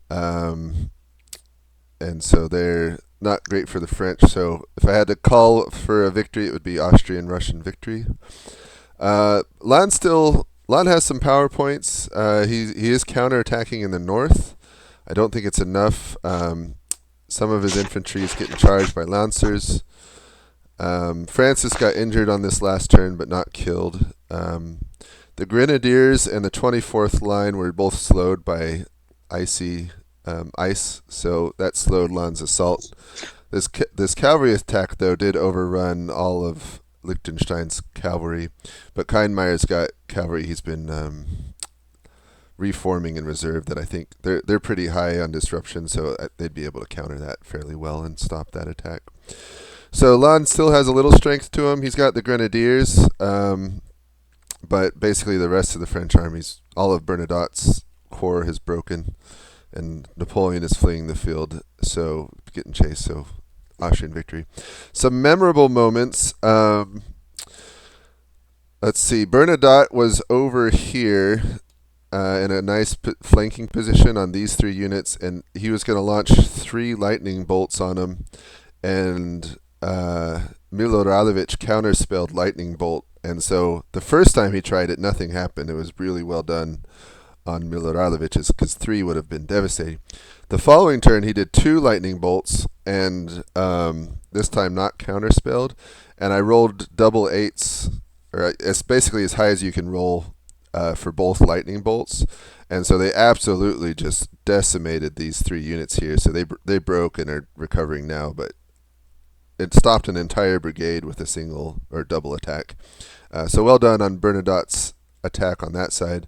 Speaker 1: and so they're not great for the French. So if I had to call for a victory, it would be Austrian-Russian victory. Lon has some power points. He is counterattacking in the north. I don't think it's enough. Some of his infantry is getting charged by lancers. Francis got injured on this last turn, but not killed. The Grenadiers and the 24th line were both slowed by ice, so that slowed Lon's assault. This cavalry attack, though, did overrun all of Liechtenstein's cavalry, but Kindmeyer's got cavalry he's been reforming in reserve that I think they're pretty high on disruption, so they'd be able to counter that fairly well and stop that attack. So Lon still has a little strength to him. He's got the Grenadiers, but basically the rest of the French armies, all of Bernadotte's corps has broken, and Napoleon is fleeing the field, so getting chased, so Austrian victory. Some memorable moments. Let's see. Bernadotte was over here in a nice flanking position on these 3 units, and he was going to launch 3 lightning bolts on them, and Miloradovich counterspelled lightning bolt, and so the first time he tried it, nothing happened. It was really well done on Miloradovich's, because 3 would have been devastating. The following turn, he did 2 lightning bolts, and this time not counterspelled, and I rolled double 8s, or it's basically as high as you can roll for both lightning bolts, and so they absolutely just decimated these 3 units here. So they broke and are recovering now, but it stopped an entire brigade with a single or double attack. So well done on Bernadotte's attack on that side.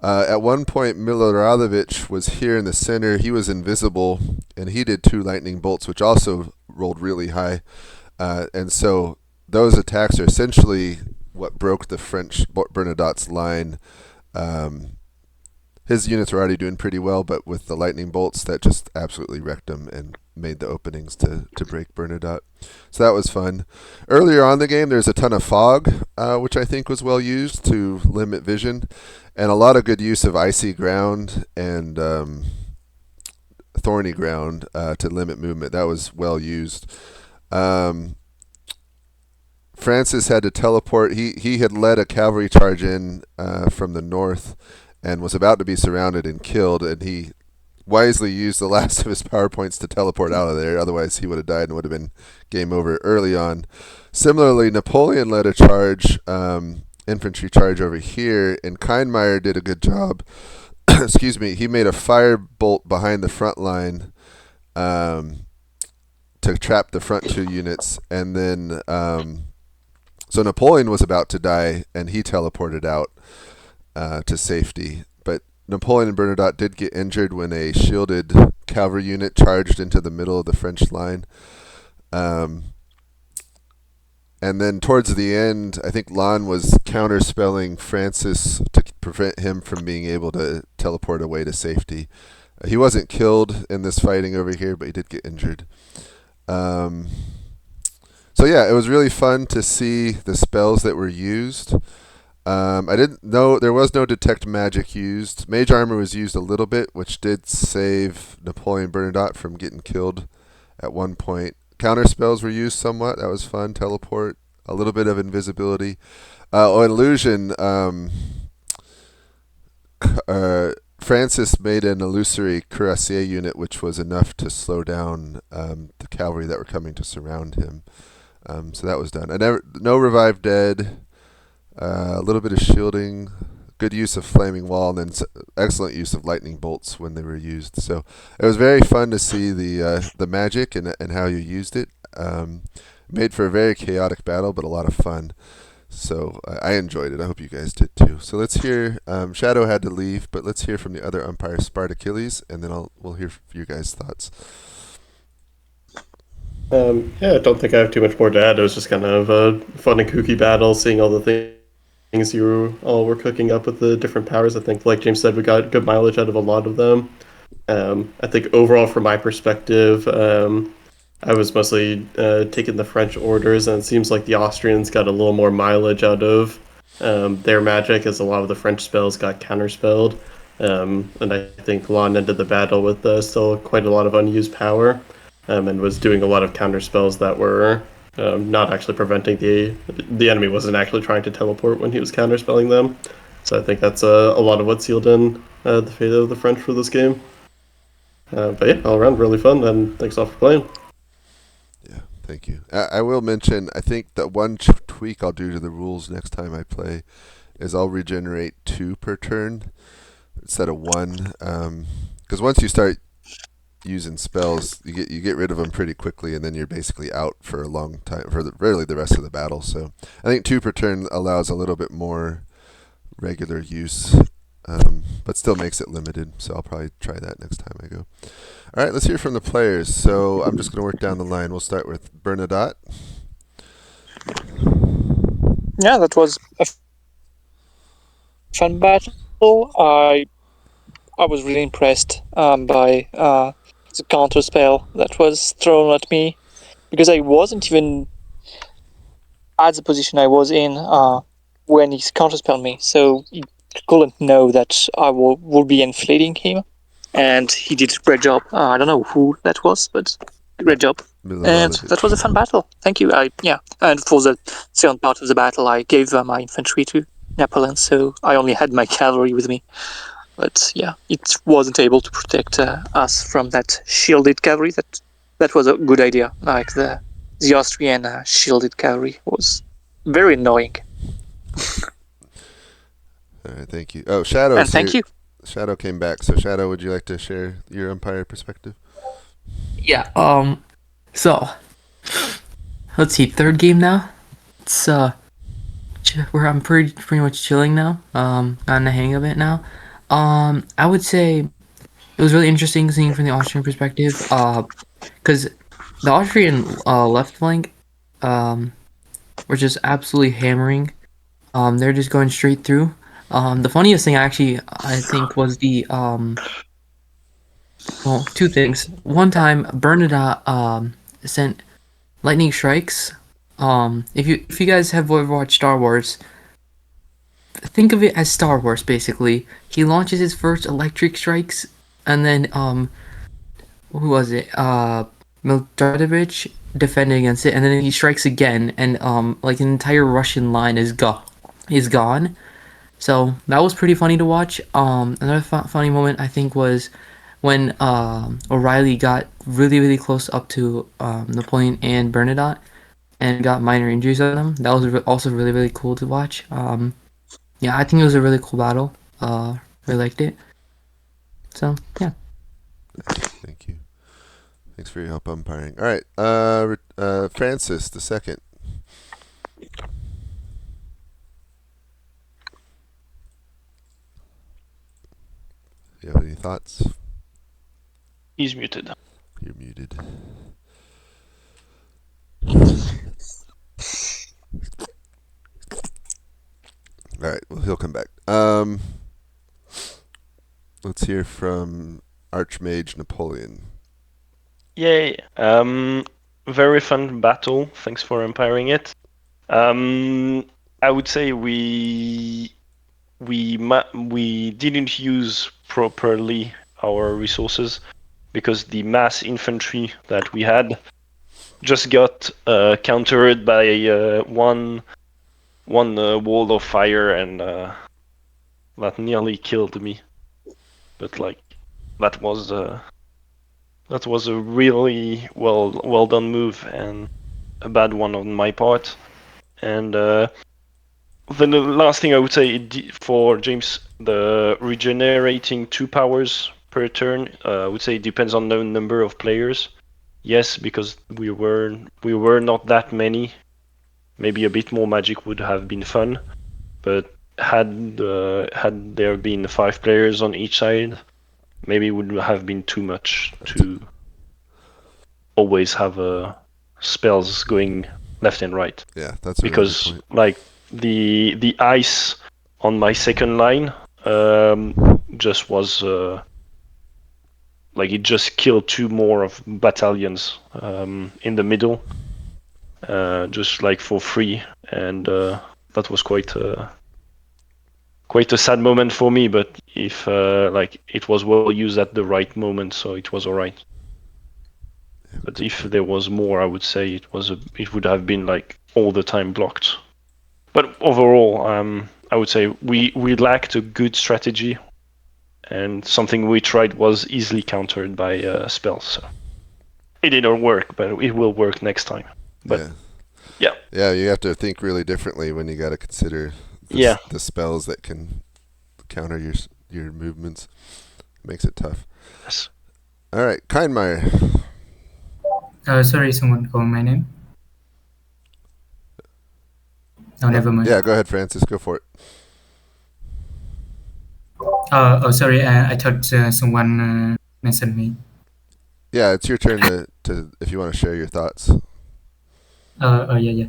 Speaker 1: At one point, Miloradovich was here in the center. He was invisible, and he did 2 lightning bolts, which also rolled really high. And so those attacks are essentially what broke the French Bernadotte's line. His units were already doing pretty well, but with the lightning bolts, that just absolutely wrecked him and made the openings to break Bernadotte. So that was fun. Earlier on in the game, there's a ton of fog, which I think was well used to limit vision, and a lot of good use of icy ground and thorny ground to limit movement. That was well used. Francis had to teleport. He had led a cavalry charge in from the north and was about to be surrounded and killed, and he wisely used the last of his power points to teleport out of there. Otherwise, he would have died and would have been game over early on. Similarly, Napoleon led a charge, infantry charge over here, and Kindmeyer did a good job. Excuse me. He made a fire bolt behind the front line to trap the front two units, and then so Napoleon was about to die, and he teleported out to safety. But Napoleon and Bernadotte did get injured when a shielded cavalry unit charged into the middle of the French line. And then towards the end, I think Lon was counterspelling Francis to prevent him from being able to teleport away to safety. He wasn't killed in this fighting over here, but he did get injured. So yeah, it was really fun to see the spells that were used. I didn't know there was no detect magic used. Mage armor was used a little bit, which did save Napoleon Bernadotte from getting killed at one point. Counter spells were used somewhat. That was fun. Teleport, a little bit of invisibility. Illusion. Francis made an illusory cuirassier unit, which was enough to slow down the cavalry that were coming to surround him. So that was done. No revived dead. A little bit of shielding, good use of flaming wall, and then excellent use of lightning bolts when they were used. So it was very fun to see the magic and how you used it. Made for a very chaotic battle, but a lot of fun. So I enjoyed it. I hope you guys did too. So let's hear. Shadow had to leave, but let's hear from the other umpire, Spartachilles, and then we'll hear your guys' thoughts.
Speaker 5: Yeah, I don't think I have too much more to add. It was just kind of a fun and kooky battle, seeing all the things you all were cooking up with the different powers. I think, like James said, we got good mileage out of a lot of them. I think overall, from my perspective, I was mostly taking the French orders, and it seems like the Austrians got a little more mileage out of their magic, as a lot of the French spells got counterspelled. And I think Lon ended the battle with still quite a lot of unused power. And was doing a lot of counter spells that were not actually preventing the enemy wasn't actually trying to teleport when he was counterspelling them. So I think that's a lot of what sealed in the fate of the French for this game. But yeah, all around really fun, and thanks all for playing.
Speaker 1: Yeah, thank you. I will mention, I think that one tweak I'll do to the rules next time I play is I'll regenerate 2 per turn instead of 1. Because once you start using spells, you get rid of them pretty quickly, and then you're basically out for a long time, for really the rest of the battle. So I think 2 per turn allows a little bit more regular use, but still makes it limited. So I'll probably try that next time I go. All right, let's hear from the players. So I'm just going to work down the line. We'll start with Bernadotte.
Speaker 8: Yeah, that was a fun battle. I was really impressed by the counter spell that was thrown at me, because I wasn't even at the position I was in when he counterspelled me, so he couldn't know that I would be inflating him, and he did a great job. I don't know who that was, but great job. And that was a fun battle. Thank you. And for the second part of the battle, I gave my infantry to Napoleon, so I only had my cavalry with me. But yeah, it wasn't able to protect us from that shielded cavalry. That was a good idea. Like the Austrian shielded cavalry was very annoying.
Speaker 1: All right, thank you. Oh, Shadow.
Speaker 8: And thank you.
Speaker 1: Shadow came back. So Shadow, would you like to share your umpire perspective?
Speaker 4: Yeah. So let's see. Third game now. It's where I'm pretty much chilling now. Gotten the hang of it now. I would say it was really interesting seeing from the Austrian perspective, because the Austrian left flank were just absolutely hammering They're just going straight through. The funniest thing actually, I think, was the well, two things. One time, Bernadette sent lightning strikes. If you guys have ever watched Star Wars, think of it as Star Wars basically. He launches his first electric strikes, and then who was it? Mildradovic defending against it, and then he strikes again, and like an entire Russian line is gone. So that was pretty funny to watch. Another funny moment I think was when O'Reilly got really close up to Napoleon and Bernadette and got minor injuries on them. That was also really cool to watch. Yeah, I think it was a really cool battle. Really liked it. So yeah.
Speaker 1: Thank you. Thanks for your help umpiring. All right, Francis the second. You have any thoughts?
Speaker 7: He's muted.
Speaker 1: You're muted. All right, well he'll come back. Let's hear from Arch-mage Napoleon.
Speaker 7: Yay! Very fun battle. Thanks for umpiring it. I would say we didn't use properly our resources because the mass infantry that we had just got countered by one wall of fire, and that nearly killed me. But like that was a really well done move and a bad one on my part. And then the last thing I would say for James, the regenerating 2 powers per turn, I would say it depends on the number of players. Yes, because we were not that many. Maybe a bit more magic would have been fun, but had there been 5 players on each side, maybe it would have been too much to always have spells going left and right.
Speaker 1: Yeah, that's a
Speaker 7: because
Speaker 1: really good point.
Speaker 7: like the ice on my second line just was like it just killed 2 more of battalions in the middle, just like for free, and that was quite a sad moment for me. But if like it was well used at the right moment, so it was all right. But if there was more, I would say it would have been like all the time blocked. But overall, I would say we lacked a good strategy, and something we tried was easily countered by spells. So it didn't work, but it will work next time. But yeah,
Speaker 1: you have to think really differently when you got to consider the spells that can counter your movements. Makes it tough.
Speaker 7: Yes.
Speaker 1: All right, Kindmeyer.
Speaker 3: Sorry, someone called my name. Oh, never mind.
Speaker 1: Yeah, go ahead, Francis. Go for it.
Speaker 3: Oh, sorry. I thought someone mentioned me.
Speaker 1: Yeah, it's your turn to if you want to share your thoughts.
Speaker 3: Yeah.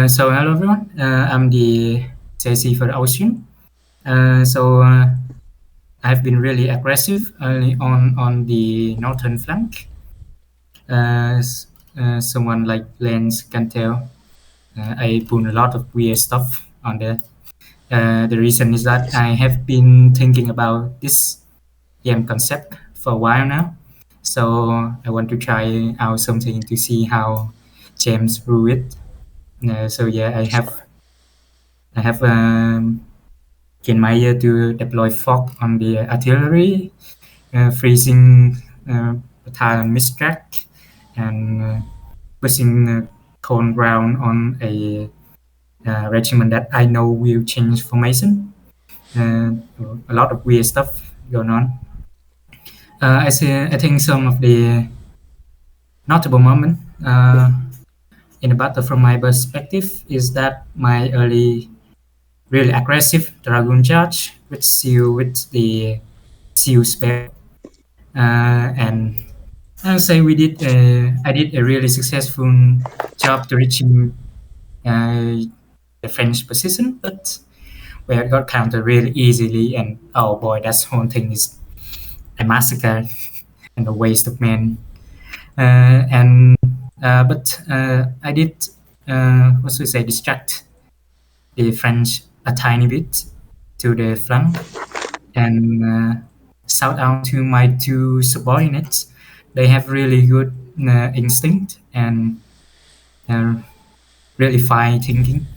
Speaker 3: So hello everyone. I'm the JC for Austrian. So I've been really aggressive early on the northern flank. Someone like Lens can tell. I put a lot of weird stuff on there. The reason is that I have been thinking about this game concept for a while now. So I want to try out something to see how James drew it. So yeah, I have Kienmeyer to deploy fog on the artillery, freezing battalion mistrack, and pushing cold ground on a regiment that I know will change formation. A lot of weird stuff going on. I think some of the notable moment in the battle from my perspective is that my early really aggressive dragoon charge with the seal spell, and I would say I did a really successful job to reaching the French position, but we got countered really easily, and oh boy, that whole thing is a massacre and a waste of men. But I did, what should I say, distract the French a tiny bit to the flank, and shout out to my two subordinates. They have really good instinct and really fine thinking.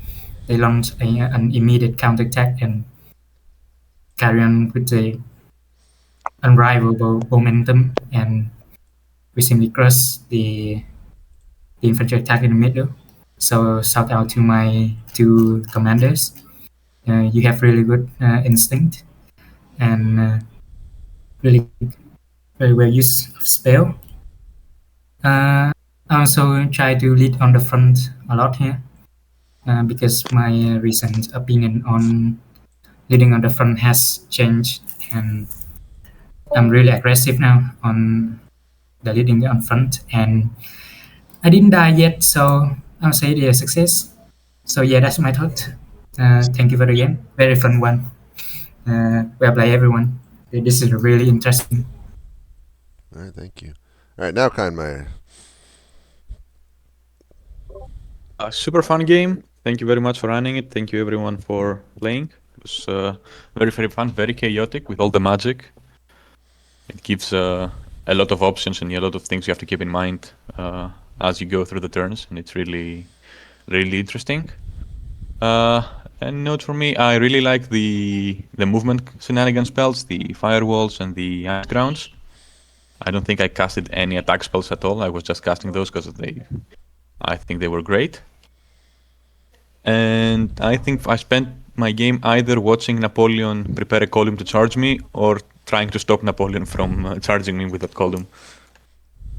Speaker 3: They launch an immediate counterattack and carry on with the unrivaled momentum, and we simply crush the infantry attack in the middle. So shout out to my two commanders. You have really good instinct and really very well used of spell. I also try to lead on the front a lot here because my recent opinion on leading on the front has changed, and I'm really aggressive now on the leading on front, and I didn't die yet, so I'll say it is a success. So yeah, that's my thought. Thank you for the game. Very fun one. Well played, everyone. This is really interesting.
Speaker 1: All right, thank you. All right, now Kindmeyer.
Speaker 6: A super fun game. Thank you very much for running it. Thank you everyone for playing. It was very, very fun, very chaotic with all the magic. It gives a lot of options and a lot of things you have to keep in mind as you go through the turns, and it's really, really interesting. And note for me, I really like the movement shenanigan spells, the firewalls and the ice grounds. I don't think I casted any attack spells at all. I was just casting those because I think they were great. And I think I spent my game either watching Napoleon prepare a column to charge me or trying to stop Napoleon from charging me with that column.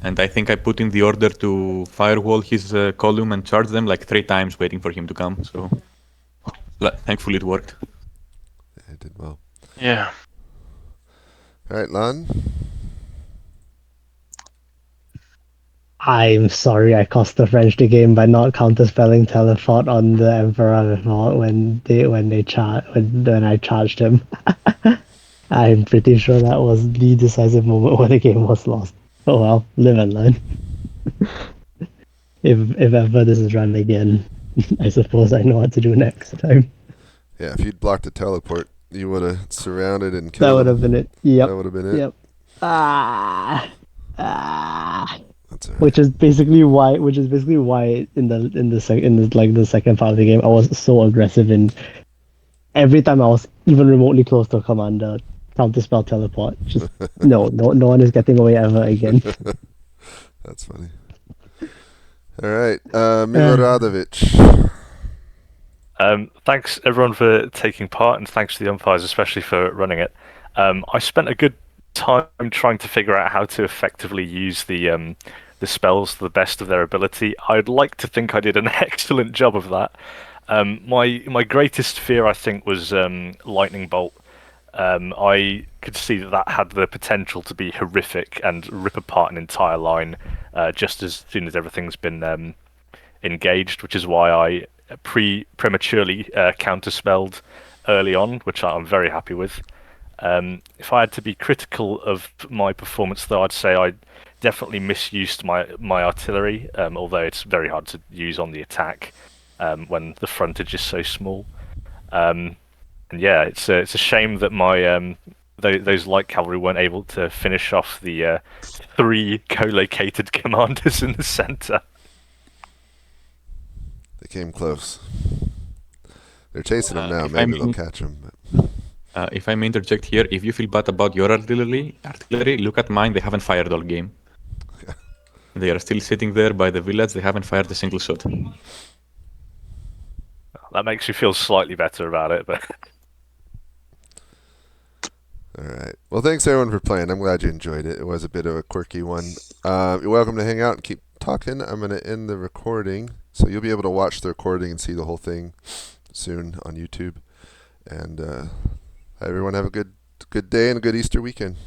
Speaker 6: And I think I put in the order to firewall his column and charge them like 3 times waiting for him to come. So thankfully it worked.
Speaker 1: Yeah, it did well.
Speaker 7: Yeah.
Speaker 1: All right, Lan.
Speaker 9: I'm sorry I cost the French the game by not counterspelling teleport on the Emperor before when I charged him. I'm pretty sure that was the decisive moment where the game was lost. Oh well, live and learn. if ever this is run again, I suppose I know what to do next time.
Speaker 1: Yeah, if you'd blocked the teleport, you would have surrounded and killed
Speaker 9: That would
Speaker 1: him.
Speaker 9: have been it. Yep.
Speaker 1: That would have been it.
Speaker 9: Yep.
Speaker 1: That's all right.
Speaker 9: Which is basically why in the second part of the game I was so aggressive, and every time I was even remotely close to a commander, counterspell teleport. Just no one is getting away ever again.
Speaker 1: That's funny. All right, Miloradovic.
Speaker 2: Thanks everyone for taking part, and thanks to the umpires especially for running it. I spent a good time trying to figure out how to effectively use the spells to the best of their ability. I'd like to think I did an excellent job of that. My greatest fear, I think, was lightning bolt. I could see that had the potential to be horrific and rip apart an entire line just as soon as everything's been engaged, which is why I prematurely counterspelled early on, which I'm very happy with. If I had to be critical of my performance, though, I'd say I definitely misused my artillery, although it's very hard to use on the attack when the frontage is so small. And yeah, it's a shame that my those light cavalry weren't able to finish off the 3 co-located commanders in the center.
Speaker 1: They came close. They're chasing them now. Maybe they'll catch them.
Speaker 6: If I may interject here, if you feel bad about your artillery, look at mine. They haven't fired all game. They are still sitting there by the village. They haven't fired a single shot.
Speaker 2: That makes me feel slightly better about it, but
Speaker 1: All right. Well, thanks everyone for playing. I'm glad you enjoyed it. It was a bit of a quirky one. You're welcome to hang out and keep talking. I'm going to end the recording, so you'll be able to watch the recording and see the whole thing soon on YouTube. And everyone have a good day and a good Easter weekend.